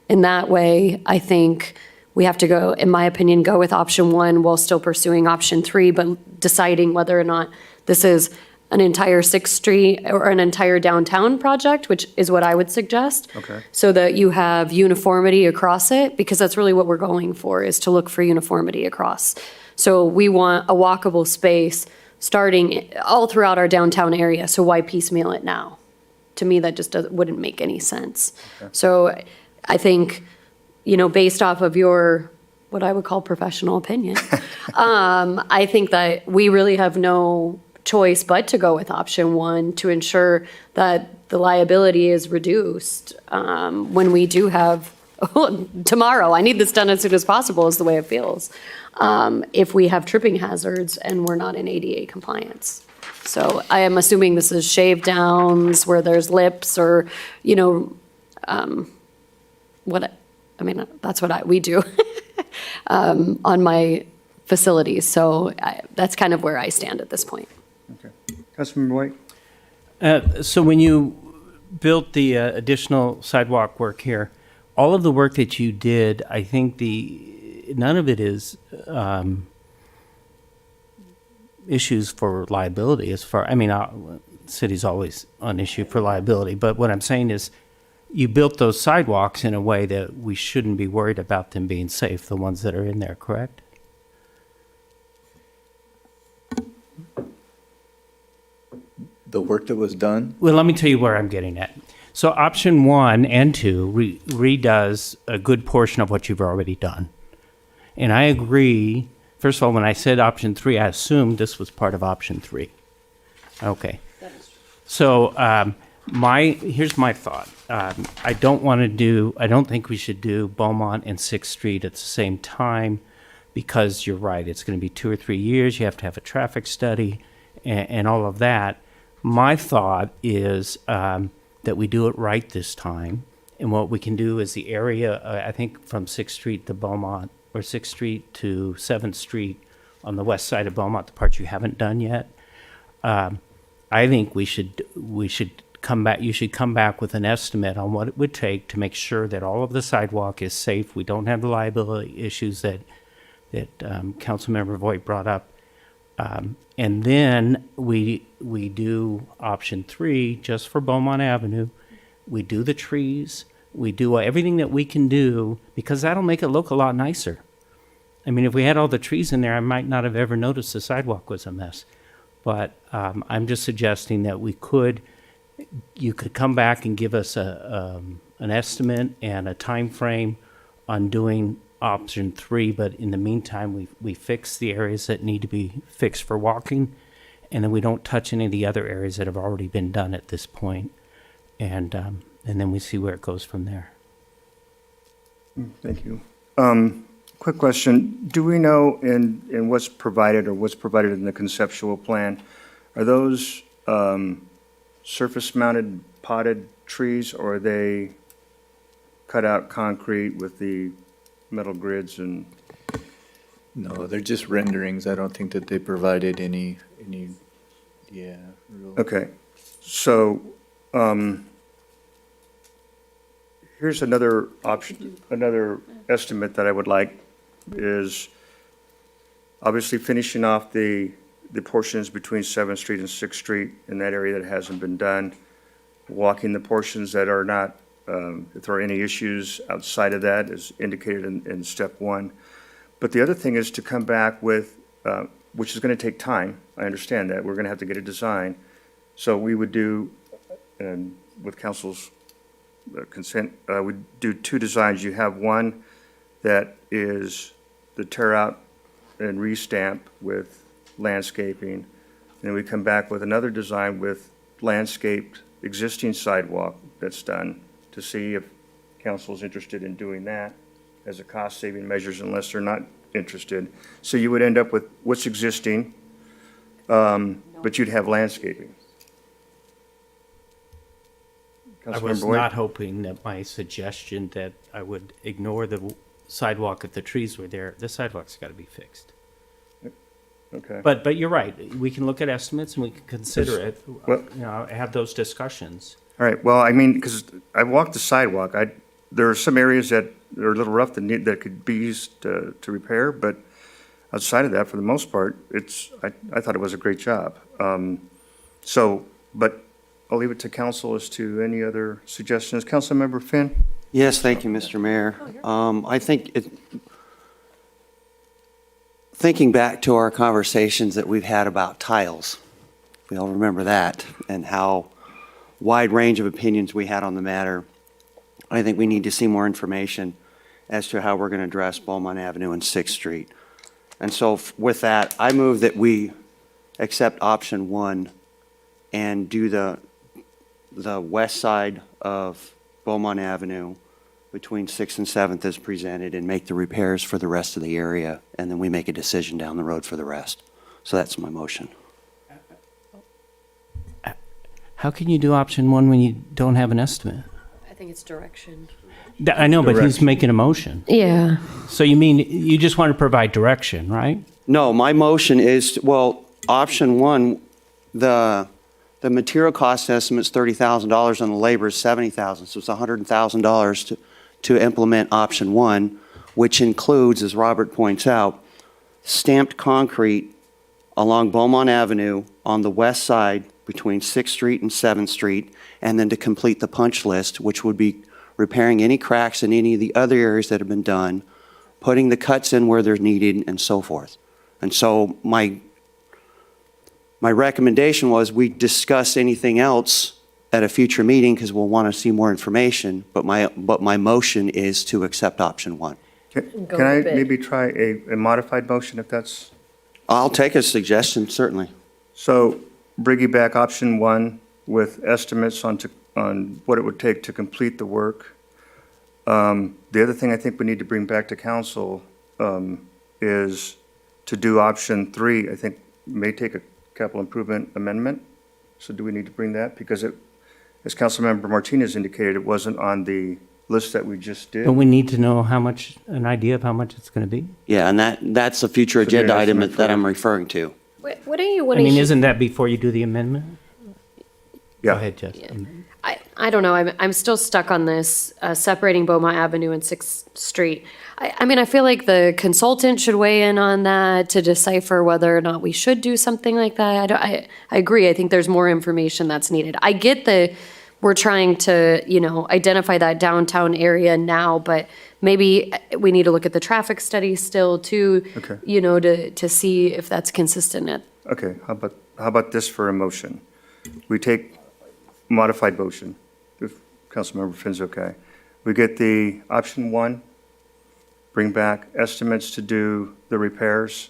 Speaker 10: in that way, I think we have to go, in my opinion, go with option 1 while still pursuing option 3, but deciding whether or not this is an entire 6th Street or an entire downtown project, which is what I would suggest.
Speaker 1: Okay.
Speaker 10: So that you have uniformity across it, because that's really what we're going for, is to look for uniformity across. So we want a walkable space starting all throughout our downtown area, so why piecemeal it now? To me, that just wouldn't make any sense.
Speaker 1: Okay.
Speaker 10: So I think, based off of your, what I would call professional opinion, I think that we really have no choice but to go with option 1 to ensure that the liability is reduced when we do have, tomorrow, I need this done as soon as possible is the way it feels, if we have tripping hazards and we're not in ADA compliance. So I am assuming this is shave downs where there's lips or, that's what we do on my facilities. So that's kind of where I stand at this point.
Speaker 1: Okay. Councilmember White?
Speaker 13: So when you built the additional sidewalk work here, all of the work that you did, I think none of it is issues for liability city's always an issue for liability, but what I'm saying is you built those sidewalks in a way that we shouldn't be worried about them being safe, the ones that are in there, correct?
Speaker 11: The work that was done?
Speaker 13: Well, let me tell you where I'm getting at. So option 1 and 2 redoes a good portion of what you've already done. And I agree. First of all, when I said option 3, I assumed this was part of option 3. Okay. So here's my thought. I don't think we should do Beaumont and 6th Street at the same time, because you're right, it's going to be 2 or 3 years. You have to have a traffic study and all of that. My thought is that we do it right this time. And what we can do is the area, I think from 6th Street to Beaumont or 6th Street to 7th Street on the west side of Beaumont, the parts you haven't done yet. I think we should come back, you should come back with an estimate on what it would take to make sure that all of the sidewalk is safe. We don't have the liability issues that Councilmember Voigt brought up. And then we do option 3 just for Beaumont Avenue. We do the trees. We do everything that we can do because that'll make it look a lot nicer. I mean, if we had all the trees in there, I might not have ever noticed the sidewalk was a mess. But I'm just suggesting that you could come back and give us an estimate and a time frame on doing option 3. But in the meantime, we fix the areas that need to be fixed for walking, and then we don't touch any of the other areas that have already been done at this point. And then we see where it goes from there.
Speaker 1: Thank you. Quick question. Do we know in what's provided in the conceptual plan, are those surface-mounted potted trees, or are they cut out concrete with the metal grids and?
Speaker 11: No, they're just renderings. I don't think that they provided any, yeah.
Speaker 1: Okay. So, here's another option, another estimate that I would like is obviously finishing off the portions between 7th Street and 6th Street in that area that hasn't been done, walking the portions that are not, if there are any issues outside of that, as indicated in step 1. But the other thing is to come back with, which is going to take time, I understand that, we're going to have to get a design. So we would do, and with council's consent, we'd do 2 designs. You have one that is the tear out and restamp with landscaping. And then we come back with another design with landscaped existing sidewalk that's done to see if council is interested in doing that as a cost-saving measures unless they're not interested. So you would end up with what's existing, but you'd have landscaping.
Speaker 13: I was not hoping that my suggestion that I would ignore the sidewalk if the trees were there, the sidewalk's got to be fixed.
Speaker 1: Okay.
Speaker 13: But you're right. We can look at estimates and we can consider it.
Speaker 1: Well,
Speaker 13: have those discussions.
Speaker 1: All right. Well, I mean, because I walked the sidewalk, there are some areas that are a little rough that could be used to repair, but outside of that, for the most part, I thought it was a great job. But I'll leave it to council as to any other suggestions. Councilmember Finn?
Speaker 7: Yes, thank you, Mr. Mayor. I think thinking back to our conversations that we've had about tiles, we all remember that, and how wide range of opinions we had on the matter. I think we need to see more information as to how we're going to address Beaumont Avenue and 6th Street. And so with that, I move that we accept option 1 and do the west side of Beaumont Avenue between 6th and 7th as presented and make the repairs for the rest of the area, and then we make a decision down the road for the rest. So that's my motion.
Speaker 13: How can you do option 1 when you don't have an estimate?
Speaker 10: I think it's direction.
Speaker 13: I know, but he's making a motion.
Speaker 10: Yeah.
Speaker 13: So you mean you just want to provide direction, right?
Speaker 7: No, my motion is, option 1, the material cost estimate is $30,000 and the labor is $70,000, so it's $100,000 to implement option 1, which includes, as Robert points out, stamped concrete along Beaumont Avenue on the west side between 6th Street and 7th Street, and then to complete the punch list, which would be repairing any cracks in any of the other areas that have been done, putting the cuts in where they're needed, and so forth. And so my recommendation was we discuss anything else at a future meeting because we'll want to see more information, but my motion is to accept option 1.
Speaker 1: Can I maybe try a modified motion if that's?
Speaker 7: I'll take a suggestion, certainly.
Speaker 1: So bringing back option 1 with estimates on what it would take to complete the work. The other thing I think we need to bring back to council is to do option 3, I think may take a capital improvement amendment. So do we need to bring that? Because as Councilmember Martinez indicated, it wasn't on the list that we just did.
Speaker 13: Don't we need to know an idea of how much it's going to be?
Speaker 7: Yeah, and that's a future
Speaker 1: Should be an
Speaker 7: agenda item
Speaker 1: estimate for
Speaker 7: that I'm
Speaker 1: the-
Speaker 7: referring to.
Speaker 10: What do you
Speaker 13: I
Speaker 10: want to?
Speaker 13: mean, isn't that before you do the amendment?
Speaker 1: Yeah.
Speaker 13: Go ahead, Jess.
Speaker 10: I don't know. I'm still stuck on this separating Beaumont Avenue and 6th Street. I mean, I feel like the consultant should weigh in on that to decipher whether or not we should do something like that. I agree. I think there's more information that's needed. I get that we're trying to, identify that downtown area now, but maybe we need to look at the traffic study still too,
Speaker 1: Okay.
Speaker 10: to see if that's consistent.
Speaker 1: Okay, how about this for a motion? We take modified motion, if Councilmember Finn's okay. We get the option 1, bring back estimates to do the repairs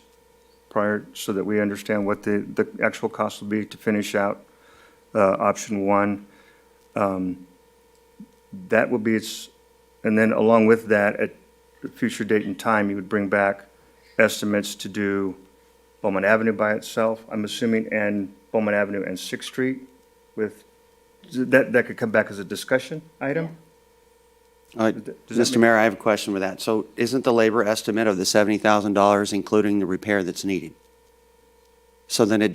Speaker 1: prior, so that we understand what the actual cost will be to finish out option 1. That will be its, and then along with that, at a future date and time, you would bring back estimates to do Beaumont Avenue by itself, I'm assuming, and Beaumont Avenue and 6th Street with, that could come back as a discussion item? Does that
Speaker 7: Mr.
Speaker 1: make-
Speaker 7: Mayor, I have a question with that. So isn't the labor estimate of the $70,000 including the repair that's needed? So then that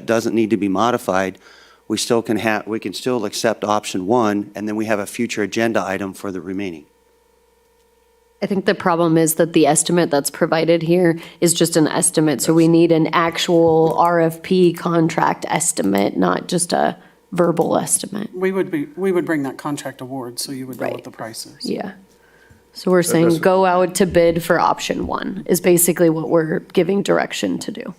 Speaker 7: doesn't need to be modified. We can still accept option 1, and then we have a future agenda item for the remaining.
Speaker 10: I think the problem is that the estimate that's provided here is just an estimate. So we need an actual RFP contract estimate, not just a verbal estimate.
Speaker 9: We would bring that contract award, so you would know what
Speaker 10: Right.
Speaker 9: the price is.
Speaker 10: Yeah. So we're saying
Speaker 1: that's-
Speaker 10: go out to bid for option 1 is basically what we're giving direction to do.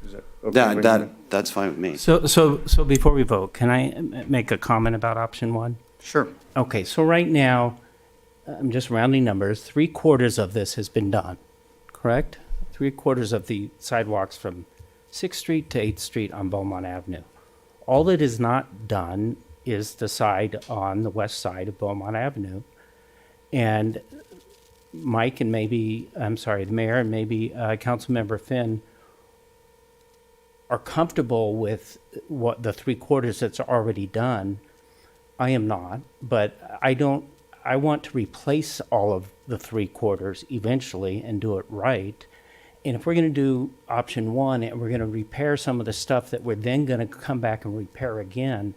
Speaker 1: Is that okay with you?
Speaker 7: That's fine with me.
Speaker 13: So before we vote, can I make a comment about option 1?
Speaker 1: Sure.
Speaker 13: Okay, so right now, I'm just rounding numbers, 3/4 of this has been done, correct? 3/4 of the sidewalks from 6th Street to 8th Street on Beaumont Avenue. All that is not done is the side on the west side of Beaumont Avenue. And Mike and the mayor and maybe Councilmember Finn are comfortable with what the 3/4 that's already done. I am not, but I want to replace all of the 3/4 eventually and do it right. And if we're going to do option 1 and we're going to repair some of the stuff that we're then going to come back and repair again,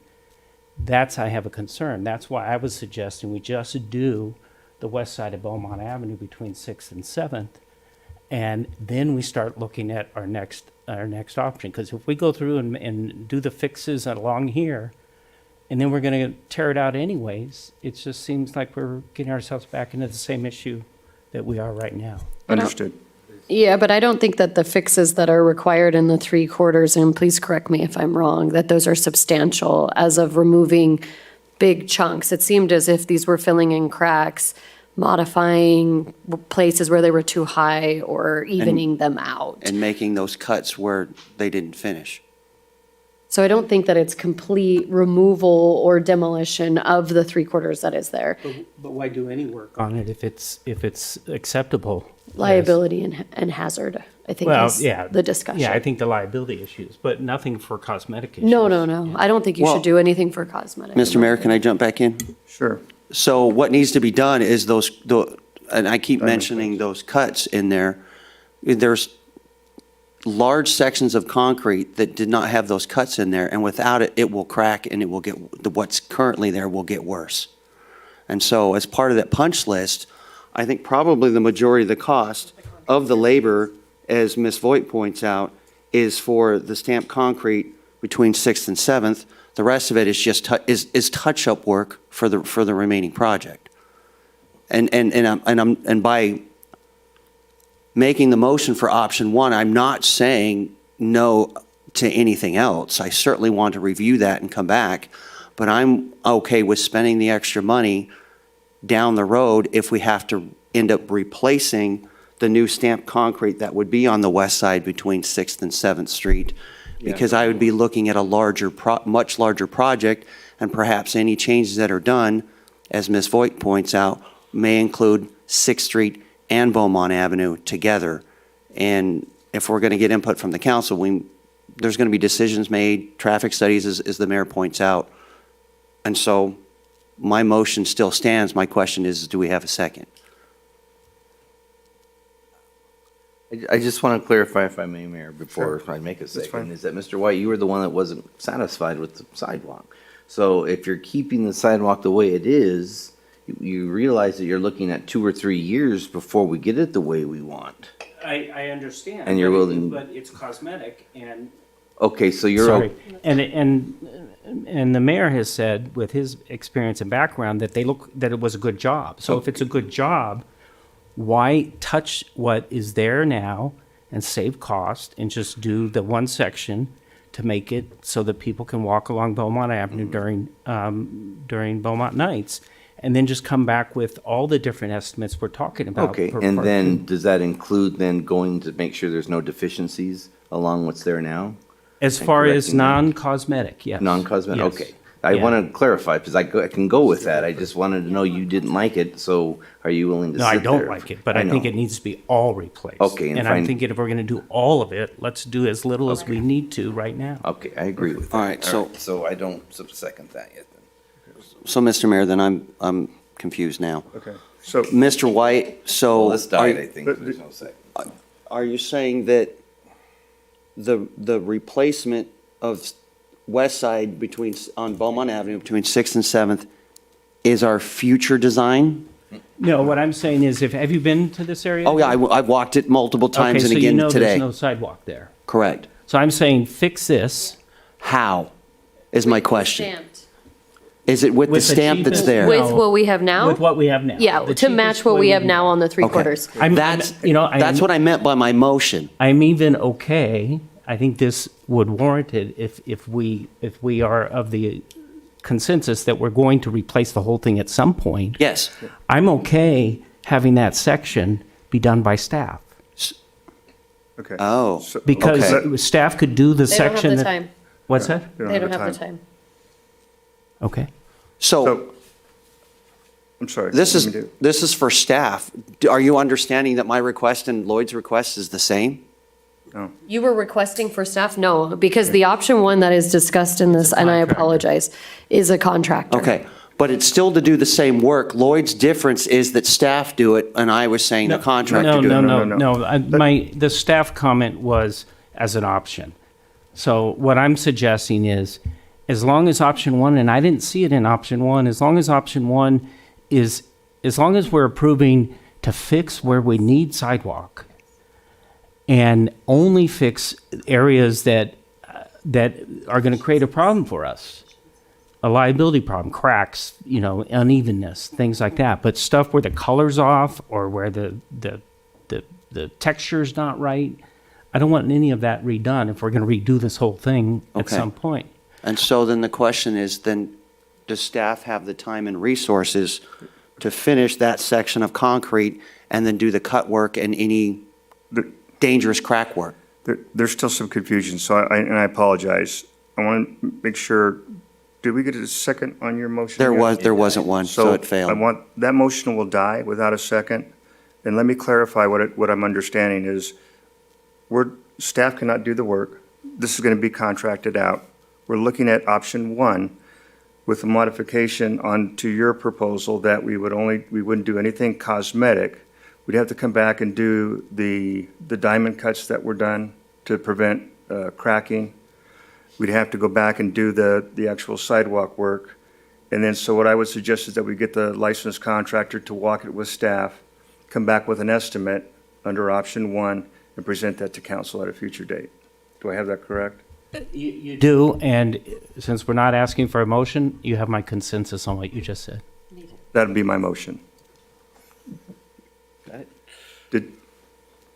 Speaker 13: I have a concern. That's why I was suggesting we just do the west side of Beaumont Avenue between 6th and 7th. And then we start looking at our next option. Because if we go through and do the fixes along here, and then we're going to tear it out anyways, it just seems like we're getting ourselves back into the same issue that we are right now.
Speaker 1: Understood.
Speaker 10: Yeah, but I don't think that the fixes that are required in the 3/4, and please correct me if I'm wrong, that those are substantial as of removing big chunks. It seemed as if these were filling in cracks, modifying places where they were too high or evening them out.
Speaker 7: And making those cuts where they didn't finish.
Speaker 10: So I don't think that it's complete removal or demolition of the 3/4 that is there.
Speaker 13: But why do any work on it if it's acceptable?
Speaker 10: Liability and hazard, I think, is the discussion.
Speaker 13: Yeah, I think the liability issues, but nothing for cosmetic issues.
Speaker 10: No. I don't think you
Speaker 7: Well,
Speaker 10: should do anything for cosmetic.
Speaker 7: Mr. Mayor, can I jump back in?
Speaker 1: Sure.
Speaker 7: So what needs to be done is and I keep mentioning those cuts in there. There's large sections of concrete that did not have those cuts in there, and without it, it will crack and it will what's currently there will get worse. And so as part of that punch list, I think probably the majority of the cost of the labor, as Ms. Voigt points out, is for the stamped concrete between 6th and 7th. The rest of it is just is touch-up work for the remaining project. And by making the motion for option 1, I'm not saying no to anything else. I certainly want to review that and come back, but I'm okay with spending the extra money down the road if we have to end up replacing the new stamped concrete that would be on the west side between 6th and 7th Street, because I would be looking at a much larger project, and perhaps any changes that are done, as Ms. Voigt points out, may include 6th Street and Beaumont Avenue together. And if we're going to get input from the council, there's going to be decisions made, traffic studies, as the mayor points out. And so my motion still stands. My question is, do we have a second?
Speaker 6: I just want to clarify, if I may, Mayor, before I make a
Speaker 1: fine.
Speaker 6: second, is that Mr. White, you were the one that wasn't satisfied with the sidewalk. So if you're keeping the sidewalk the way it is, you realize that you're looking at 2 or 3 years before we get it the way we want.
Speaker 13: I understand.
Speaker 6: And you're
Speaker 13: but it-
Speaker 6: willing-
Speaker 13: But it's cosmetic and.
Speaker 6: Okay, so you're.
Speaker 13: Sorry. And the mayor has said, with his experience and background, that that it was a good job. So if it's a good job, why touch what is there now and save cost and just do the one section to make it so that people can walk along Beaumont Avenue during Beaumont nights? And then just come back with all the different estimates we're talking about.
Speaker 6: Okay,
Speaker 13: per
Speaker 6: and
Speaker 13: part.
Speaker 6: then, does that include then going to make sure there's no deficiencies along what's there now?
Speaker 13: As
Speaker 6: and
Speaker 13: far as
Speaker 6: correcting that?
Speaker 13: non-cosmetic, yes.
Speaker 6: Non-cosmetic,
Speaker 13: Yes.
Speaker 6: okay. I
Speaker 13: Yeah.
Speaker 6: want to clarify, because I can go with that. I just wanted to know you didn't like it, so are you willing to
Speaker 13: No,
Speaker 6: sit
Speaker 13: I don't
Speaker 6: there?
Speaker 13: like it, but I think
Speaker 6: know.
Speaker 13: it needs to be all replaced.
Speaker 6: Okay, and
Speaker 13: And I'm
Speaker 6: fine.
Speaker 13: thinking if we're gonna do all of it, let's do as little as we need to right now.
Speaker 6: Okay, I agree with that.
Speaker 7: All right, so-
Speaker 6: So I don't second that yet then.
Speaker 7: So, Mr. Mayor, then I'm confused now.
Speaker 1: Okay, so,
Speaker 7: Mr. White, so.
Speaker 6: Well, this died,
Speaker 7: are-
Speaker 6: I think, there's no second.
Speaker 7: Are you saying that the replacement of west side on Beaumont Avenue between 6th and 7th is our future design?
Speaker 13: No, what I'm saying is, have you been to this area?
Speaker 7: Oh, yeah, I've walked it multiple times and
Speaker 13: Okay, so
Speaker 7: again
Speaker 13: you know
Speaker 7: today.
Speaker 13: there's no sidewalk there.
Speaker 7: Correct.
Speaker 13: So I'm saying fix this.
Speaker 7: How is my question? Is it with the
Speaker 13: With the
Speaker 7: stamp that's
Speaker 13: cheapest-
Speaker 7: there?
Speaker 10: With what we have now?
Speaker 13: With what we have now.
Speaker 10: Yeah,
Speaker 13: The
Speaker 10: to match
Speaker 13: cheapest
Speaker 10: what
Speaker 13: way
Speaker 10: we
Speaker 13: we
Speaker 10: have
Speaker 13: can
Speaker 10: now
Speaker 13: go.
Speaker 10: on the three
Speaker 7: Okay.
Speaker 10: quarters.
Speaker 7: That's what I meant by my motion.
Speaker 13: I'm even okay. I think this would warrant it if we are of the consensus that we're going to replace the whole thing at some point.
Speaker 7: Yes.
Speaker 13: I'm okay having that section be done by staff.
Speaker 1: okay.
Speaker 7: Oh.
Speaker 1: So-
Speaker 13: Because
Speaker 7: Okay.
Speaker 13: staff could do the
Speaker 10: They don't have
Speaker 13: section
Speaker 10: the
Speaker 13: that.
Speaker 10: time.
Speaker 13: What's that?
Speaker 10: They don't have the time.
Speaker 13: Okay.
Speaker 7: So
Speaker 1: I'm sorry.
Speaker 7: this
Speaker 1: let me
Speaker 7: is,
Speaker 1: do-
Speaker 7: this is for staff. Are you understanding that my request and Lloyd's request is the same?
Speaker 1: No.
Speaker 10: You were requesting for staff? No, because the option one that is discussed in this, and I apologize, is a contractor.
Speaker 7: Okay, but it's still to do the same work. Lloyd's difference is that staff do it, and I was saying the contractor do it.
Speaker 13: No. The staff comment was as an option. So what I'm suggesting is, as long as option one, and I didn't see it in option one, as long as option one is, as long as we're approving to fix where we need sidewalk and only fix areas that are going to create a problem for us, a liability problem, cracks, unevenness, things like that. But stuff where the color's off or where the texture's not right, I don't want any of that redone if we're going to redo this whole thing at
Speaker 7: Okay.
Speaker 13: some point.
Speaker 7: And so then the question is, then does staff have the time and resources to finish that section of concrete and then do the cut work and any dangerous crack work?
Speaker 1: There's still some confusion, so I apologize. I want to make sure, did we get a second on your motion?
Speaker 7: There
Speaker 1: yet?
Speaker 7: wasn't one, so it
Speaker 1: I
Speaker 7: failed.
Speaker 1: want, that motion will die without a second. And let me clarify what I'm understanding is, staff cannot do the work. This is going to be contracted out. We're looking at option one with a modification onto your proposal that we wouldn't do anything cosmetic. We'd have to come back and do the diamond cuts that were done to prevent cracking. We'd have to go back and do the actual sidewalk work. And then, so what I would suggest is that we get the licensed contractor to walk it with staff, come back with an estimate under option one, and present that to council at a future date. Do I have that correct?
Speaker 13: You do, and since we're not asking for a motion, you have my consensus on what you just said.
Speaker 1: That'd be my motion.
Speaker 6: Got it.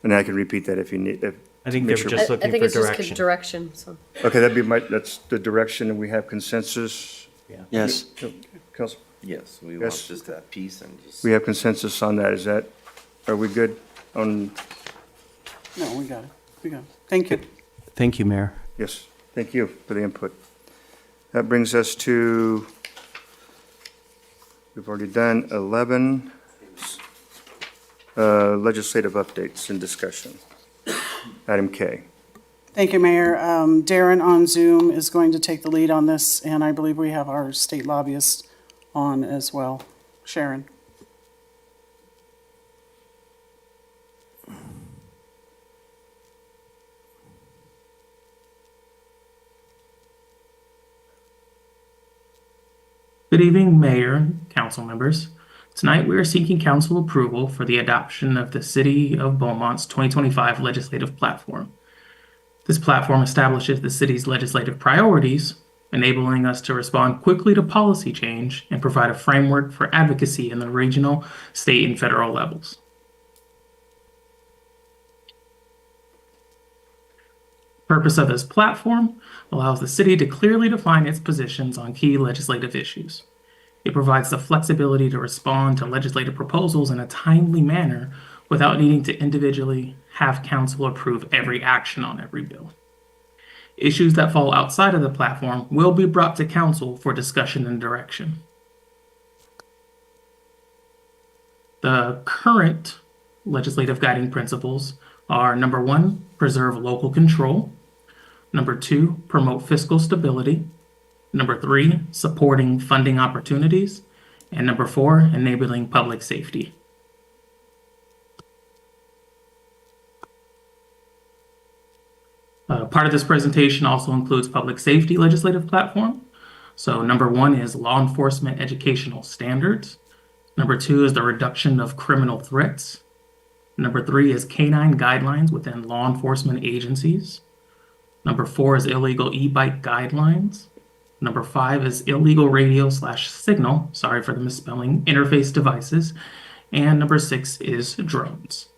Speaker 1: And I can repeat that if you need.
Speaker 13: I think
Speaker 1: make
Speaker 13: they were
Speaker 1: sure-
Speaker 13: just
Speaker 10: I
Speaker 13: looking
Speaker 10: think
Speaker 13: for
Speaker 10: it's just direction, so.
Speaker 1: Okay, that's the direction, and we have consensus.
Speaker 7: Yes.
Speaker 1: Council,
Speaker 6: Yes, we want
Speaker 1: Yes.
Speaker 6: just that piece and just.
Speaker 1: we have consensus on that. Are we good on?
Speaker 9: No, we got it. We got it. Thank you.
Speaker 13: Thank you, Mayor.
Speaker 1: Yes, thank you for the input. That brings us to, we've already done 11 legislative updates and discussion. Item K.
Speaker 9: Thank you, Mayor. Darren on Zoom is going to take the lead on this, and I believe we have our state lobbyist on as well. Sharon?
Speaker 15: Good evening, Mayor and council members. Tonight, we are seeking council approval for the adoption of the City of Beaumont's 2025 legislative platform. This platform establishes the city's legislative priorities, enabling us to respond quickly to policy change and provide a framework for advocacy in the regional, state, and federal levels. Purpose of this platform allows the city to clearly define its positions on key legislative issues. It provides the flexibility to respond to legislative proposals in a timely manner without needing to individually have council approve every action on every bill. Issues that fall outside of the platform will be brought to council for discussion and direction. The current legislative guiding principles are: number 1, preserve local control; number 2, promote fiscal stability; number 3, supporting funding opportunities; and number 4, enabling public safety. Part of this presentation also includes public safety legislative platform. So number 1 is law enforcement educational standards. Number 2 is the reduction of criminal threats. Number 3 is canine guidelines within law enforcement agencies. Number 4 is illegal e-bike guidelines. Number 5 is illegal radio/signal, sorry for the misspelling, interface devices. And number 6 is drones.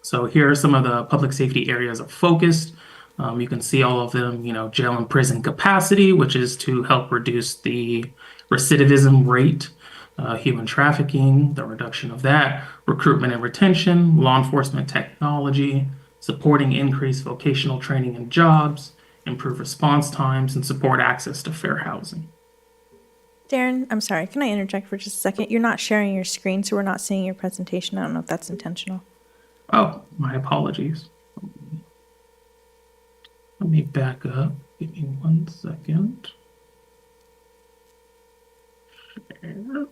Speaker 15: So here are some of the public safety areas of focus. You can see all of them, jail and prison capacity, which is to help reduce the recidivism rate, human trafficking, the reduction of that, recruitment and retention, law enforcement technology, supporting increased vocational training and jobs, improve response times, and support access to fair housing.
Speaker 18: Darren, I'm sorry, can I interject for just a second? You're not sharing your screen, so we're not seeing your presentation. I don't know if that's intentional.
Speaker 15: Oh, my apologies. Let me back up. Give me 1 second. Share.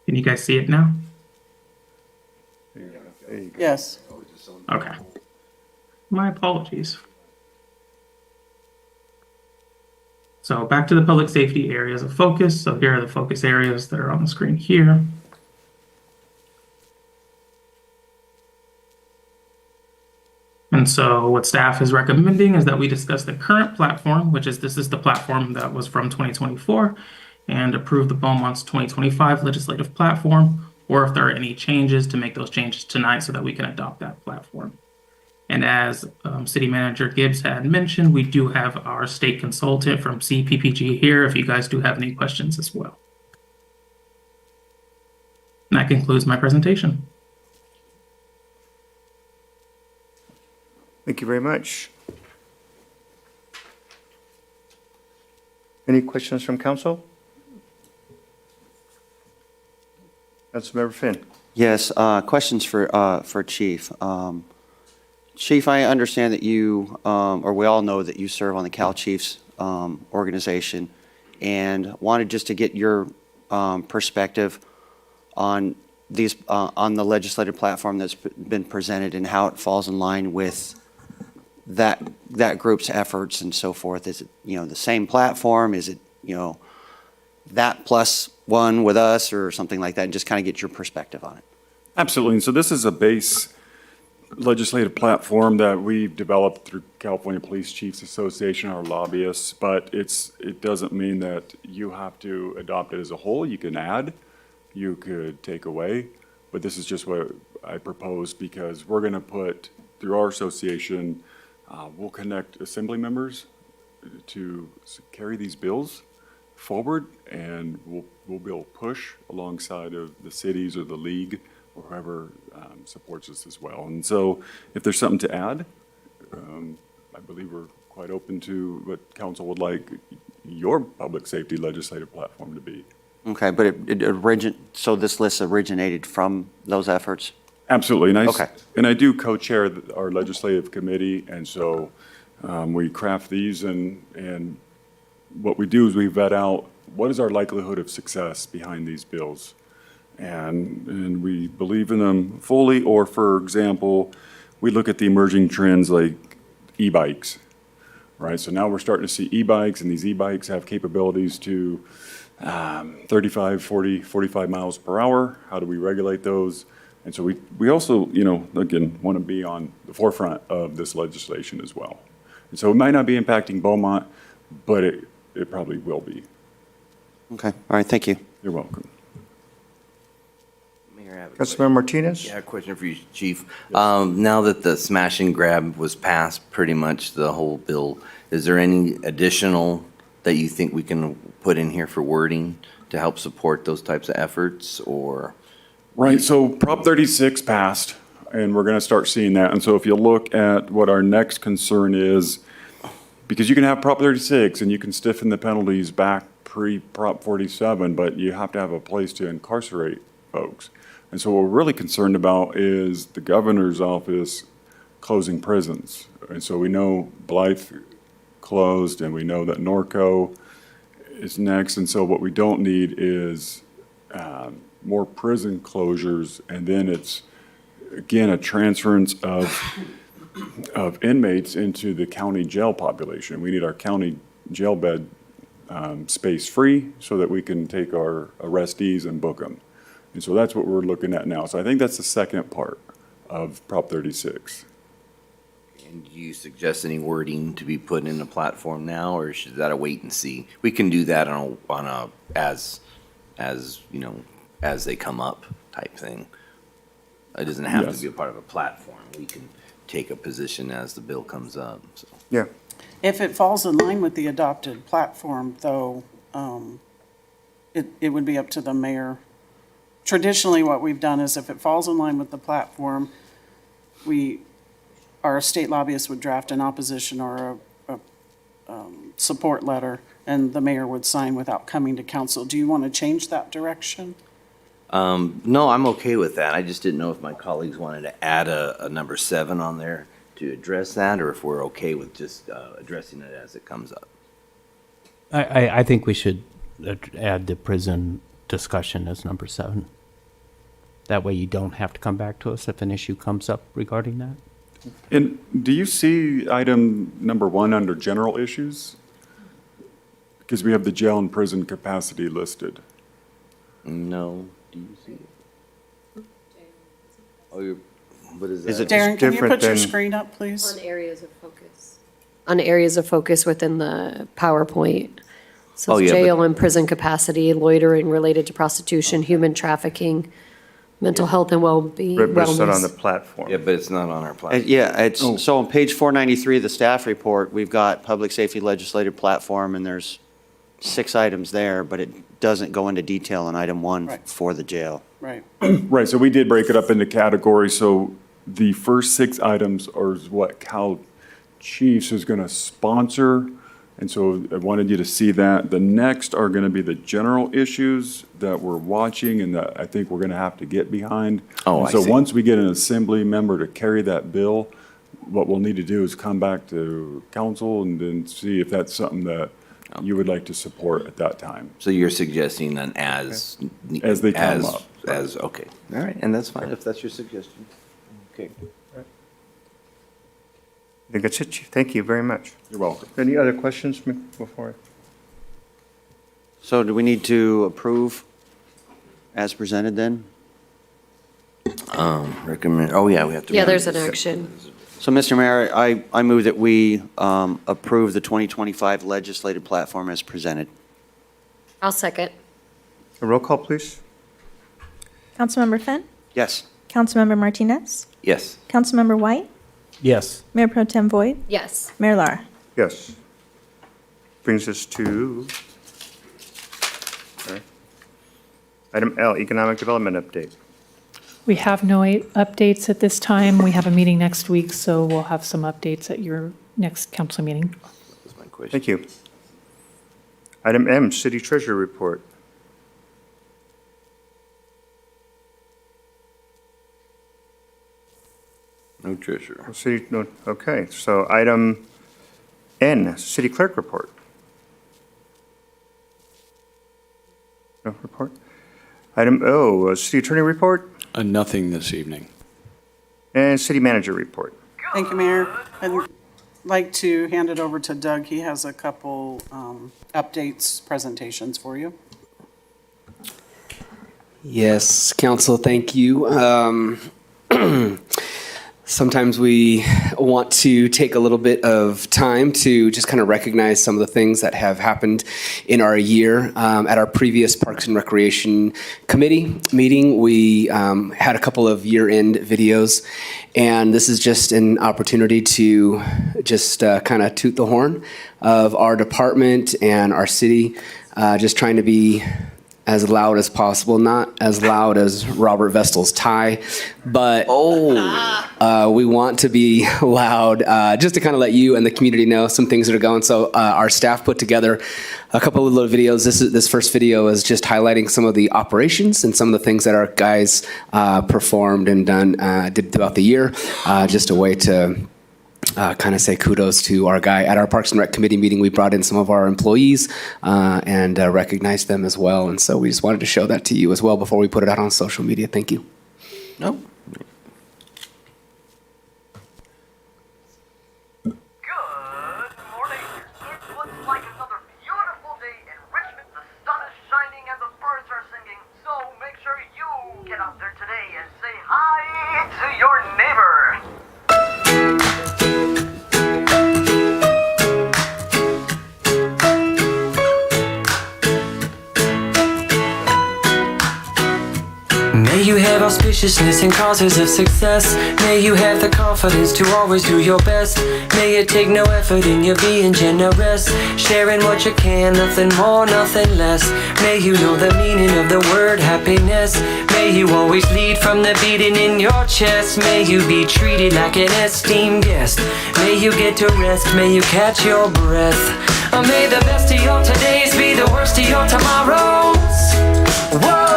Speaker 15: Can you guys see it now?
Speaker 9: Yes.
Speaker 15: Okay. My apologies. So back to the public safety areas of focus. So here are the focus areas that are on the screen here. And so what staff is recommending is that we discuss the current platform, this is the platform that was from 2024, and approve the Beaumont's 2025 legislative platform, or if there are any changes, to make those changes tonight so that we can adopt that platform. And as City Manager Gibbs had mentioned, we do have our state consultant from CPPG here if you guys do have any questions as well. And that concludes my presentation.
Speaker 1: Thank you very much. Any questions from council? Councilmember Finn.
Speaker 7: Yes, questions for Chief. Chief, I understand that you, or we all know that you serve on the Cal Chiefs organization, and wanted just to get your perspective on these, on the legislative platform that's been presented and how it falls in line with that group's efforts and so forth. Is it, the same platform? Is it, that plus one with us or something like that, and just kind of get your perspective on it?
Speaker 14: Absolutely. And so this is a base legislative platform that we've developed through California Police Chiefs Association, our lobbyists, but it doesn't mean that you have to adopt it as a whole. You can add, you could take away, but this is just what I propose, because we're going to put, through our association, we'll connect assembly members to carry these bills forward, and we'll be able to push alongside of the cities or the league or whoever supports us as well. And so if there's something to add, I believe we're quite open to what council would like your public safety legislative platform to be.
Speaker 7: Okay, but so this list originated from those efforts?
Speaker 14: Absolutely. And
Speaker 7: Okay.
Speaker 14: I do co-chair our legislative committee, and so we craft these, and what we do is we vet out what is our likelihood of success behind these bills. And we believe in them fully, or for example, we look at the emerging trends like e-bikes, right? So now we're starting to see e-bikes, and these e-bikes have capabilities to 35, 40, 45 miles per hour. How do we regulate those? And so we also, again, want to be on the forefront of this legislation as well. And so it might not be impacting Beaumont, but it probably will be.
Speaker 7: Okay, all right, thank you.
Speaker 14: You're welcome.
Speaker 6: Mayor, I have a
Speaker 1: Councilmember Martinez?
Speaker 6: Yeah, a question for you, Chief. Now that the smash and grab was passed, pretty much the whole bill, is there any additional that you think we can put in here for wording to help support those types of efforts, or?
Speaker 14: Right, so Prop 36 passed, and we're going to start seeing that. And so if you look at what our next concern is, because you can have Prop 36 and you can stiffen the penalties back pre-Prop 47, but you have to have a place to incarcerate folks. And so what we're really concerned about is the governor's office closing prisons. And so we know Blythe closed, and we know that Norco is next. And so what we don't need is more prison closures, and then it's, again, a transference of inmates into the county jail population. We need our county jail bed space free so that we can take our arrestees and book them. And so that's what we're looking at now. So I think that's the second part of Prop 36.
Speaker 6: And do you suggest any wording to be put in the platform now, or should that a wait and see? We can do that on a as they come up type thing. It doesn't have
Speaker 14: Yes.
Speaker 6: to be a part of a platform. We can take a position as the bill comes up. So.
Speaker 1: Yeah.
Speaker 9: If it falls in line with the adopted platform, though, it would be up to the mayor. Traditionally, what we've done is if it falls in line with the platform, our state lobbyist would draft an opposition or a support letter, and the mayor would sign without coming to council. Do you want to change that direction?
Speaker 6: No, I'm okay with that. I just didn't know if my colleagues wanted to add a number 7 on there to address that, or if we're okay with just addressing it as it comes up.
Speaker 13: I think we should add the prison discussion as number 7. That way you don't have to come back to us if an issue comes up regarding that.
Speaker 14: And do you see item number 1 under general issues? Because we have the jail and prison capacity listed.
Speaker 6: No. Do you see it? Oh, what is that?
Speaker 7: Is it
Speaker 9: Darren, can you
Speaker 1: different
Speaker 9: put your
Speaker 1: than-
Speaker 9: screen up, please?
Speaker 10: On areas of focus. On areas of focus within the PowerPoint. So
Speaker 6: Oh,
Speaker 10: it's
Speaker 6: yeah, but-
Speaker 10: jail and prison capacity, loitering related to prostitution, human trafficking, mental health and well-being,
Speaker 1: But it's not on the
Speaker 10: wellness.
Speaker 1: platform.
Speaker 6: Yeah, but it's not on our platform.
Speaker 7: Yeah, so on page 493 of the staff report, we've got public safety legislative platform, and there's 6 items there, but it doesn't go into detail on item 1
Speaker 9: Right.
Speaker 7: for the jail.
Speaker 9: Right.
Speaker 14: Right, so we did break it up into categories. So the first 6 items are what Cal Chiefs is going to sponsor. And so I wanted you to see that. The next are going to be the general issues that we're watching and that I think we're going to have to get behind.
Speaker 6: Oh,
Speaker 14: And
Speaker 6: I
Speaker 14: so
Speaker 6: see.
Speaker 14: once we get an assembly member to carry that bill, what we'll need to do is come back to council and then see if that's something that you would like to support at that time.
Speaker 6: So you're suggesting an as
Speaker 14: As they come up.
Speaker 6: Okay, all right, and that's fine if that's your suggestion. Okay.
Speaker 1: I think that's it, Chief. Thank you very much.
Speaker 14: You're welcome.
Speaker 1: Any other questions before?
Speaker 7: So do we need to approve as presented then?
Speaker 6: Recommend. Oh yeah, we have to.
Speaker 10: Yeah, there's an action.
Speaker 7: So, Mr. Mayor, I move that we approve the 2025 legislative platform as presented.
Speaker 10: I'll second.
Speaker 1: A roll call, please.
Speaker 18: Councilmember Finn?
Speaker 7: Yes.
Speaker 18: Councilmember Martinez?
Speaker 6: Yes.
Speaker 18: Councilmember White?
Speaker 13: Yes.
Speaker 18: Mayor Pro Tem Voigt?
Speaker 10: Yes.
Speaker 18: Mayor Lara?
Speaker 1: Yes. Brings us to item L, Economic Development Update.
Speaker 12: We have no updates at this time. We have a meeting next week, so we'll have some updates at your next council meeting.
Speaker 6: That's my question.
Speaker 1: Thank you. Item M, City Treasurer Report.
Speaker 19: No treasurer.
Speaker 1: Okay, so item N, city clerk report. No report. Item O, city attorney report,
Speaker 5: Nothing this evening.
Speaker 1: and city manager report.
Speaker 9: Thank you, Mayor. I'd like to hand it over to Doug. He has a couple updates, presentations for you.
Speaker 8: Yes, council, thank you. Sometimes we want to take a little bit of time to just kind of recognize some of the things that have happened in our year. At our previous Parks and Recreation Committee meeting, we had a couple of year-end videos, and this is just an opportunity to just kind of toot the horn of our department and our city, just trying to be as loud as possible, not as loud as Robert Vestal's tie, but we want to be loud just to kind of let you and the community know some things that are going. So our staff put together a couple of little videos. This first video is just highlighting some of the operations and some of the things that our guys performed and did throughout the year, just a way to kind of say kudos to our guy. At our Parks and Rec Committee meeting, we brought in some of our employees and recognized them as well. And so we just wanted to show that to you as well before we put it out on social media. Thank you.
Speaker 19: No.
Speaker 6: May you have auspiciousness and causes of success. May you have the confidence to always do your best. May it take no effort in your being generous, sharing what you can, nothing more, nothing less. May you know the meaning of the word happiness. May you always lead from the beating in your chest. May you be treated like an esteemed guest. May you get to rest, may you catch your breath. May the best of your todays be the worst of your tomorrows. Whoa.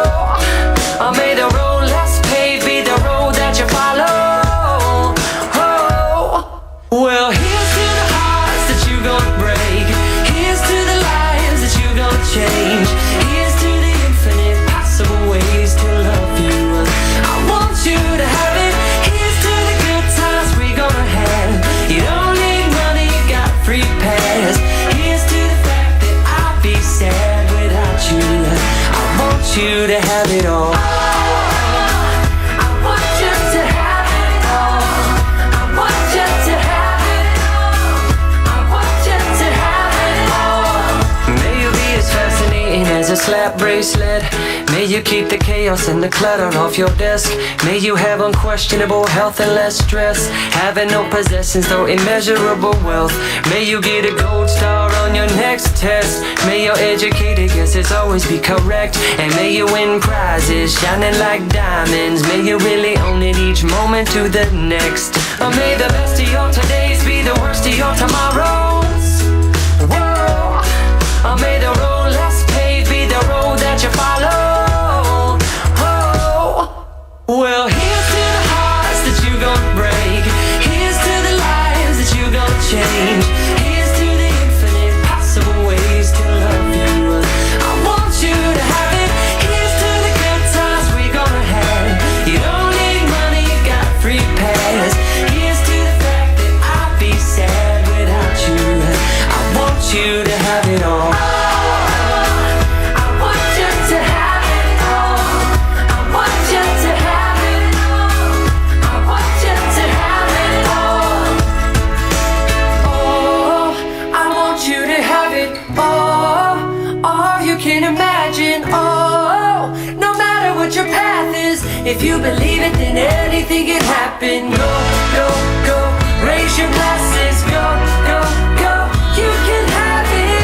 Speaker 6: May the road less paved be the road that you follow. Oh. Well, here's to the hearts that you gonna break. Here's to the lives that you gonna change. Here's to the infinite possible ways to love you. I want you to have it. Here's to the good times we gonna have. You don't need money, you got free pass. Here's to the fact that I'll be sad without you. I want you to have it all. As a slap bracelet, may you keep the chaos and the clutter off your desk. May you have unquestionable health and less stress. Having no possessions, though immeasurable wealth. May you get a gold star on your next test. May your educated guesses always be correct. And may you win prizes shining like diamonds. May you really own it each moment to the next. May the best of your todays be the worst of your tomorrows. Whoa. May the road less paved be the road that you follow. Oh. Well, here's to the hearts that you gonna break. Here's to the lives that you gonna change. Here's to the infinite possible ways to love you. I want you to have it. Here's to the good times we gonna have. You don't need money, you got free pass. Here's to the fact that I'll be sad without you. I want you to have it all. If you believe it, then anything can happen. Go, go, go, raise your glasses. Go, go, go, you can have it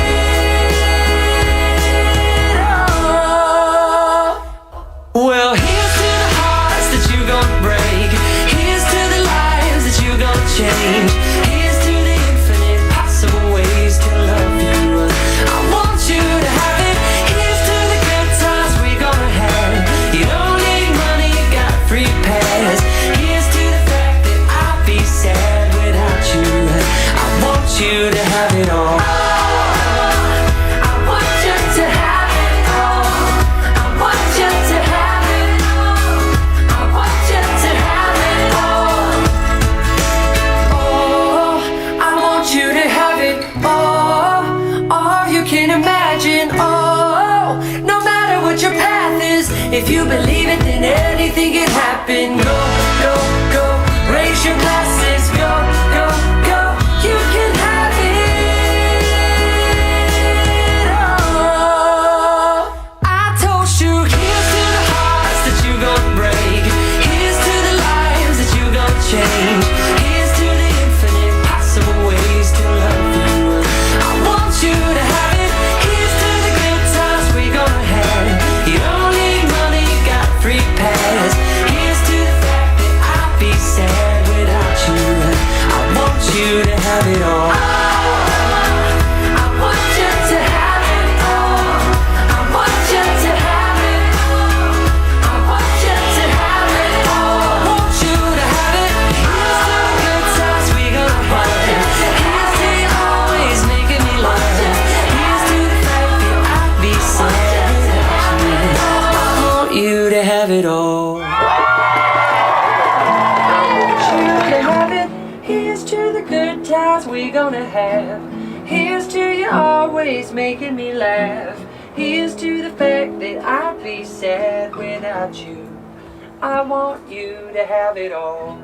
Speaker 6: all. Well, here's to the hearts that you gonna break. Here's to the lives that you gonna change. Here's to the infinite possible ways to love you. I want you to have it. Here's to the good times we gonna have. You don't free pass. Here's to the fact that I'll If you believe it, then anything can happen. Go, go, go, raise your glasses. Go, go, go, you can have it all. I told you, here's to the hearts that you gon' break. Here's to the lives that you gon' change. Here's to the infinite possible ways to love you. I want you to have it. Here's to the good times we gonna have. You don't need money, got free pass. Here's to the fact that I'd be sad without you. I want you to have it all. I want you to have it all. I want you to have it all. I want you to have it all. I want you to have it. Here's to the good times we gonna have. Here's to you always making me laugh. Here's to the fact that I'd be sad without you. I want you to have it all. I want you to have it. Here's to the good times we gonna have. Here's to you always making me laugh. Here's to the fact that I'd be sad without you. I want you to have it all.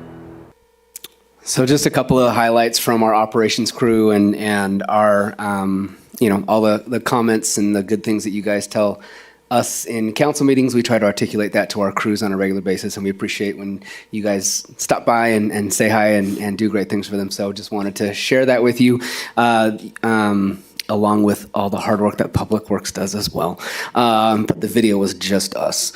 Speaker 8: So just a couple of highlights from our operations crew and our, all the comments and the good things that you guys tell us in council meetings. We try to articulate that to our crews on a regular basis, and we appreciate when you guys stop by and say hi and do great things for them. So just wanted to share that with you, along with all the hard work that Public Works does as well. But the video was just us.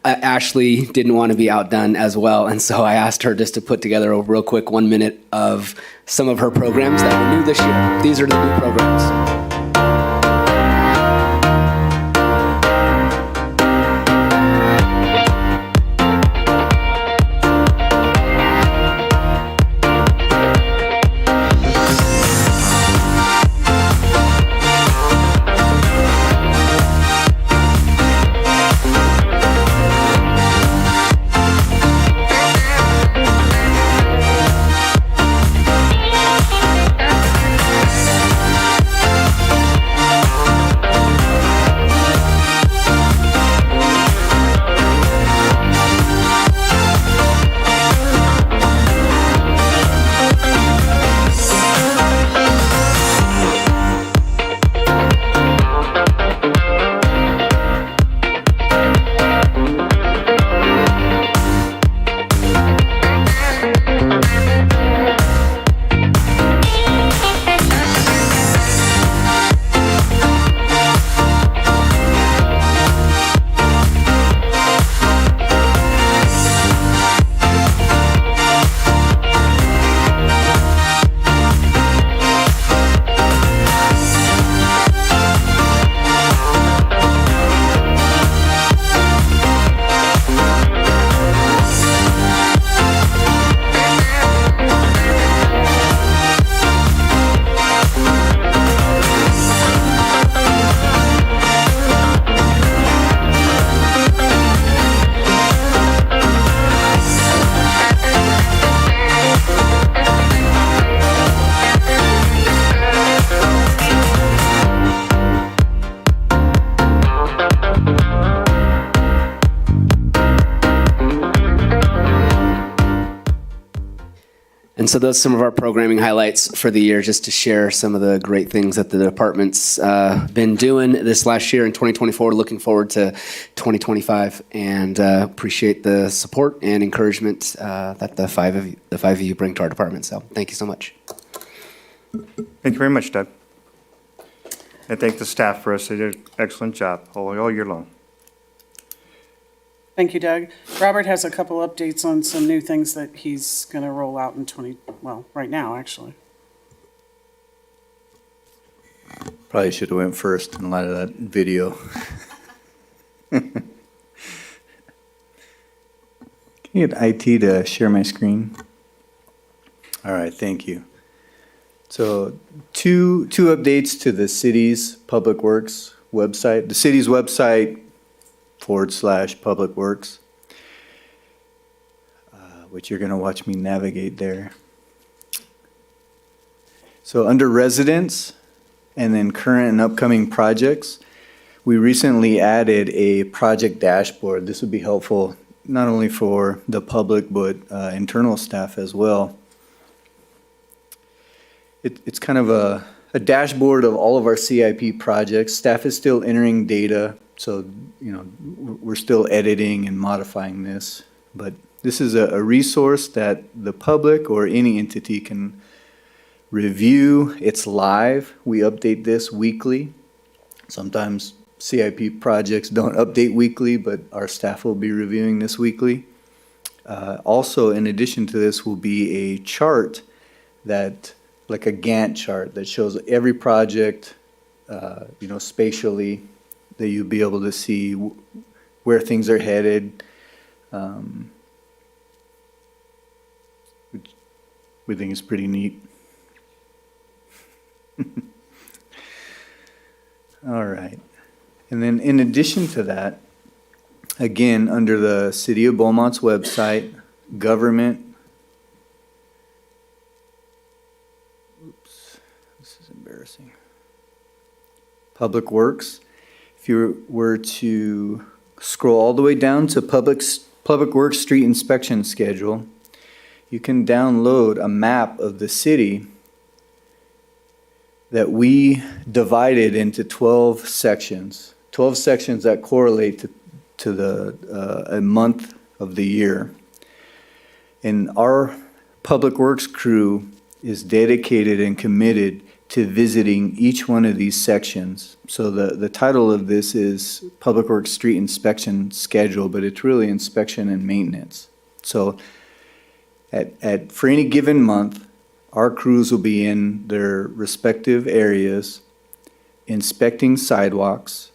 Speaker 8: Ashley didn't want to be outdone as well, and so I asked her just to put together a real quick 1 minute of some of her programs that were new this year. These are the new programs. And so those are some of our programming highlights for the year, just to share some of the great things that the department's been doing this last year in 2024. Looking forward to 2025, and appreciate the support and encouragement that the five of you bring to our department. So thank you so much.
Speaker 1: Thank you very much, Doug. And thank the staff for us. They did an excellent job all year long.
Speaker 9: Thank you, Doug. Robert has a couple updates on some new things that he's going to roll out in right now, actually.
Speaker 11: Probably should have went first in light of that video. Can you get IT to share my screen? All right, thank you. So two updates to the city's Public Works website. The city's website /Public Works, which you're going to watch me navigate there. So under residents and then current and upcoming projects, we recently added a project dashboard. This would be helpful not only for the public, but internal staff as well. It's kind of a dashboard of all of our CIP projects. Staff is still entering data, so we're still editing and modifying this. But this is a resource that the public or any entity can review. It's live. We update this weekly. Sometimes CIP projects don't update weekly, but our staff will be reviewing this weekly. Also, in addition to this, will be a chart that, like a Gantt chart, that shows every project, spatially, that you'll be able to see where things are headed. Which we think is pretty neat. All right. And then in addition to that, again, under the City of Beaumont's website, government. Oops, this is embarrassing. Public Works. If you were to scroll all the way down to Public Works Street Inspection Schedule, you can download a map of the city that we divided into 12 sections. 12 sections that correlate to a month of the year. And our Public Works crew is dedicated and committed to visiting each one of these sections. So the title of this is Public Works Street Inspection Schedule, but it's really inspection and maintenance. So for any given month, our crews will be in their respective areas inspecting sidewalks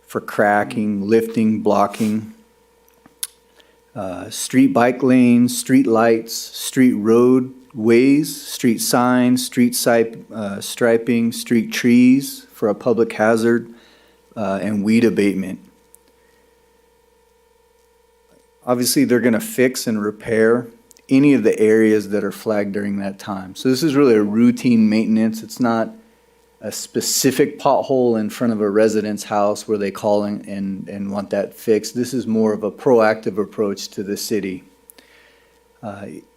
Speaker 11: for cracking, lifting, blocking, street bike lanes, street lights, street roadways, street signs, street striping, street trees for a public hazard, and weed abatement. Obviously, they're going to fix and repair any of the areas that are flagged during that time. So this is really a routine maintenance. It's not a specific pothole in front of a resident's house where they call and want that fixed. This is more of a proactive approach to the city.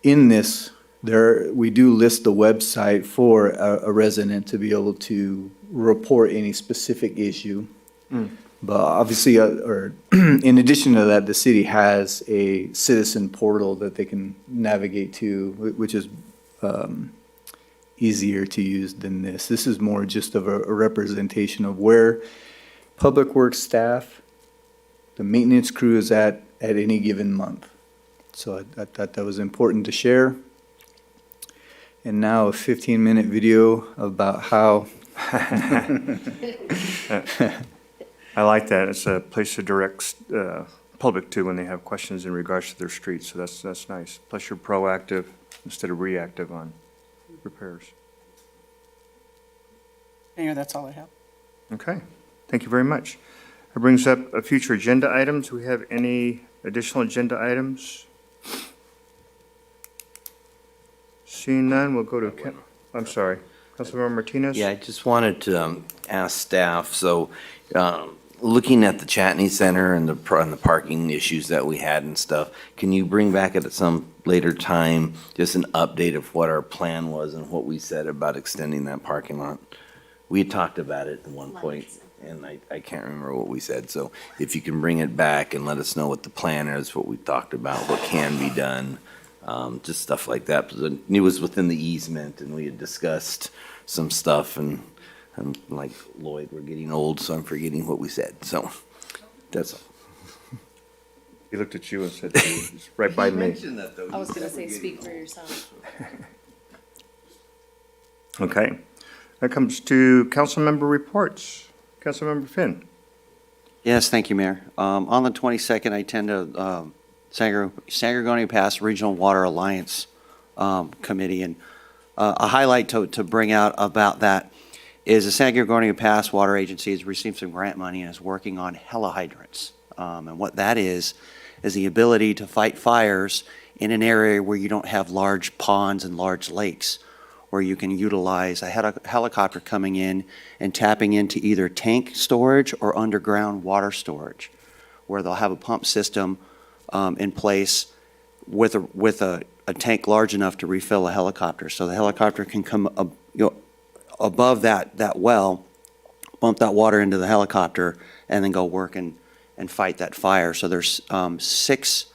Speaker 11: In this, we do list the website for a resident to be able to report any specific issue. But obviously, or in addition to that, the city has a citizen portal that they can navigate to, which is easier to use than this. This is more just of a representation of where Public Works staff, the maintenance crew is at any given month. So I thought that was important to share. And now a 15-minute video about how
Speaker 1: I like that. It's a place to direct public to when they have questions in regards to their streets, so that's nice. Plus you're proactive instead of reactive on repairs.
Speaker 9: Mayor, that's all I have.
Speaker 1: Okay, thank you very much. That brings up future agenda items. Do we have any additional agenda items? Seeing none, we'll go to, I'm sorry, Councilmember Martinez?
Speaker 6: Yeah, I just wanted to ask staff, so looking at the Chatney Center and the parking issues that we had and stuff, can you bring back at some later time just an update of what our plan was and what we said about extending that parking lot? We had talked about it at one point, and I can't remember what we said. So if you can bring it back and let us know what the plan is, what we talked about, what can be done, just stuff like that. It was within the easement, and we had discussed some stuff, and like Lloyd, we're getting old, so I'm forgetting what we said. So that's all.
Speaker 1: He looked at you and said, it's right by me.
Speaker 10: I was going to say, speak for yourself.
Speaker 1: Okay. That comes to council member reports. Councilmember Finn.
Speaker 7: Yes, thank you, Mayor. On the 22nd, I attend a San Gorgonio Pass Regional Water Alliance Committee, and a highlight to bring out about that is the San Gorgonio Pass Water Agency has received some grant money and is working on helihydrants. And what that is the ability to fight fires in an area where you don't have large ponds and large lakes, where you can utilize a helicopter coming in and tapping into either tank storage or underground water storage, where they'll have a pump system in place with a tank large enough to refill a helicopter. So the helicopter can come above that well, pump that water into the helicopter, and then go work and fight that fire. So there's 6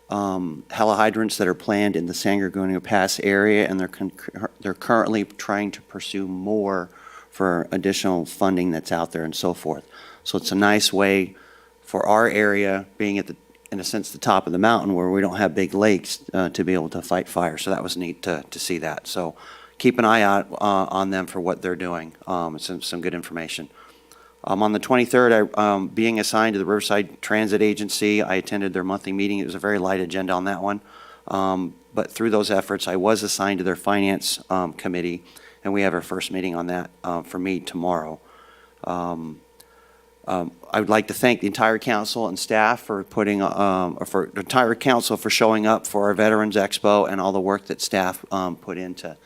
Speaker 7: helihydrants that are planned in the San Gorgonio Pass area, and they're currently trying to pursue more for additional funding that's out there and so forth. So it's a nice way for our area, being at in a sense, the top of the mountain where we don't have big lakes, to be able to fight fire. So that was neat to see that. So keep an eye out on them for what they're doing. It's some good information. On the 23rd, being assigned to the Riverside Transit Agency, I attended their monthly meeting. It was a very light agenda on that one. But through those efforts, I was assigned to their finance committee, and we have our first meeting on that for me tomorrow. I would like to thank the entire council and staff for putting, for the entire council for showing up for our Veterans Expo and all the work that staff put in to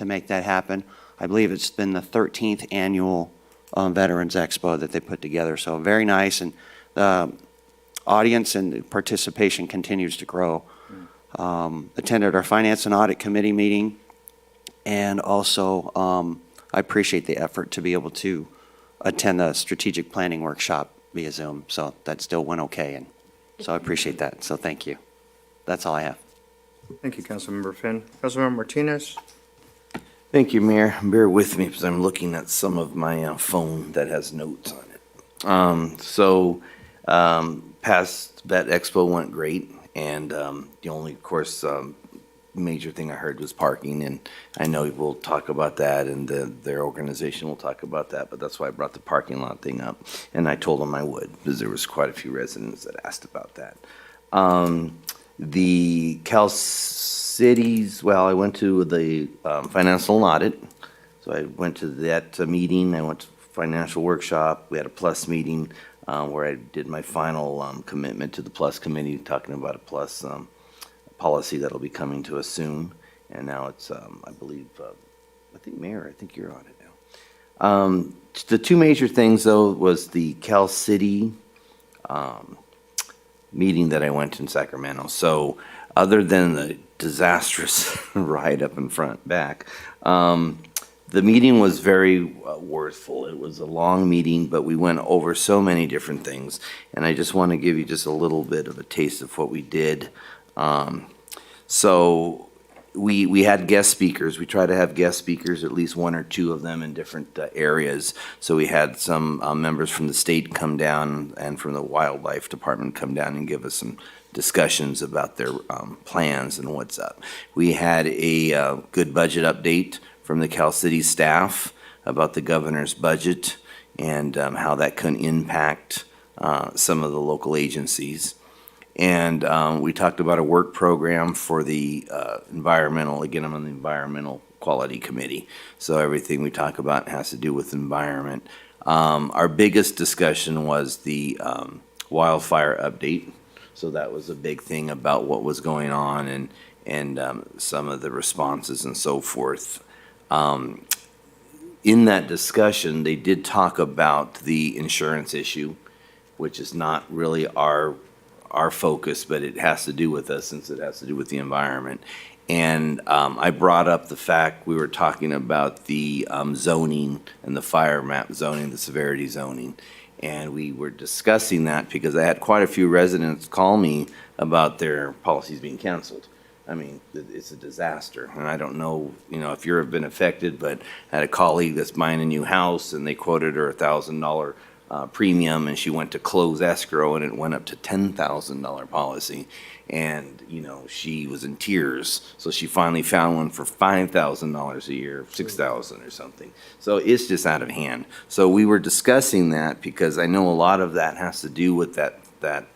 Speaker 7: make that happen. I believe it's been the 13th annual Veterans Expo that they put together. So very nice, and the audience and participation continues to grow. Attended our Finance and Audit Committee meeting, and also I appreciate the effort to be able to attend the strategic planning workshop via Zoom. So that still went okay, and so I appreciate that. So thank you. That's all I have.
Speaker 1: Thank you, Councilmember Finn. Councilmember Martinez?
Speaker 6: Thank you, Mayor. Bear with me because I'm looking at some of my phone that has notes on it. Past Vet Expo went great, and the only, of course, major thing I heard was parking, and I know we'll talk about that, and their organization will talk about that, but that's why I brought the parking lot thing up, and I told them I would, because there was quite a few residents that asked about that. The Cal Cities, well, I went to the financial audit, so I went to that meeting, I went to financial workshop, we had a plus meeting where I did my final commitment to the plus committee, talking about a plus policy that'll be coming to us soon, and now it's, I believe, I think Mayor, I think you're on it now. The 2 major things, though, was the Cal City meeting that I went to in Sacramento. So other than the disastrous ride up in front, back, the meeting was very worthful. It was a long meeting, but we went over so many different things, and I just want to give you just a little bit of a taste of what we did. So we had guest speakers. We try to have guest speakers, at least 1 or 2 of them in different areas. So we had some members from the state come down and from the wildlife department come down and give us some discussions about their plans and what's up. We had a good budget update from the Cal City staff about the governor's budget and how that can impact some of the local agencies. And we talked about a work program for the environmental, again, I'm on the Environmental Quality Committee, so everything we talk about has to do with environment. Our biggest discussion was the wildfire update, so that was a big thing about what was going on and some of the responses and so forth. In that discussion, they did talk about the insurance issue, which is not really our focus, but it has to do with us since it has to do with the environment. And I brought up the fact we were talking about the zoning and the fire map zoning, the severity zoning. And we were discussing that because I had quite a few residents call me about their policies being canceled. I mean, it's a disaster. And I don't know, if you've been affected, but I had a colleague that's buying a new house and they quoted her $1,000 premium, and she went to close escrow and it went up to $10,000 policy, and she was in tears, so she finally found one for $5,000 a year, $6,000 or something. So it's just out of hand. So we were discussing that because I know a lot of that has to do with that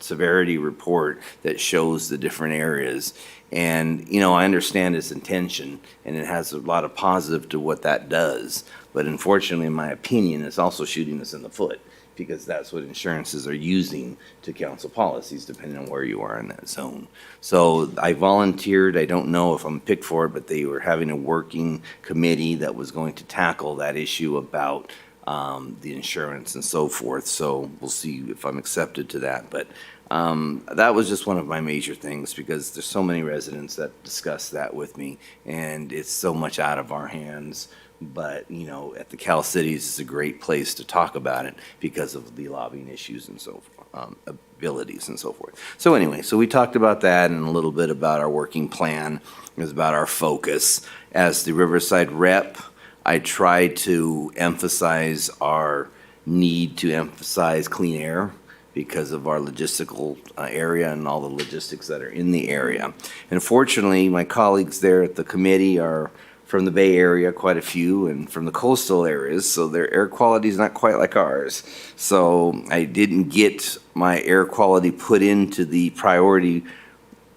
Speaker 6: severity report that shows the different areas. And I understand its intention, and it has a lot of positive to what that does, but unfortunately, in my opinion, it's also shooting us in the foot. because that's what insurances are using to counsel policies, depending on where you are in that zone. So I volunteered. I don't know if I'm picked for it, but they were having a working committee that was going to tackle that issue about the insurance and so forth. So we'll see if I'm accepted to that. But that was just one of my major things, because there's so many residents that discuss that with me, and it's so much out of our hands. But, you know, at the Cal Cities, it's a great place to talk about it because of the lobbying issues and so forth, abilities and so forth. So anyway, so we talked about that and a little bit about our working plan. It was about our focus. As the Riverside rep, I tried to emphasize our need to emphasize clean air because of our logistical area and all the logistics that are in the area. And fortunately, my colleagues there at the committee are from the Bay Area, quite a few, and from the coastal areas, so their air quality is not quite like ours. So I didn't get my air quality put into the priority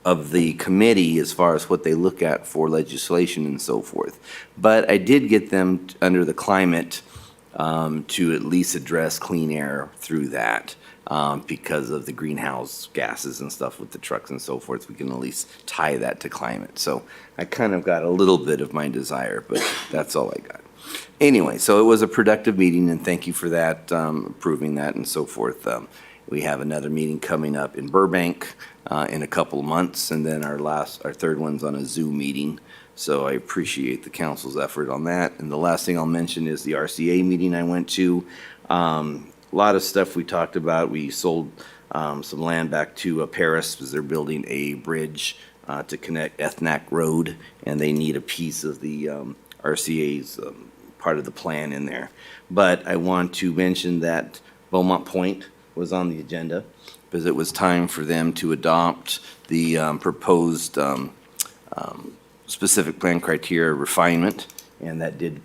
Speaker 6: of the committee as far as what they look at for legislation and so forth. But I did get them under the climate to at least address clean air through that. Because of the greenhouse gases and stuff with the trucks and so forth, we can at least tie that to climate. So I kind of got a little bit of my desire, but that's all I got. Anyway, so it was a productive meeting, and thank you for that, approving that and so forth. We have another meeting coming up in Burbank in a couple of months, and then our third one's on a Zoom meeting. So I appreciate the council's effort on that. And the last thing I'll mention is the RCA meeting I went to. A lot of stuff we talked about. We sold some land back to Paris because they're building a bridge to connect Ethnac Road, and they need a piece of the RCA's part of the plan in there. But I want to mention that Beaumont Point was on the agenda because it was time for them to adopt the proposed specific plan criteria refinement. And that did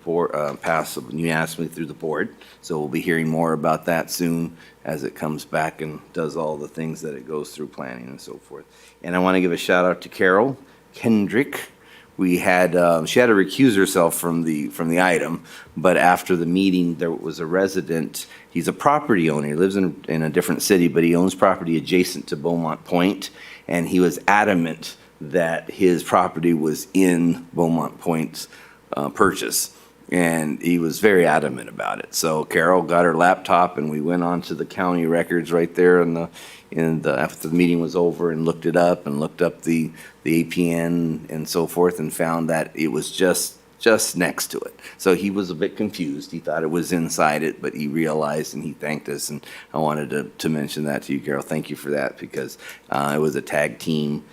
Speaker 6: pass unanimously through the board. So we'll be hearing more about that soon as it comes back and does all the things that it goes through planning and so forth. And I want to give a shout out to Carol Kendrick. We had she had to recuse herself from the item, but after the meeting, there was a resident. He's a property owner. He lives in a different city, but he owns property adjacent to Beaumont Point, and he was adamant that his property was in Beaumont Point's purchase, and he was very adamant about it. So Carol got her laptop, and we went on to the county records right there after the meeting was over, and looked it up and looked up the APN and so forth, and found that it was just next to it. So he was a bit confused. He thought it was inside it, but he realized, and he thanked us. And I wanted to mention that to you, Carol. Thank you for that, because it was a tag team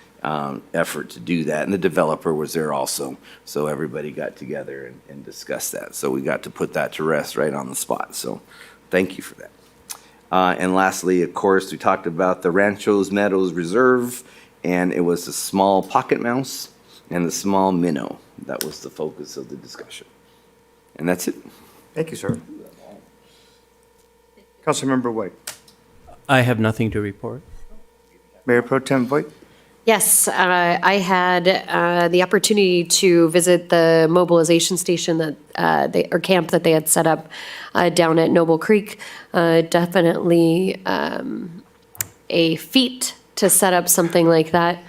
Speaker 6: effort to do that, and the developer was there also, so everybody got together and discussed that. So we got to put that to rest right on the spot, so thank you for that. And lastly, of course, we talked about the Ranchos Meadows Reserve, and it was the small pocket mouse and the small minnow. That was the focus of the discussion, and that's it.
Speaker 1: Thank you, sir. Councilmember White.
Speaker 13: I have nothing to report.
Speaker 1: Mayor Pro Tem Voigt.
Speaker 10: Yes, I had the opportunity to visit the mobilization station or camp that they had set up down at Noble Creek. Definitely a feat to set up something like that.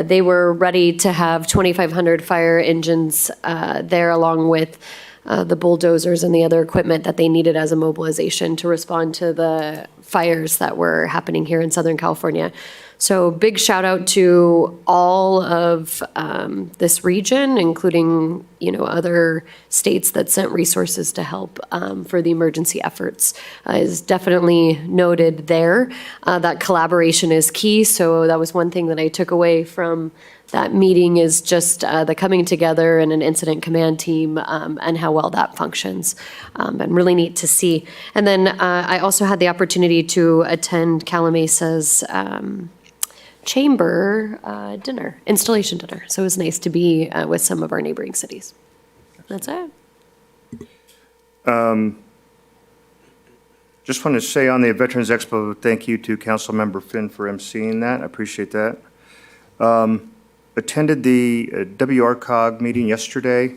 Speaker 10: They were ready to have 2,500 fire engines there, along with the bulldozers and the other equipment that they needed as a mobilization to respond to the fires that were happening here in Southern California. So big shout out to all of this region, including, other states that sent resources to help for the emergency efforts. Is definitely noted there. That collaboration is key. So that was one thing that I took away from that meeting, is just the coming together and an incident command team and how well that functions, and really neat to see. And then I also had the opportunity to attend Calamesa's chamber installation dinner. So it was nice to be with some of our neighboring cities. That's it.
Speaker 1: Just want to say on the Veterans Expo, thank you to Councilmember Finn for emceeing that. I appreciate that. Attended the WRCOG meeting yesterday.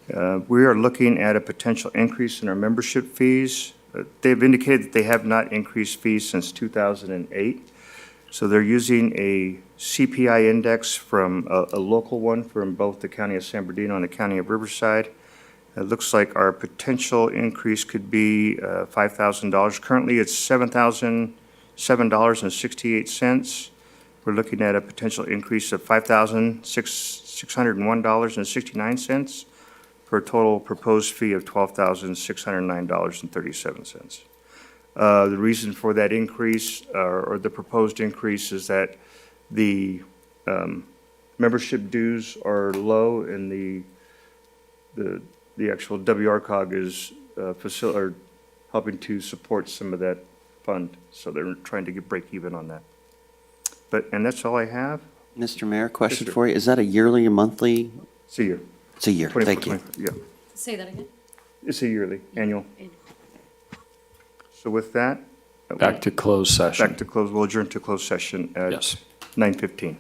Speaker 1: We are looking at a potential increase in our membership fees they've indicated that they have not increased fees since 2008. So they're using a CPI index from a local one from both the county of San Bernardino and the county of Riverside. It looks like our potential increase could be $5,000. Currently, it's $7,007.68. We're looking at a potential increase of $5,601.69 for a total proposed fee of $12,609.37. The reason for that increase, or the proposed increase, is that the membership dues are low, and the actual WRCOG is helping to support some of that fund, so they're trying to break even on that. And that's all I have.
Speaker 7: Mr. Mayor, question
Speaker 1: sir.
Speaker 7: for you. Is that a yearly or monthly?
Speaker 1: It's a year.
Speaker 7: It's a year. Thank you.
Speaker 1: Yeah,
Speaker 10: Say that again.
Speaker 1: it's a yearly, annual. So with that.
Speaker 5: Back to closed session.
Speaker 1: Back to close, we'll adjourn to closed session at
Speaker 5: Yes.
Speaker 1: 9:15.